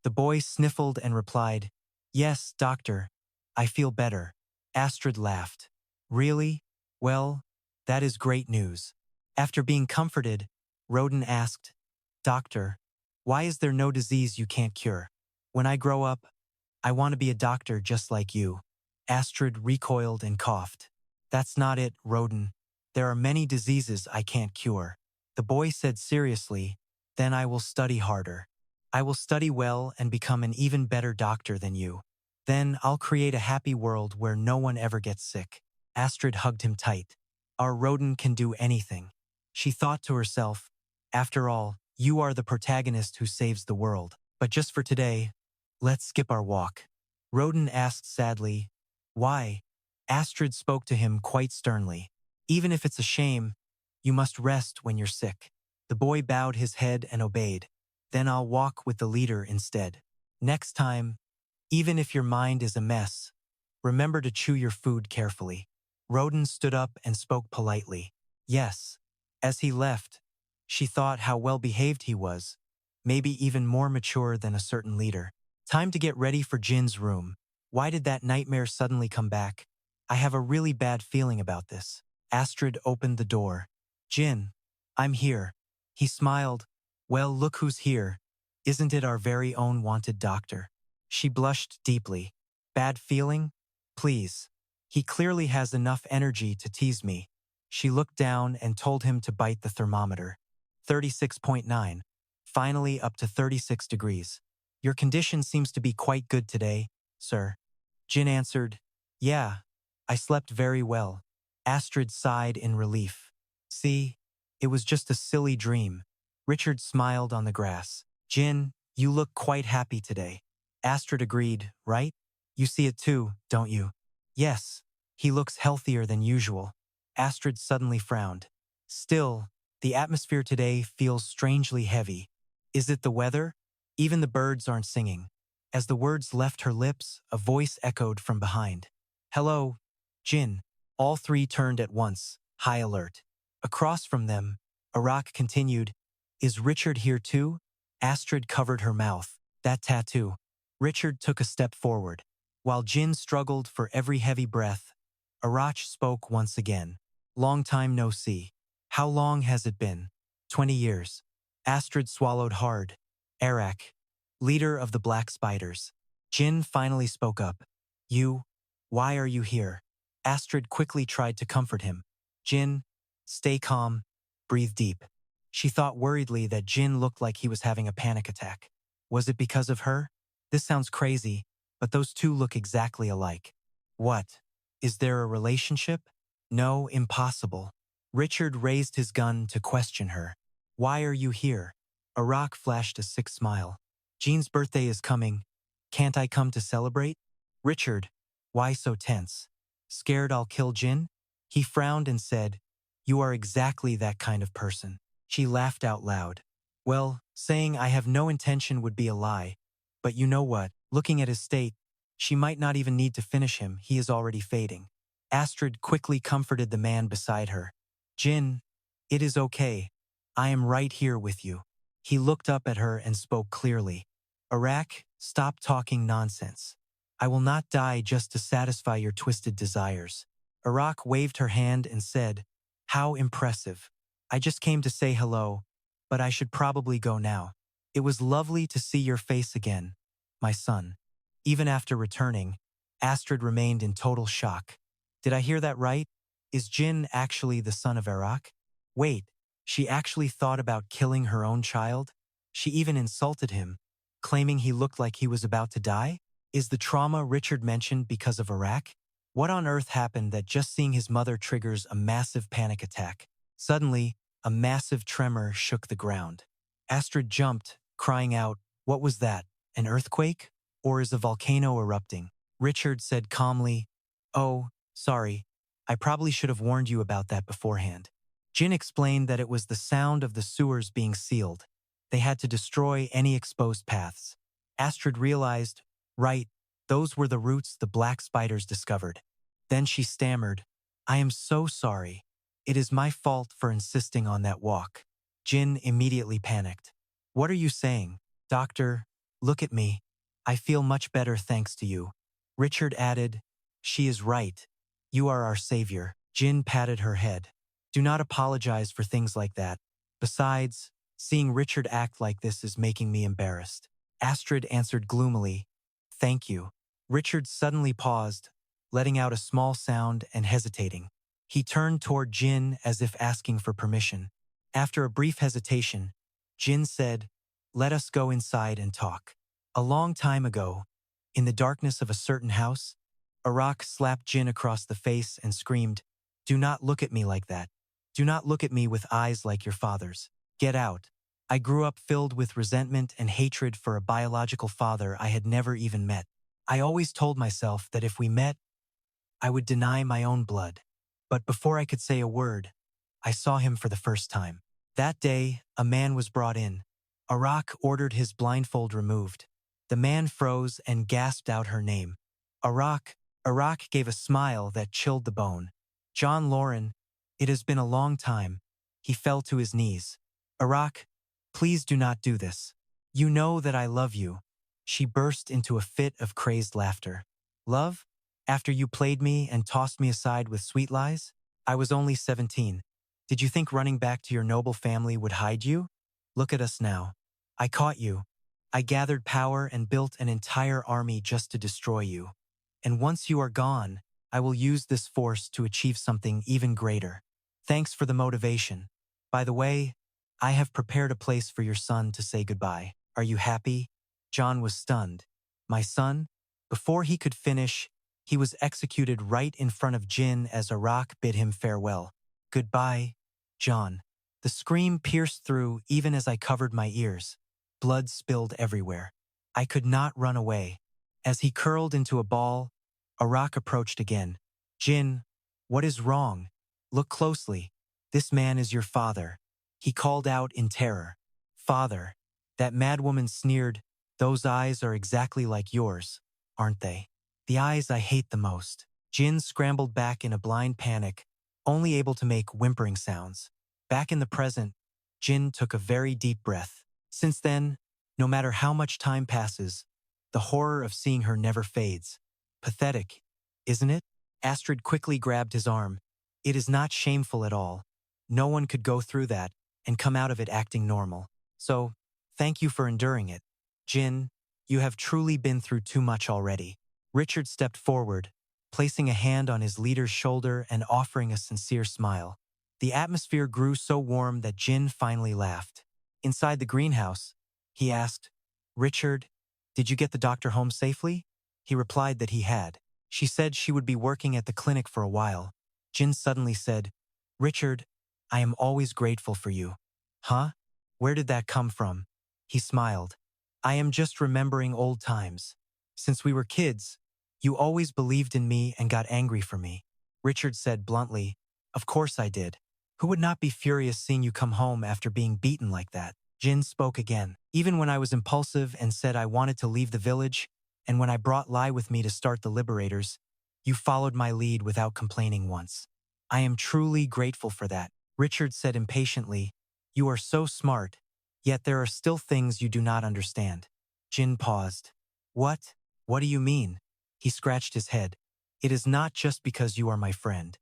The boy sniffled and replied, "Yes, doctor, I feel better." Astrid laughed. "Really? Well, that is great news." After being comforted, Roden asked, "Doctor, why is there no disease you can't cure? When I grow up, I want to be a doctor just like you." Astrid recoiled and coughed. "That's not it, Roden. There are many diseases I can't cure." The boy said seriously, "Then I will study harder. I will study well and become an even better doctor than you. Then I'll create a happy world where no one ever gets sick." Astrid hugged him tight. "Our Roden can do anything." She thought to herself, "After all, you are the protagonist who saves the world. But just for today, let's skip our walk." Roden asked sadly, "Why?" Astrid spoke to him quite sternly. "Even if it's a shame, you must rest when you're sick." The boy bowed his head and obeyed. "Then I'll walk with the leader instead. Next time, even if your mind is a mess, remember to chew your food carefully." Roden stood up and spoke politely. "Yes." As he left, she thought how well-behaved he was, maybe even more mature than a certain leader. Time to get ready for Jin's room. Why did that nightmare suddenly come back? I have a really bad feeling about this. Astrid opened the door. "Jin, I'm here." He smiled. "Well, look who's here. Isn't it our very own wanted doctor? She blushed deeply. Bad feeling? Please. He clearly has enough energy to tease me. She looked down and told him to bite the thermometer. 36.9. Finally up to 36 degrees. Your condition seems to be quite good today, sir. Jin answered, Yeah, I slept very well. Astrid sighed in relief. See, it was just a silly dream. Richard smiled on the grass. Jin, you look quite happy today. Astrid agreed, right? You see it too, don't you? Yes, he looks healthier than usual. Astrid suddenly frowned. Still, the atmosphere today feels strangely heavy. Is it the weather? Even the birds aren't singing. As the words left her lips, a voice echoed from behind. Hello, Jin. All three turned at once, high alert. Across from them, Arak continued, Is Richard here too? Astrid covered her mouth. That tattoo. Richard took a step forward. While Jin struggled for every heavy breath, Arach spoke once again. Long time no see. How long has it been? 20 years. Astrid swallowed hard. Arak, leader of the Black Spiders. Jin finally spoke up. You? Why are you here? Astrid quickly tried to comfort him. Jin, stay calm, breathe deep. She thought worriedly that Jin looked like he was having a panic attack. Was it because of her? This sounds crazy, but those two look exactly alike. What? Is there a relationship? No, impossible. Richard raised his gun to question her. Why are you here? Arak flashed a sick smile. Jean's birthday is coming. Can't I come to celebrate? Richard, why so tense? Scared I'll kill Jin? He frowned and said, You are exactly that kind of person. She laughed out loud. Well, saying I have no intention would be a lie. But you know what, looking at his state, she might not even need to finish him, he is already fading. Astrid quickly comforted the man beside her. Jin, it is okay. I am right here with you. He looked up at her and spoke clearly. Arak, stop talking nonsense. I will not die just to satisfy your twisted desires. Arak waved her hand and said, How impressive. I just came to say hello, but I should probably go now. It was lovely to see your face again, my son. Even after returning, Astrid remained in total shock. Did I hear that right? Is Jin actually the son of Arak? Wait, she actually thought about killing her own child? She even insulted him, claiming he looked like he was about to die? Is the trauma Richard mentioned because of Arak? What on earth happened that just seeing his mother triggers a massive panic attack? Suddenly, a massive tremor shook the ground. Astrid jumped, crying out, What was that? An earthquake? Or is a volcano erupting? Richard said calmly, Oh, sorry. I probably should have warned you about that beforehand. Jin explained that it was the sound of the sewers being sealed. They had to destroy any exposed paths. Astrid realized, right, those were the routes the black spiders discovered. Then she stammered, I am so sorry. It is my fault for insisting on that walk. Jin immediately panicked. What are you saying? Doctor, look at me. I feel much better thanks to you. Richard added, She is right. You are our savior. Jin patted her head. Do not apologize for things like that. Besides, seeing Richard act like this is making me embarrassed. Astrid answered gloomily, Thank you. Richard suddenly paused, letting out a small sound and hesitating. He turned toward Jin as if asking for permission. After a brief hesitation, Jin said, Let us go inside and talk. A long time ago, in the darkness of a certain house, Arak slapped Jin across the face and screamed, Do not look at me like that. Do not look at me with eyes like your father's. Get out. I grew up filled with resentment and hatred for a biological father I had never even met. I always told myself that if we met, I would deny my own blood. But before I could say a word, I saw him for the first time. That day, a man was brought in. Arak ordered his blindfold removed. The man froze and gasped out her name. Arak gave a smile that chilled the bone. John Lauren, it has been a long time. He fell to his knees. Arak, please do not do this. You know that I love you. She burst into a fit of crazed laughter. Love? After you played me and tossed me aside with sweet lies? I was only 17. Did you think running back to your noble family would hide you? Look at us now. I caught you. I gathered power and built an entire army just to destroy you. And once you are gone, I will use this force to achieve something even greater. Thanks for the motivation. By the way, I have prepared a place for your son to say goodbye. Are you happy? John was stunned. My son? Before he could finish, he was executed right in front of Jin as Arak bid him farewell. Goodbye, John. The scream pierced through even as I covered my ears. Blood spilled everywhere. I could not run away. As he curled into a ball, Arak approached again. Jin, what is wrong? Look closely. This man is your father. He called out in terror. Father. That madwoman sneered. Those eyes are exactly like yours, aren't they? The eyes I hate the most. Jin scrambled back in a blind panic, only able to make whimpering sounds. Back in the present, Jin took a very deep breath. Since then, no matter how much time passes, the horror of seeing her never fades. Pathetic, isn't it? Astrid quickly grabbed his arm. It is not shameful at all. No one could go through that and come out of it acting normal. So, thank you for enduring it. Jin, you have truly been through too much already. Richard stepped forward, placing a hand on his leader's shoulder and offering a sincere smile. The atmosphere grew so warm that Jin finally laughed. Inside the greenhouse, he asked, Richard, did you get the doctor home safely? He replied that he had. She said she would be working at the clinic for a while. Jin suddenly said, Richard, I am always grateful for you. Huh? Where did that come from? He smiled. I am just remembering old times. Since we were kids, you always believed in me and got angry for me. Richard said bluntly, Of course I did. Who would not be furious seeing you come home after being beaten like that? Jin spoke again. Even when I was impulsive and said I wanted to leave the village, and when I brought Lai with me to start the Liberators, you followed my lead without complaining once. I am truly grateful for that. Richard said impatiently, You are so smart, yet there are still things you do not understand. Jin paused. What? What do you mean? He scratched his head. It is not just because you are my friend.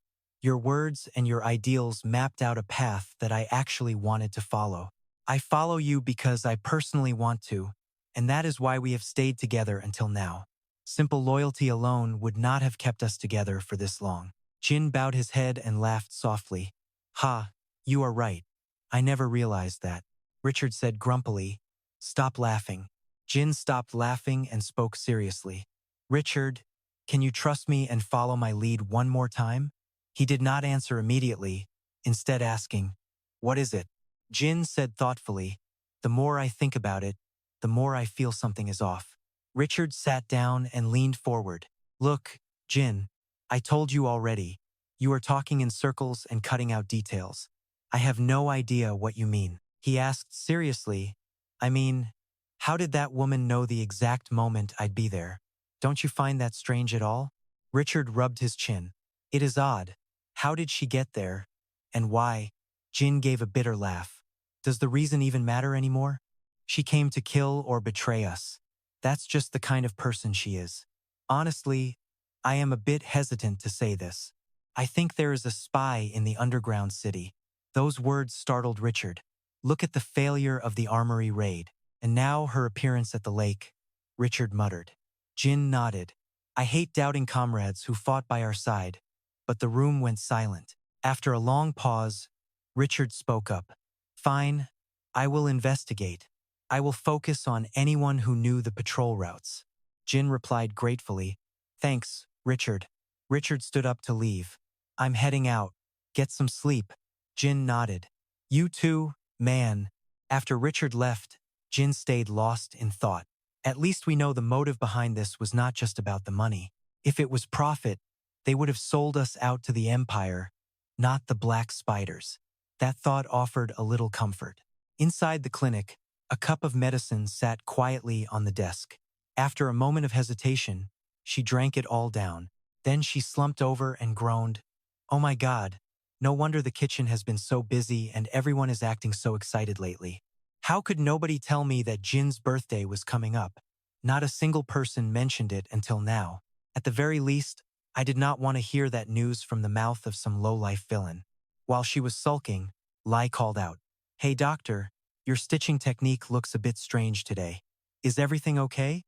Your words and your ideals mapped out a path that I actually wanted to follow. I follow you because I personally want to, and that is why we have stayed together until now. Simple loyalty alone would not have kept us together for this long. Jin bowed his head and laughed softly. Ha, you are right. I never realized that. Richard said grumpily, Stop laughing. Jin stopped laughing and spoke seriously. Richard, can you trust me and follow my lead one more time? He did not answer immediately, instead asking, What is it? Jin said thoughtfully, The more I think about it, the more I feel something is off. Richard sat down and leaned forward. Look, Jin, I told you already. You are talking in circles and cutting out details. I have no idea what you mean. He asked seriously, I mean, how did that woman know the exact moment I'd be there? Don't you find that strange at all? Richard rubbed his chin. It is odd. How did she get there? And why? Jin gave a bitter laugh. Does the reason even matter anymore? She came to kill or betray us. That's just the kind of person she is. Honestly, I am a bit hesitant to say this. I think there is a spy in the underground city. Those words startled Richard. Look at the failure of the armory raid. And now her appearance at the lake, Richard muttered. Jin nodded. I hate doubting comrades who fought by our side. But the room went silent. After a long pause, Richard spoke up. Fine, I will investigate. I will focus on anyone who knew the patrol routes. Jin replied gratefully. Thanks, Richard. Richard stood up to leave. I'm heading out. Get some sleep. Jin nodded. You too, man. After Richard left, Jin stayed lost in thought. At least we know the motive behind this was not just about the money. If it was profit, they would have sold us out to the Empire, not the Black Spiders. That thought offered a little comfort. Inside the clinic, a cup of medicine sat quietly on the desk. After a moment of hesitation, she drank it all down. Then she slumped over and groaned, Oh my God, no wonder the kitchen has been so busy and everyone is acting so excited lately. How could nobody tell me that Jin's birthday was coming up? Not a single person mentioned it until now. At the very least, I did not want to hear that news from the mouth of some low-life villain. While she was sulking, Lai called out, Hey doctor, your stitching technique looks a bit strange today. Is everything okay?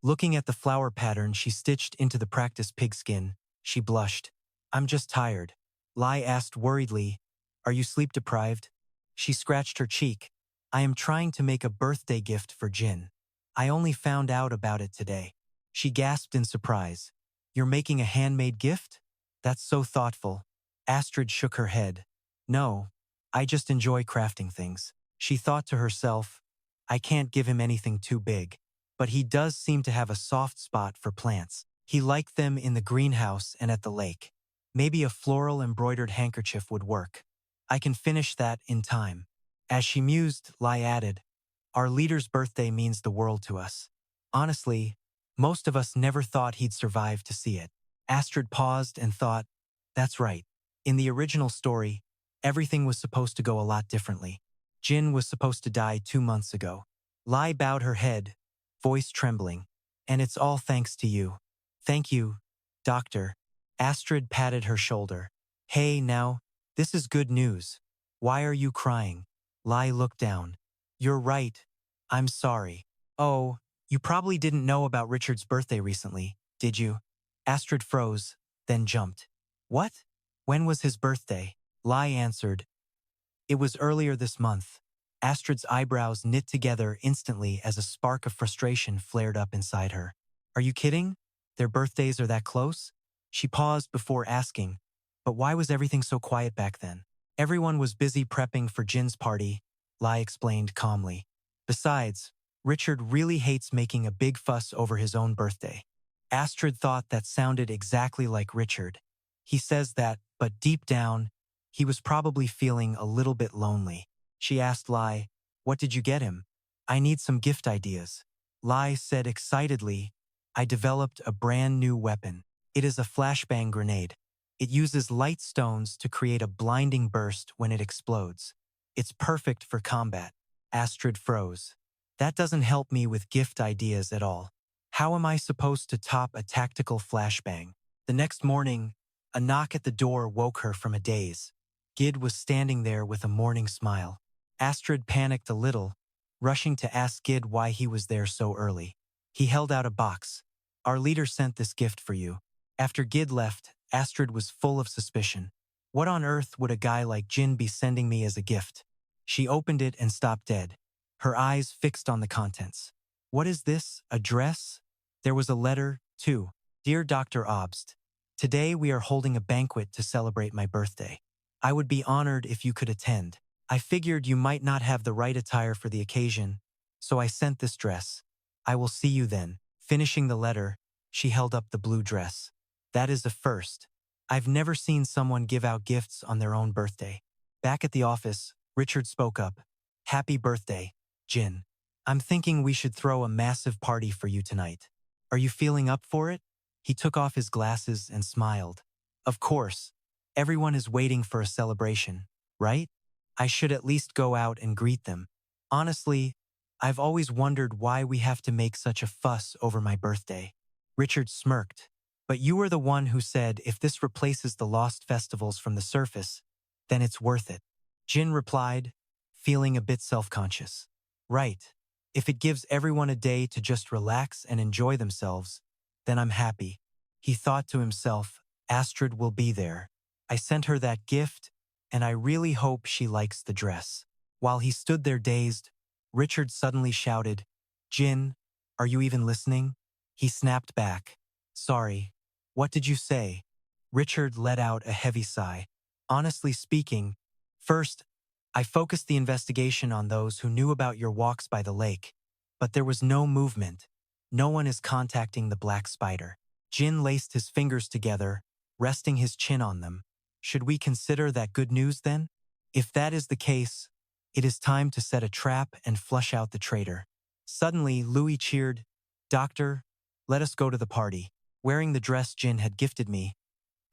Looking at the flower pattern she stitched into the practice pigskin, she blushed. I'm just tired. Lai asked worriedly, are you sleep deprived? She scratched her cheek. I am trying to make a birthday gift for Jin. I only found out about it today. She gasped in surprise. You're making a handmade gift? That's so thoughtful. Astrid shook her head. No, I just enjoy crafting things. She thought to herself, I can't give him anything too big. But he does seem to have a soft spot for plants. He liked them in the greenhouse and at the lake. Maybe a floral embroidered handkerchief would work. I can finish that in time. As she mused, Lai added, our leader's birthday means the world to us. Honestly, most of us never thought he'd survive to see it. Astrid paused and thought, that's right. In the original story, everything was supposed to go a lot differently. Jin was supposed to die 2 months ago. Lai bowed her head, voice trembling. And it's all thanks to you. Thank you, Doctor. Astrid patted her shoulder. Hey, now, this is good news. Why are you crying? Lai looked down. You're right. I'm sorry. Oh, you probably didn't know about Richard's birthday recently, did you? Astrid froze, then jumped. What? When was his birthday? Lai answered. It was earlier this month. Astrid's eyebrows knit together instantly as a spark of frustration flared up inside her. Are you kidding? Their birthdays are that close? She paused before asking, but why was everything so quiet back then? Everyone was busy prepping for Jin's party, Lai explained calmly. Besides, Richard really hates making a big fuss over his own birthday. Astrid thought that sounded exactly like Richard. He says that, but deep down, he was probably feeling a little bit lonely. She asked Lai, what did you get him? I need some gift ideas. Lai said excitedly, I developed a brand new weapon. It is a flashbang grenade. It uses light stones to create a blinding burst when it explodes. It's perfect for combat. Astrid froze. That doesn't help me with gift ideas at all. How am I supposed to top a tactical flashbang? The next morning, a knock at the door woke her from a daze. Gid was standing there with a morning smile. Astrid panicked a little, rushing to ask Gid why he was there so early. He held out a box. Our leader sent this gift for you. After Gid left, Astrid was full of suspicion. What on earth would a guy like Jin be sending me as a gift? She opened it and stopped dead, her eyes fixed on the contents. What is this, a dress? There was a letter, too. Dear Dr. Obst, today we are holding a banquet to celebrate my birthday. I would be honored if you could attend. I figured you might not have the right attire for the occasion, so I sent this dress. I will see you then. Finishing the letter, she held up the blue dress. That is a first. I've never seen someone give out gifts on their own birthday. Back at the office, Richard spoke up. Happy birthday, Jin. I'm thinking we should throw a massive party for you tonight. Are you feeling up for it? He took off his glasses and smiled. Of course. Everyone is waiting for a celebration, right? I should at least go out and greet them. Honestly, I've always wondered why we have to make such a fuss over my birthday. Richard smirked. But you were the one who said if this replaces the lost festivals from the surface, then it's worth it. Jin replied, feeling a bit self-conscious. Right. If it gives everyone a day to just relax and enjoy themselves, then I'm happy. He thought to himself, Astrid will be there. I sent her that gift, and I really hope she likes the dress. While he stood there dazed, Richard suddenly shouted, Jin, are you even listening? He snapped back. Sorry. What did you say? Richard let out a heavy sigh. Honestly speaking, first, I focused the investigation on those who knew about your walks by the lake, but there was no movement. No one is contacting the black spider. Jin laced his fingers together, resting his chin on them. Should we consider that good news then? If that is the case, it is time to set a trap and flush out the traitor. Suddenly, Louis cheered, Doctor, let us go to the party. Wearing the dress Jin had gifted me,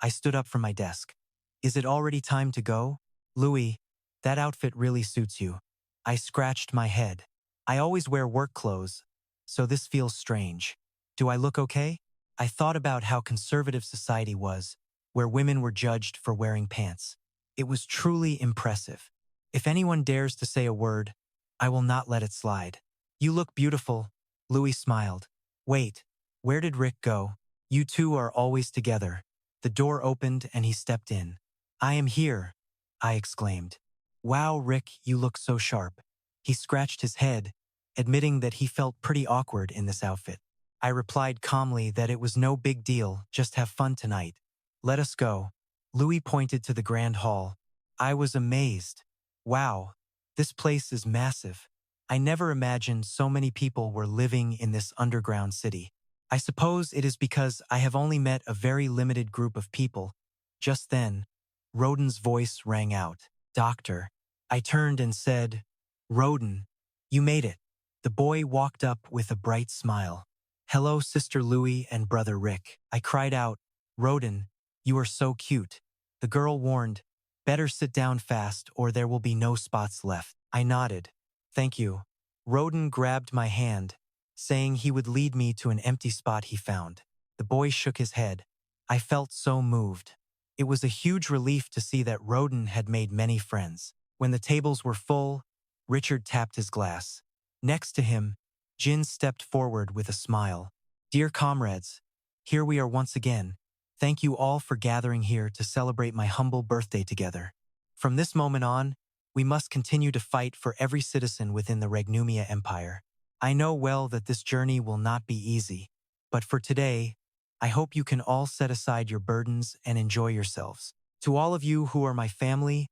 I stood up from my desk. Is it already time to go? Louis, that outfit really suits you. I scratched my head. I always wear work clothes, so this feels strange. Do I look okay? I thought about how conservative society was, where women were judged for wearing pants. It was truly impressive. If anyone dares to say a word, I will not let it slide. You look beautiful, Louis smiled. Wait, where did Rick go? You two are always together. The door opened and he stepped in. I am here, I exclaimed. Wow, Rick, you look so sharp. He scratched his head, admitting that he felt pretty awkward in this outfit. I replied calmly that it was no big deal, just have fun tonight. Let us go. Louis pointed to the grand hall. I was amazed. Wow, this place is massive. I never imagined so many people were living in this underground city. I suppose it is because I have only met a very limited group of people. Just then, Roden's voice rang out. Doctor. I turned and said, Roden, you made it. The boy walked up with a bright smile. Hello, Sister Louie and Brother Rick. I cried out, Roden, you are so cute. The girl warned, better sit down fast or there will be no spots left. I nodded. Thank you. Roden grabbed my hand, saying he would lead me to an empty spot he found. The boy shook his head. I felt so moved. It was a huge relief to see that Roden had made many friends. When the tables were full, Richard tapped his glass. Next to him, Jin stepped forward with a smile. Dear comrades, here we are once again. Thank you all for gathering here to celebrate my humble birthday together. From this moment on, we must continue to fight for every citizen within the Regnumia Empire. I know well that this journey will not be easy, but for today, I hope you can all set aside your burdens and enjoy yourselves. To all of you who are my family,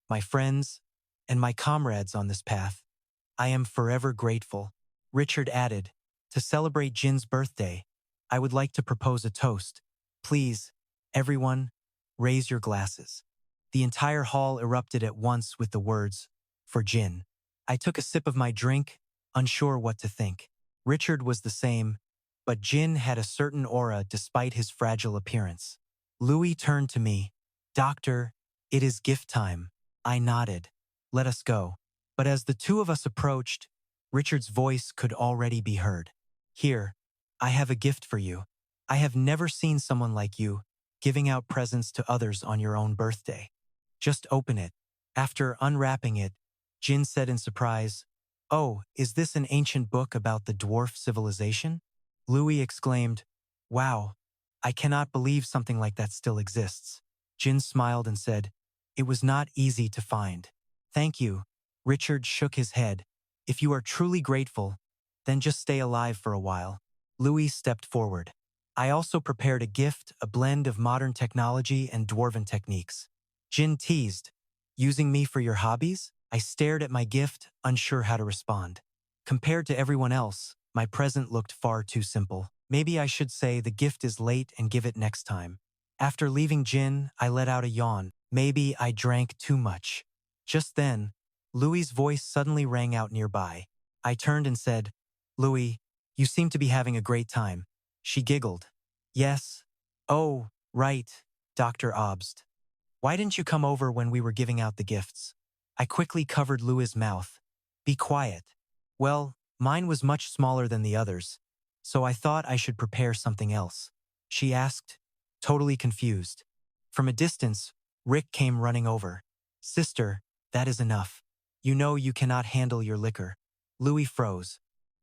my friends, and my comrades on this path, I am forever grateful. Richard added, to celebrate Jin's birthday, I would like to propose a toast. Please, everyone, raise your glasses. The entire hall erupted at once with the words, for Jin. I took a sip of my drink, unsure what to think. Richard was the same, but Jin had a certain aura despite his fragile appearance. Louis turned to me. Doctor, it is gift time. I nodded. Let us go. But as the two of us approached, Richard's voice could already be heard. Here, I have a gift for you. I have never seen someone like you, giving out presents to others on your own birthday. Just open it. After unwrapping it, Jin said in surprise, Oh, is this an ancient book about the dwarf civilization? Louis exclaimed, Wow, I cannot believe something like that still exists. Jin smiled and said, It was not easy to find. Thank you. Richard shook his head. If you are truly grateful, then just stay alive for a while. Louis stepped forward. I also prepared a gift, a blend of modern technology and dwarven techniques. Jin teased, Using me for your hobbies? I stared at my gift, unsure how to respond. Compared to everyone else, my present looked far too simple. Maybe I should say the gift is late and give it next time. After leaving Jin, I let out a yawn. Maybe I drank too much. Just then, Louis's voice suddenly rang out nearby. I turned and said, Louis, you seem to be having a great time. She giggled. Yes. Oh, right, Dr. Obst. Why didn't you come over when we were giving out the gifts? I quickly covered Louis's mouth. Be quiet. Well, mine was much smaller than the others, so I thought I should prepare something else. She asked, totally confused. From a distance, Rick came running over. Sister, that is enough. You know you cannot handle your liquor. Louis froze.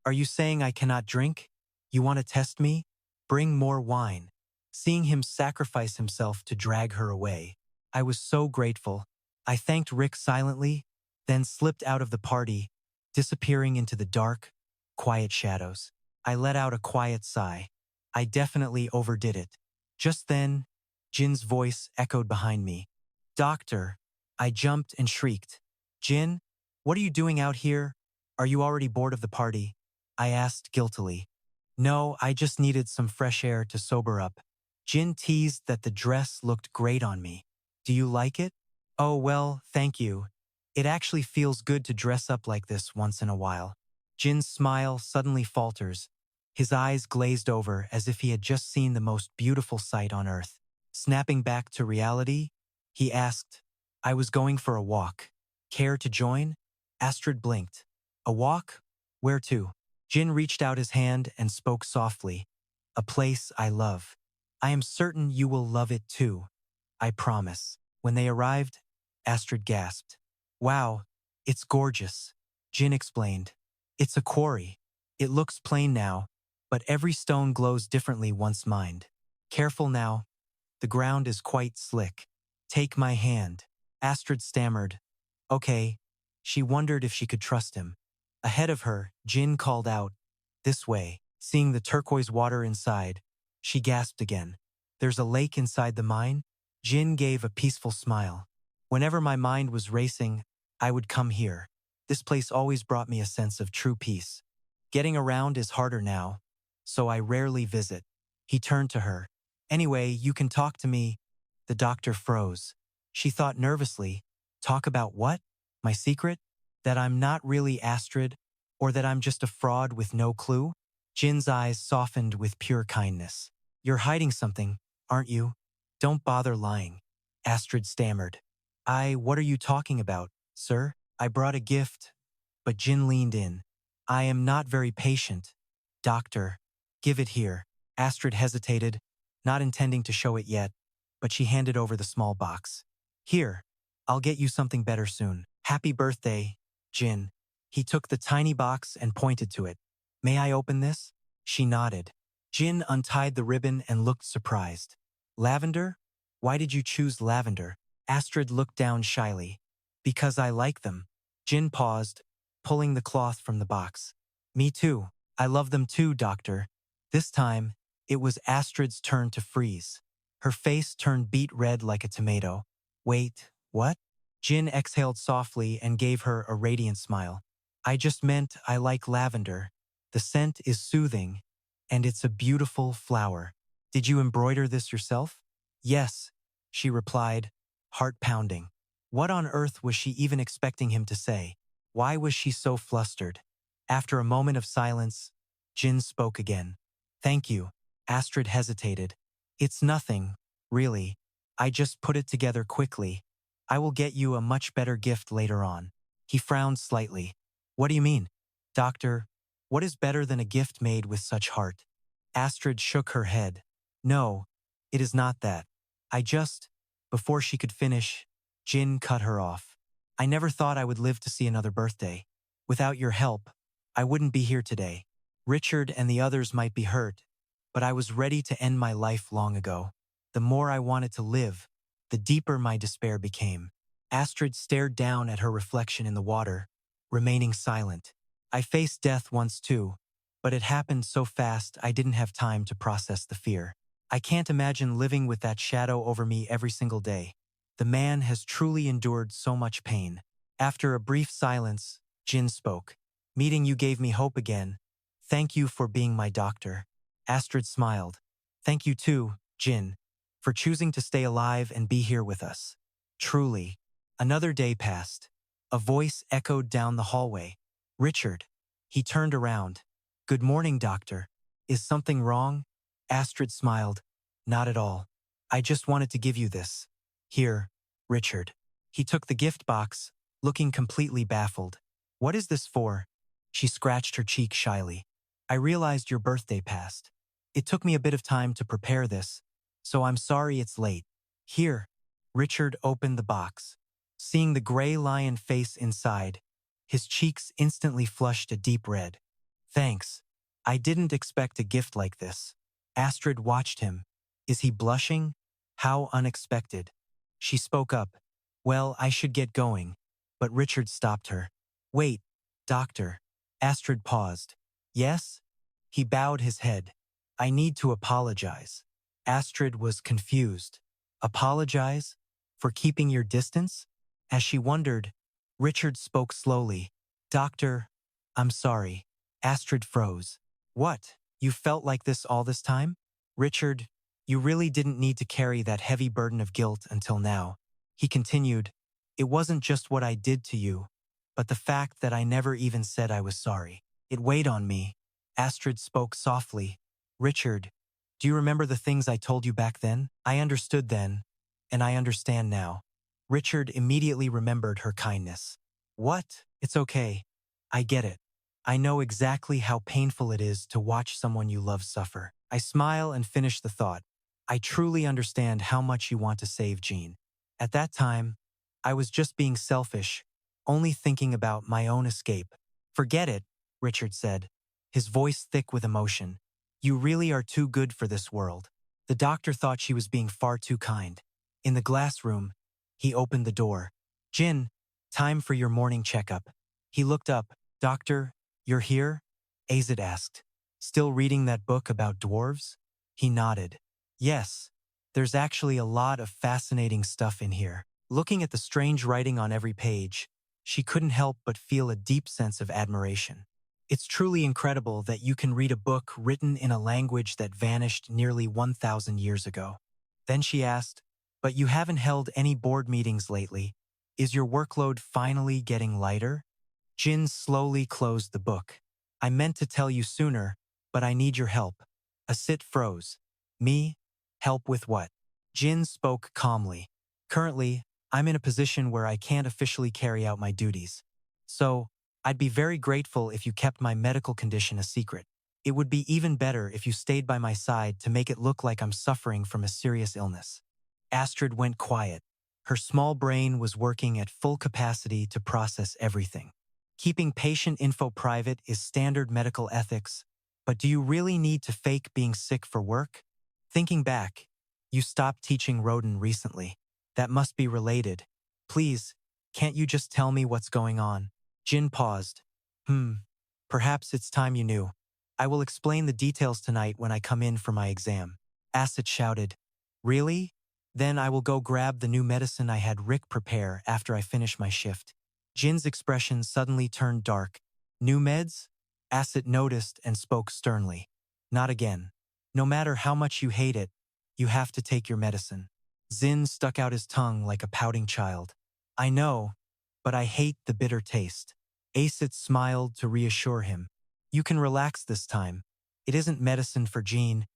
Are you saying I cannot drink? You want to test me? Bring more wine. Seeing him sacrifice himself to drag her away, I was so grateful. I thanked Rick silently, then slipped out of the party, disappearing into the dark, quiet shadows. I let out a quiet sigh. I definitely overdid it. Just then, Jin's voice echoed behind me. Doctor! I jumped and shrieked. Jin, what are you doing out here? Are you already bored of the party? I asked guiltily. No, I just needed some fresh air to sober up. Jin teased that the dress looked great on me. Do you like it? Oh, well, thank you. It actually feels good to dress up like this once in a while. Jin's smile suddenly falters. His eyes glazed over as if he had just seen the most beautiful sight on earth. Snapping back to reality, he asked, I was going for a walk. Care to join? Astrid blinked. A walk? Where to? Jin reached out his hand and spoke softly. A place I love. I am certain you will love it too. I promise. When they arrived, Astrid gasped. Wow, it's gorgeous. Jin explained. It's a quarry. It looks plain now, but every stone glows differently once mined. Careful now, the ground is quite slick. Take my hand. Astrid stammered. Okay. She wondered if she could trust him. Ahead of her, Jin called out, this way. Seeing the turquoise water inside, she gasped again. There's a lake inside the mine? Jin gave a peaceful smile. Whenever my mind was racing, I would come here. This place always brought me a sense of true peace. Getting around is harder now, so I rarely visit. He turned to her. Anyway, you can talk to me. The doctor froze. She thought nervously. Talk about what? My secret? That I'm not really Astrid, or that I'm just a fraud with no clue? Jin's eyes softened with pure kindness. You're hiding something, aren't you? Don't bother lying. Astrid stammered. What are you talking about, sir? I brought a gift. But Jin leaned in. I am not very patient. Doctor, give it here. Astrid hesitated, not intending to show it yet, but she handed over the small box. Here, I'll get you something better soon. Happy birthday, Jin. He took the tiny box and pointed to it. May I open this? She nodded. Jin untied the ribbon and looked surprised. Lavender? Why did you choose lavender? Astrid looked down shyly. Because I like them. Jin paused, pulling the cloth from the box. Me too. I love them too, doctor. This time, it was Astrid's turn to freeze. Her face turned beet red like a tomato. Wait, what? Jin exhaled softly and gave her a radiant smile. I just meant I like lavender. The scent is soothing, and it's a beautiful flower. Did you embroider this yourself? Yes, she replied, heart pounding. What on earth was she even expecting him to say? Why was she so flustered? After a moment of silence, Jin spoke again. Thank you. Astrid hesitated. It's nothing, really. I just put it together quickly. I will get you a much better gift later on. He frowned slightly. What do you mean? Doctor, what is better than a gift made with such heart? Astrid shook her head. No, it is not that. Before she could finish, Jin cut her off. I never thought I would live to see another birthday. Without your help, I wouldn't be here today. Richard and the others might be hurt, but I was ready to end my life long ago. The more I wanted to live, the deeper my despair became. Astrid stared down at her reflection in the water, remaining silent. I faced death once too, but it happened so fast I didn't have time to process the fear. I can't imagine living with that shadow over me every single day. The man has truly endured so much pain. After a brief silence, Jin spoke. Meeting you gave me hope again. Thank you for being my doctor. Astrid smiled. Thank you too, Jin, for choosing to stay alive and be here with us. Truly. Another day passed. A voice echoed down the hallway. Richard. He turned around. Good morning, doctor. Is something wrong? Astrid smiled. Not at all. I just wanted to give you this. Here, Richard. He took the gift box, looking completely baffled. What is this for? She scratched her cheek shyly. I realized your birthday passed. It took me a bit of time to prepare this, so I'm sorry it's late. Here. Richard opened the box. Seeing the gray lion face inside, his cheeks instantly flushed a deep red. Thanks. I didn't expect a gift like this. Astrid watched him. Is he blushing? How unexpected. She spoke up. Well, I should get going. But Richard stopped her. Wait, doctor. Astrid paused. Yes? He bowed his head. I need to apologize. Astrid was confused. Apologize? For keeping your distance? As she wondered, Richard spoke slowly. Doctor, I'm sorry. Astrid froze. What? You felt like this all this time? Richard, you really didn't need to carry that heavy burden of guilt until now. He continued, it wasn't just what I did to you, but the fact that I never even said I was sorry. It weighed on me. Astrid spoke softly. Richard, do you remember the things I told you back then? I understood then, and I understand now. Richard immediately remembered her kindness. What? It's okay. I get it. I know exactly how painful it is to watch someone you love suffer. I smile and finish the thought. I truly understand how much you want to save Jean. At that time, I was just being selfish, only thinking about my own escape. Forget it, Richard said. his voice thick with emotion. You really are too good for this world. The doctor thought she was being far too kind. In the glass room, he opened the door. Jin, time for your morning checkup. He looked up. Doctor, you're here? Azid asked. Still reading that book about dwarves? He nodded. Yes, there's actually a lot of fascinating stuff in here. Looking at the strange writing on every page, she couldn't help but feel a deep sense of admiration. It's truly incredible that you can read a book written in a language that vanished nearly 1,000 years ago. Then she asked, but you haven't held any board meetings lately. Is your workload finally getting lighter? Jin slowly closed the book. I meant to tell you sooner, but I need your help. Asit froze. Me? Help with what? Jin spoke calmly. Currently, I'm in a position where I can't officially carry out my duties. So, I'd be very grateful if you kept my medical condition a secret. It would be even better if you stayed by my side to make it look like I'm suffering from a serious illness. Astrid went quiet. Her small brain was working at full capacity to process everything. Keeping patient info private is standard medical ethics, but do you really need to fake being sick for work? Thinking back, you stopped teaching Rodin recently. That must be related. Please, can't you just tell me what's going on? Jin paused. Perhaps it's time you knew. I will explain the details tonight when I come in for my exam. Asit shouted. Really? Then I will go grab the new medicine I had Rick prepare after I finish my shift. Jin's expression suddenly turned dark. New meds? Asit noticed and spoke sternly. Not again. No matter how much you hate it, you have to take your medicine. Zin stuck out his tongue like a pouting child. I know, but I hate the bitter taste. Asit smiled to reassure him. You can relax this time. It isn't medicine for Jean.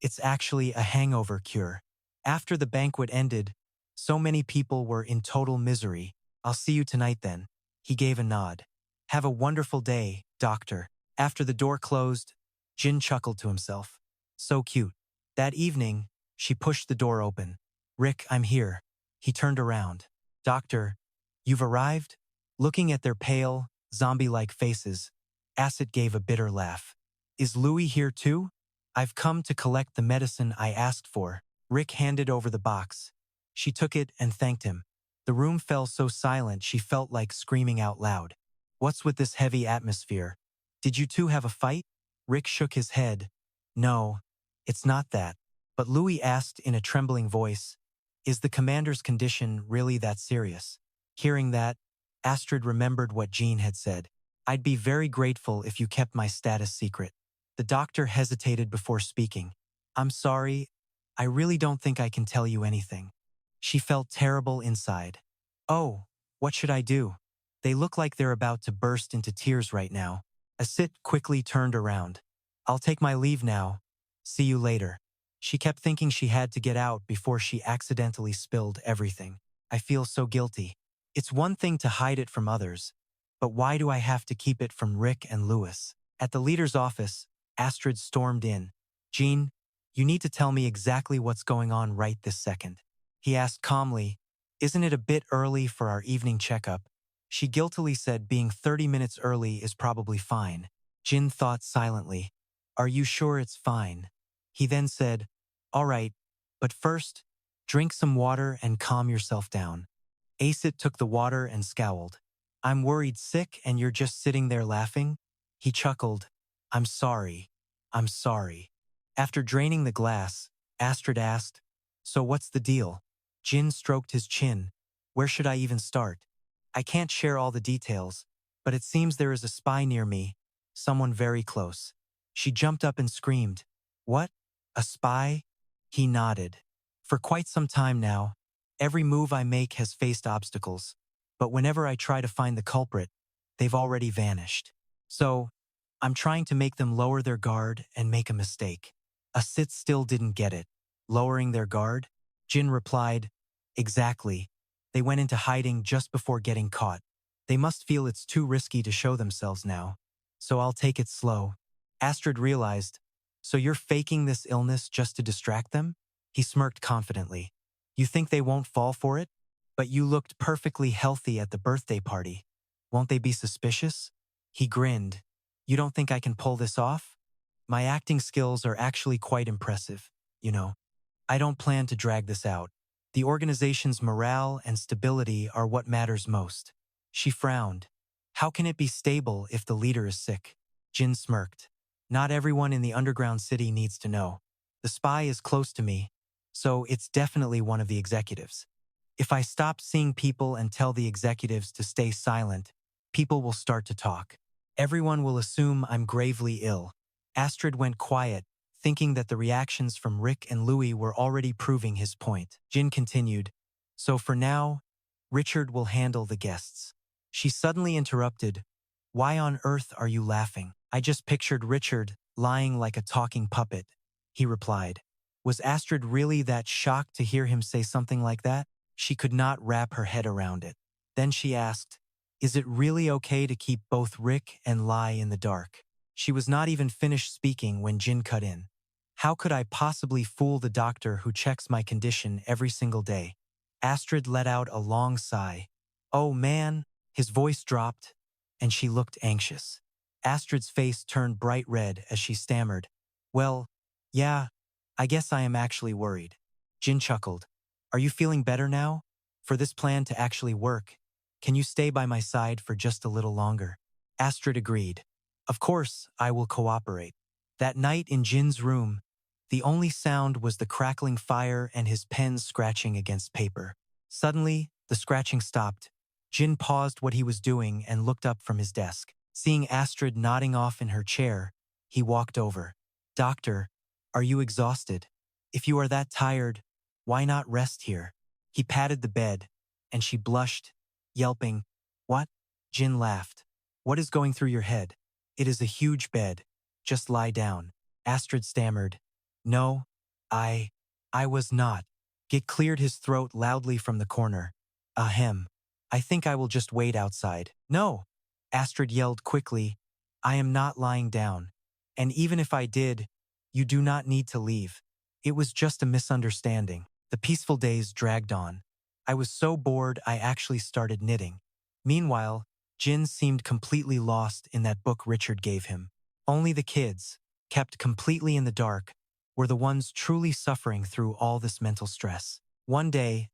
It's actually a hangover cure. After the banquet ended, so many people were in total misery. I'll see you tonight then. He gave a nod. Have a wonderful day, doctor. After the door closed, Jin chuckled to himself. So cute. That evening, she pushed the door open. Rick, I'm here. He turned around. Doctor, you've arrived? Looking at their pale, zombie-like faces, Asit gave a bitter laugh. Is Louis here too? I've come to collect the medicine I asked for. Rick handed over the box. She took it and thanked him. The room fell so silent she felt like screaming out loud. What's with this heavy atmosphere? Did you two have a fight? Rick shook his head. No, it's not that. But Louis asked in a trembling voice, is the commander's condition really that serious? Hearing that, Astrid remembered what Jean had said. I'd be very grateful if you kept my status secret. The doctor hesitated before speaking. I'm sorry, I really don't think I can tell you anything. She felt terrible inside. Oh, what should I do? They look like they're about to burst into tears right now. Asit quickly turned around. I'll take my leave now. See you later. She kept thinking she had to get out before she accidentally spilled everything. I feel so guilty. It's one thing to hide it from others, but why do I have to keep it from Rick and Louis? At the leader's office, Astrid stormed in. Jean, you need to tell me exactly what's going on right this second. He asked calmly, isn't it a bit early for our evening checkup? She guiltily said being 30 minutes early is probably fine. Jin thought silently. Are you sure it's fine? He then said, all right, but first, drink some water and calm yourself down. Asit took the water and scowled. I'm worried sick and you're just sitting there laughing? He chuckled. I'm sorry. I'm sorry. After draining the glass, Astrid asked, so what's the deal? Jin stroked his chin. Where should I even start? I can't share all the details, but it seems there is a spy near me, someone very close. She jumped up and screamed. What? A spy? He nodded. For quite some time now, every move I make has faced obstacles, but whenever I try to find the culprit, they've already vanished. So, I'm trying to make them lower their guard and make a mistake. Asit still didn't get it. Lowering their guard? Jin replied, exactly. They went into hiding just before getting caught. They must feel it's too risky to show themselves now. So I'll take it slow. Astrid realized, so you're faking this illness just to distract them? He smirked confidently. You think they won't fall for it? But you looked perfectly healthy at the birthday party. Won't they be suspicious? He grinned. You don't think I can pull this off? My acting skills are actually quite impressive, you know. I don't plan to drag this out. The organization's morale and stability are what matters most. She frowned. How can it be stable if the leader is sick? Jin smirked. Not everyone in the underground city needs to know. The spy is close to me, so it's definitely one of the executives. If I stop seeing people and tell the executives to stay silent, people will start to talk. Everyone will assume I'm gravely ill. Astrid went quiet, thinking that the reactions from Rick and Louis were already proving his point. Jin continued, "So for now, Richard will handle the guests." She suddenly interrupted, "Why on earth are you laughing?" "I just pictured Richard lying like a talking puppet," he replied. Was Astrid really that shocked to hear him say something like that? She could not wrap her head around it. Then she asked, "Is it really okay to keep both Rick and Lai in the dark?" She was not even finished speaking when Jin cut in. "How could I possibly fool the doctor who checks my condition every single day?" Astrid let out a long sigh. "Oh man," his voice dropped, and she looked anxious. Astrid's face turned bright red as she stammered, "Well, yeah, I guess I am actually worried." Jin chuckled. "Are you feeling better now? For this plan to actually work, can you stay by my side for just a little longer?" Astrid agreed. "Of course, I will cooperate." That night in Jin's room, the only sound was the crackling fire and his pen scratching against paper. Suddenly, the scratching stopped. Jin paused what he was doing and looked up from his desk. Seeing Astrid nodding off in her chair, he walked over. "Doctor, are you exhausted? If you are that tired, why not rest here?" He patted the bed, and she blushed, yelping, "What?" Jin laughed. "What is going through your head? It is a huge bed. Just lie down." Astrid stammered, "No, I was not." Git cleared his throat loudly from the corner. "Ahem. I think I will just wait outside." "No!" Astrid yelled quickly. "I am not lying down. And even if I did, you do not need to leave. It was just a misunderstanding." The peaceful days dragged on. I was so bored I actually started knitting. Meanwhile, Jin seemed completely lost in that book Richard gave him. Only the kids, kept completely in the dark, were the ones truly suffering through all this mental stress. One day,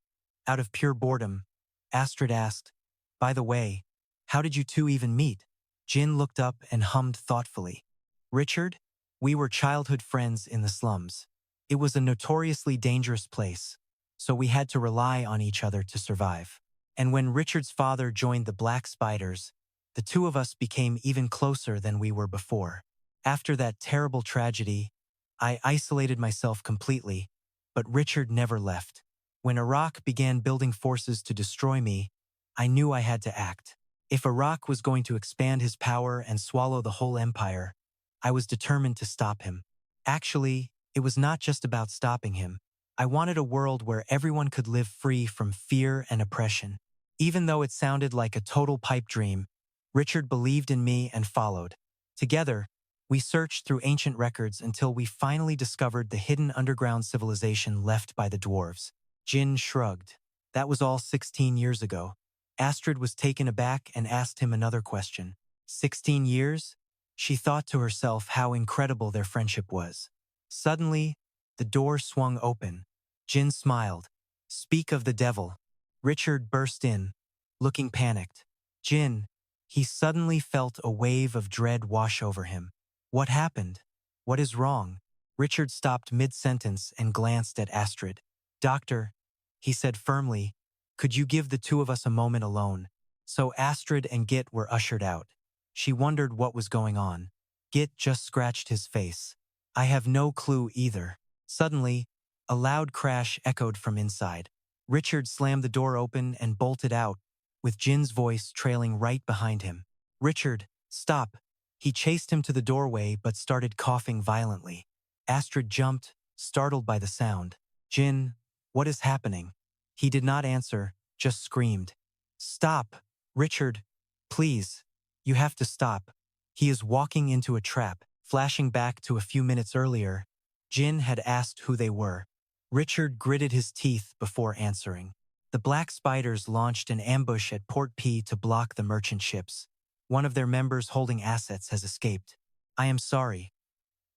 out of pure boredom, Astrid asked, "By the way, how did you two even meet?" Jin looked up and hummed thoughtfully. "Richard, we were childhood friends in the slums. It was a notoriously dangerous place, so we had to rely on each other to survive. And when Richard's father joined the Black Spiders, the two of us became even closer than we were before. After that terrible tragedy, I isolated myself completely, but Richard never left. When Iraq began building forces to destroy me, I knew I had to act. If Iraq was going to expand his power and swallow the whole empire, I was determined to stop him. Actually, it was not just about stopping him. I wanted a world where everyone could live free from fear and oppression. Even though it sounded like a total pipe dream, Richard believed in me and followed. Together, we searched through ancient records until we finally discovered the hidden underground civilization left by the dwarves." Jin shrugged. "That was all 16 years ago." Astrid was taken aback and asked him another question. 16 years? She thought to herself how incredible their friendship was. Suddenly, the door swung open. Jin smiled. "Speak of the devil." Richard burst in, looking panicked. "Jin," he suddenly felt a wave of dread wash over him. "What happened? What is wrong?" Richard stopped mid-sentence and glanced at Astrid. "Doctor," he said firmly, "could you give the two of us a moment alone?" So Astrid and Git were ushered out. She wondered what was going on. Git just scratched his face. "I have no clue either." Suddenly, a loud crash echoed from inside. Richard slammed the door open and bolted out, with Jin's voice trailing right behind him. "Richard, stop." He chased him to the doorway but started coughing violently. Astrid jumped, startled by the sound. "Jin, what is happening?" He did not answer, just screamed. "Stop! Richard, please. You have to stop. He is walking into a trap." Flashing back to a few minutes earlier, Jin had asked who they were. Richard gritted his teeth before answering. The Black Spiders launched an ambush at Port P to block the merchant ships. One of their members holding assets has escaped. I am sorry,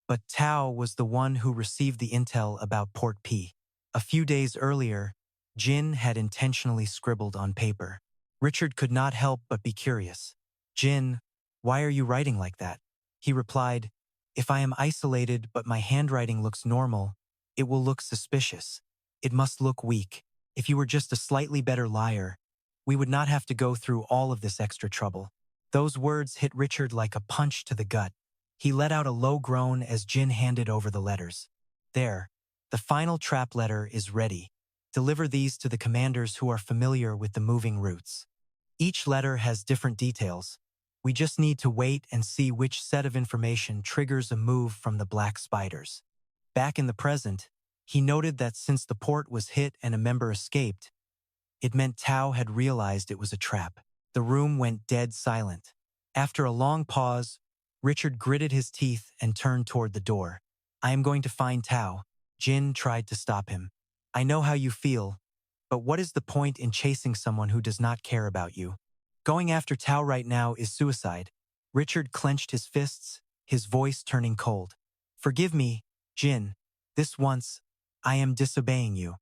but Tao was the one who received the intel about Port P. A few days earlier, Jin had intentionally scribbled on paper. Richard could not help but be curious. Jin, why are you writing like that? He replied, if I am isolated but my handwriting looks normal, it will look suspicious. It must look weak. If you were just a slightly better liar, we would not have to go through all of this extra trouble. Those words hit Richard like a punch to the gut. He let out a low groan as Jin handed over the letters. There, the final trap letter is ready. Deliver these to the commanders who are familiar with the moving routes. Each letter has different details. We just need to wait and see which set of information triggers a move from the Black Spiders. Back in the present, he noted that since the port was hit and a member escaped, it meant Tao had realized it was a trap. The room went dead silent. After a long pause, Richard gritted his teeth and turned toward the door. I am going to find Tao. Jin tried to stop him. I know how you feel, but what is the point in chasing someone who does not care about you? Going after Tao right now is suicide. Richard clenched his fists, his voice turning cold. Forgive me, Jin. This once, I am disobeying you.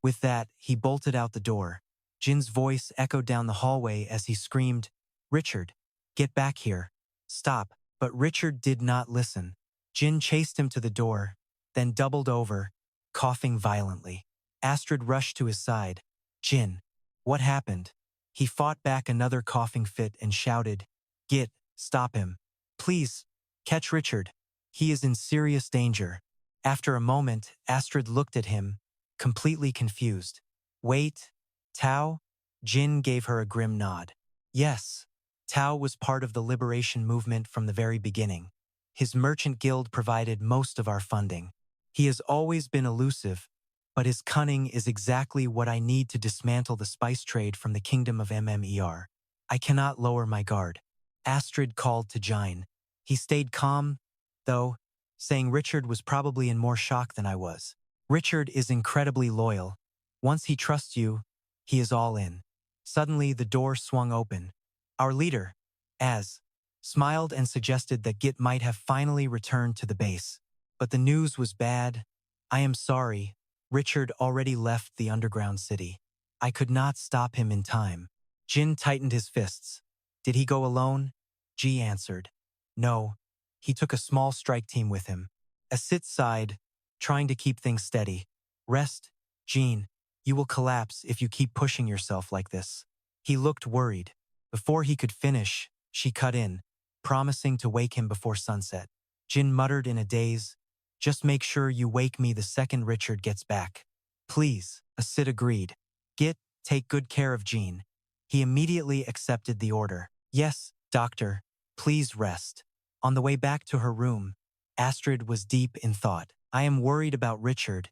With that, he bolted out the door. Jin's voice echoed down the hallway as he screamed, Richard, get back here. Stop. But Richard did not listen. Jin chased him to the door, then doubled over, coughing violently. Astrid rushed to his side. Jin, what happened? He fought back another coughing fit and shouted, Git, stop him. Please, catch Richard. He is in serious danger. After a moment, Astrid looked at him, completely confused. Wait, Tao? Jin gave her a grim nod. Yes. Tao was part of the liberation movement from the very beginning. His merchant guild provided most of our funding. He has always been elusive, but his cunning is exactly what I need to dismantle the spice trade from the kingdom of MMER. I cannot lower my guard. Astrid called to Jine. He stayed calm, though, saying Richard was probably in more shock than I was. Richard is incredibly loyal. Once he trusts you, he is all in. Suddenly, the door swung open. Our leader, Az, smiled and suggested that Git might have finally returned to the base. But the news was bad. I am sorry. Richard already left the underground city. I could not stop him in time. Jin tightened his fists. Did he go alone? Ji answered. No, he took a small strike team with him. Asit sighed, trying to keep things steady. Rest, Jean. You will collapse if you keep pushing yourself like this. He looked worried. Before he could finish, she cut in, promising to wake him before sunset. Jin muttered in a daze, Just make sure you wake me the second Richard gets back. Please, Asit agreed. Git, take good care of Jean. He immediately accepted the order. Yes, doctor, please rest. On the way back to her room, Astrid was deep in thought. I am worried about Richard,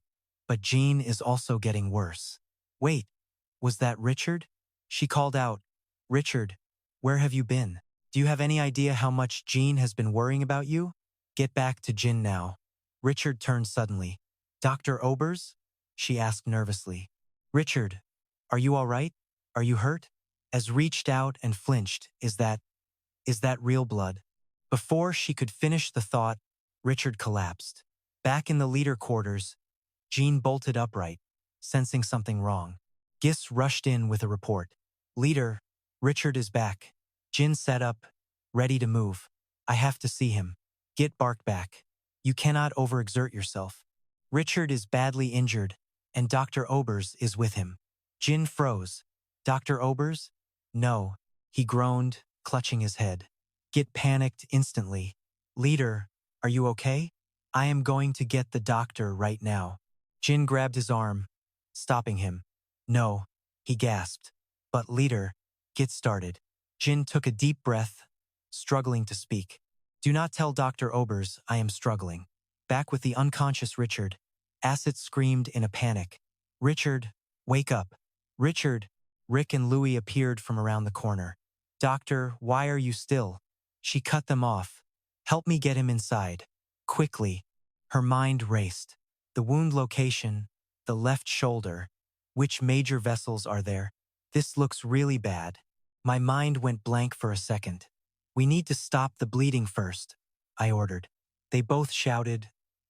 but Jean is also getting worse. Wait, was that Richard? She called out, Richard, where have you been? Do you have any idea how much Jean has been worrying about you? Get back to Jin now. Richard turned suddenly. Dr. Obers? She asked nervously. Richard, are you all right? Are you hurt? As reached out and flinched, is that real blood? Before she could finish the thought, Richard collapsed. Back in the leader quarters, Jean bolted upright, sensing something wrong. Gis rushed in with a report. Leader, Richard is back. Jin sat up, ready to move. I have to see him. Git barked back. You cannot overexert yourself. Richard is badly injured, and Dr. Obers is with him. Jin froze. Dr. Obers? No, he groaned, clutching his head. Git panicked instantly. Leader, are you okay? I am going to get the doctor right now. Jin grabbed his arm, stopping him. No, he gasped. But leader, Git started. Jin took a deep breath, struggling to speak. Do not tell Dr. Obers I am struggling. Back with the unconscious Richard, Asit screamed in a panic. Richard, wake up. Richard, Rick and Louie appeared from around the corner. Doctor, why are you still? She cut them off. Help me get him inside. Quickly. Her mind raced. The wound location, the left shoulder. Which major vessels are there? This looks really bad. My mind went blank for a second. We need to stop the bleeding first, I ordered. They both shouted,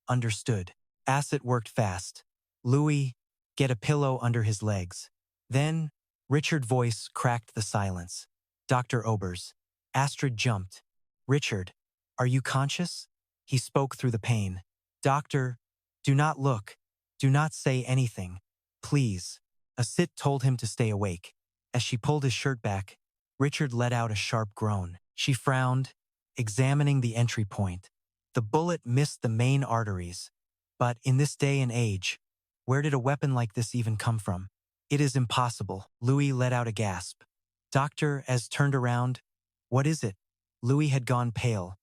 understood. Asset worked fast. Louis, get a pillow under his legs. Then, Richard's voice cracked the silence. Dr. Obers. Astrid jumped. Richard, are you conscious? He spoke through the pain. Doctor, do not look. Do not say anything. Please. Asit told him to stay awake. As she pulled his shirt back, Richard let out a sharp groan. She frowned, examining the entry point. The bullet missed the main arteries. But in this day and age, where did a weapon like this even come from? It is impossible. Louis let out a gasp. Doctor, as turned around, what is it? Louis had gone pale.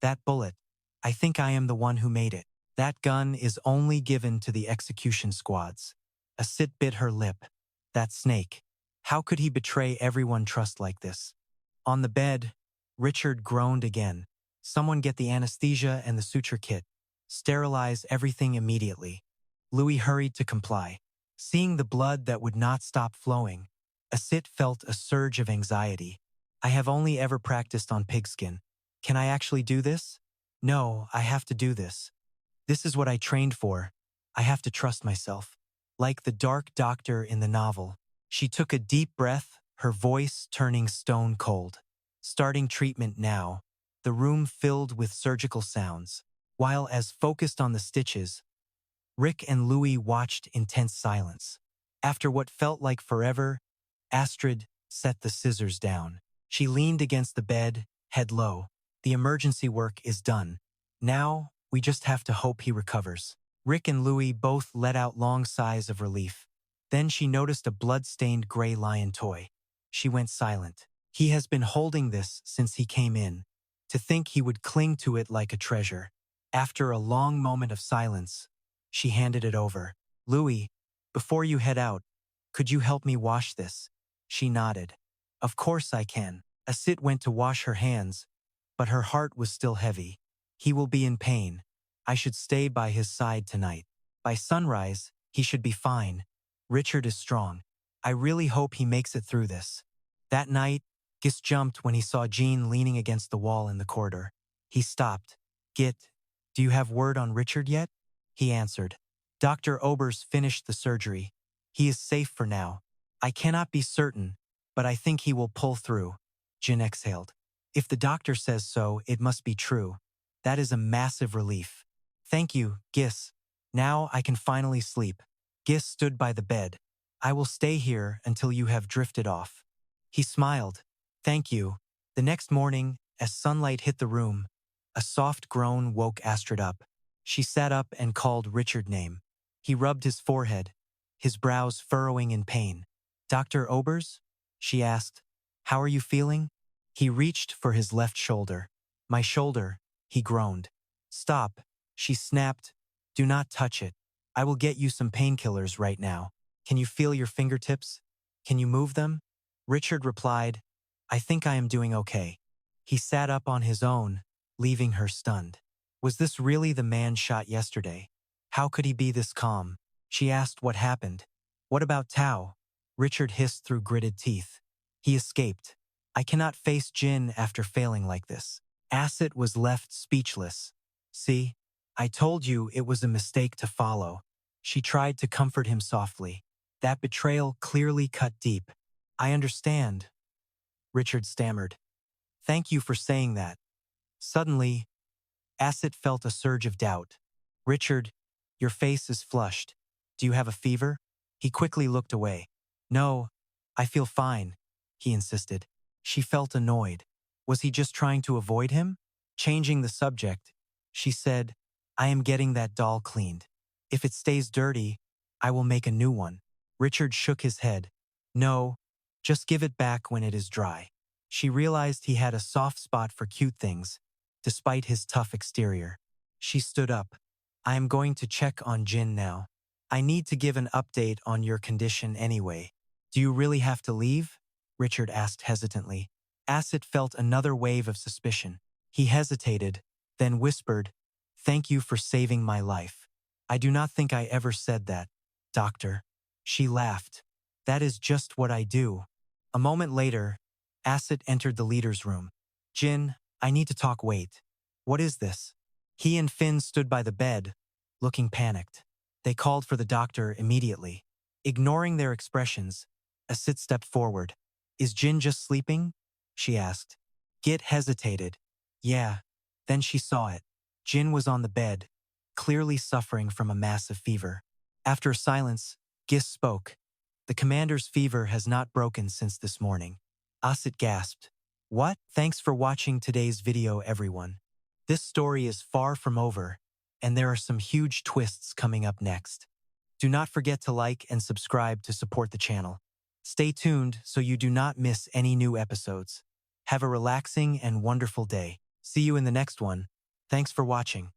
That bullet. I think I am the one who made it. That gun is only given to the execution squads. Asit bit her lip. That snake. How could he betray everyone trust like this? On the bed, Richard groaned again. Someone get the anesthesia and the suture kit. Sterilize everything immediately. Louis hurried to comply. Seeing the blood that would not stop flowing, Asit felt a surge of anxiety. I have only ever practiced on pigskin. Can I actually do this? No, I have to do this. This is what I trained for. I have to trust myself. Like the dark doctor in the novel, she took a deep breath, her voice turning stone cold. Starting treatment now. The room filled with surgical sounds. While as focused on the stitches, Rick and Louis watched in tense silence. After what felt like forever, Astrid set the scissors down. She leaned against the bed, head low. The emergency work is done. Now, we just have to hope he recovers. Rick and Louis both let out long sighs of relief. Then she noticed a blood-stained gray lion toy. She went silent. He has been holding this since he came in. To think he would cling to it like a treasure. After a long moment of silence, she handed it over. Louis, before you head out, could you help me wash this? She nodded. Of course I can. Asit went to wash her hands, but her heart was still heavy. He will be in pain. I should stay by his side tonight. By sunrise, he should be fine. Richard is strong. I really hope he makes it through this. That night, Gis jumped when he saw Jean leaning against the wall in the corridor. He stopped. Git, do you have word on Richard yet? He answered. Dr. Obers finished the surgery. He is safe for now. I cannot be certain, but I think he will pull through. Jin exhaled. If the doctor says so, it must be true. That is a massive relief. Thank you, Gis. Now I can finally sleep. Gis stood by the bed. I will stay here until you have drifted off. He smiled. Thank you. The next morning, as sunlight hit the room, a soft groan woke Astrid up. She sat up and called Richard's name. He rubbed his forehead, his brows furrowing in pain. Dr. Obers? She asked. How are you feeling? He reached for his left shoulder. My shoulder, he groaned. Stop, she snapped. Do not touch it. I will get you some painkillers right now. Can you feel your fingertips? Can you move them? Richard replied, I think I am doing okay. He sat up on his own, leaving her stunned. Was this really the man shot yesterday? How could he be this calm? She asked what happened. What about Tao? Richard hissed through gritted teeth. He escaped. I cannot face Jin after failing like this. Asset was left speechless. See, I told you it was a mistake to follow. She tried to comfort him softly. That betrayal clearly cut deep. I understand, Richard stammered. Thank you for saying that. Suddenly, Asset felt a surge of doubt. Richard, your face is flushed. Do you have a fever? He quickly looked away. No, I feel fine, he insisted. She felt annoyed. Was he just trying to avoid him? Changing the subject, she said, I am getting that doll cleaned. If it stays dirty, I will make a new one. Richard shook his head. No, just give it back when it is dry. She realized he had a soft spot for cute things, despite his tough exterior. She stood up. I am going to check on Jin now. I need to give an update on your condition anyway. Do you really have to leave? Richard asked hesitantly. Asset felt another wave of suspicion. He hesitated, then whispered, Thank you for saving my life. I do not think I ever said that, doctor. She laughed. That is just what I do. A moment later, Asset entered the leader's room. Jin, I need to talk. Wait. What is this? He and Finn stood by the bed, looking panicked. They called for the doctor immediately. Ignoring their expressions, Asit stepped forward. Is Jin just sleeping? She asked. Git hesitated. Yeah. Then she saw it. Jin was on the bed, clearly suffering from a massive fever. After a silence, Gis spoke. The commander's fever has not broken since this morning. Asit gasped. What? Thanks for watching today's video, everyone. This story is far from over, and there are some huge twists coming up next. Do not forget to like and subscribe to support the channel. Stay tuned so you do not miss any new episodes. Have a relaxing and wonderful day. See you in the next one. Thanks for watching.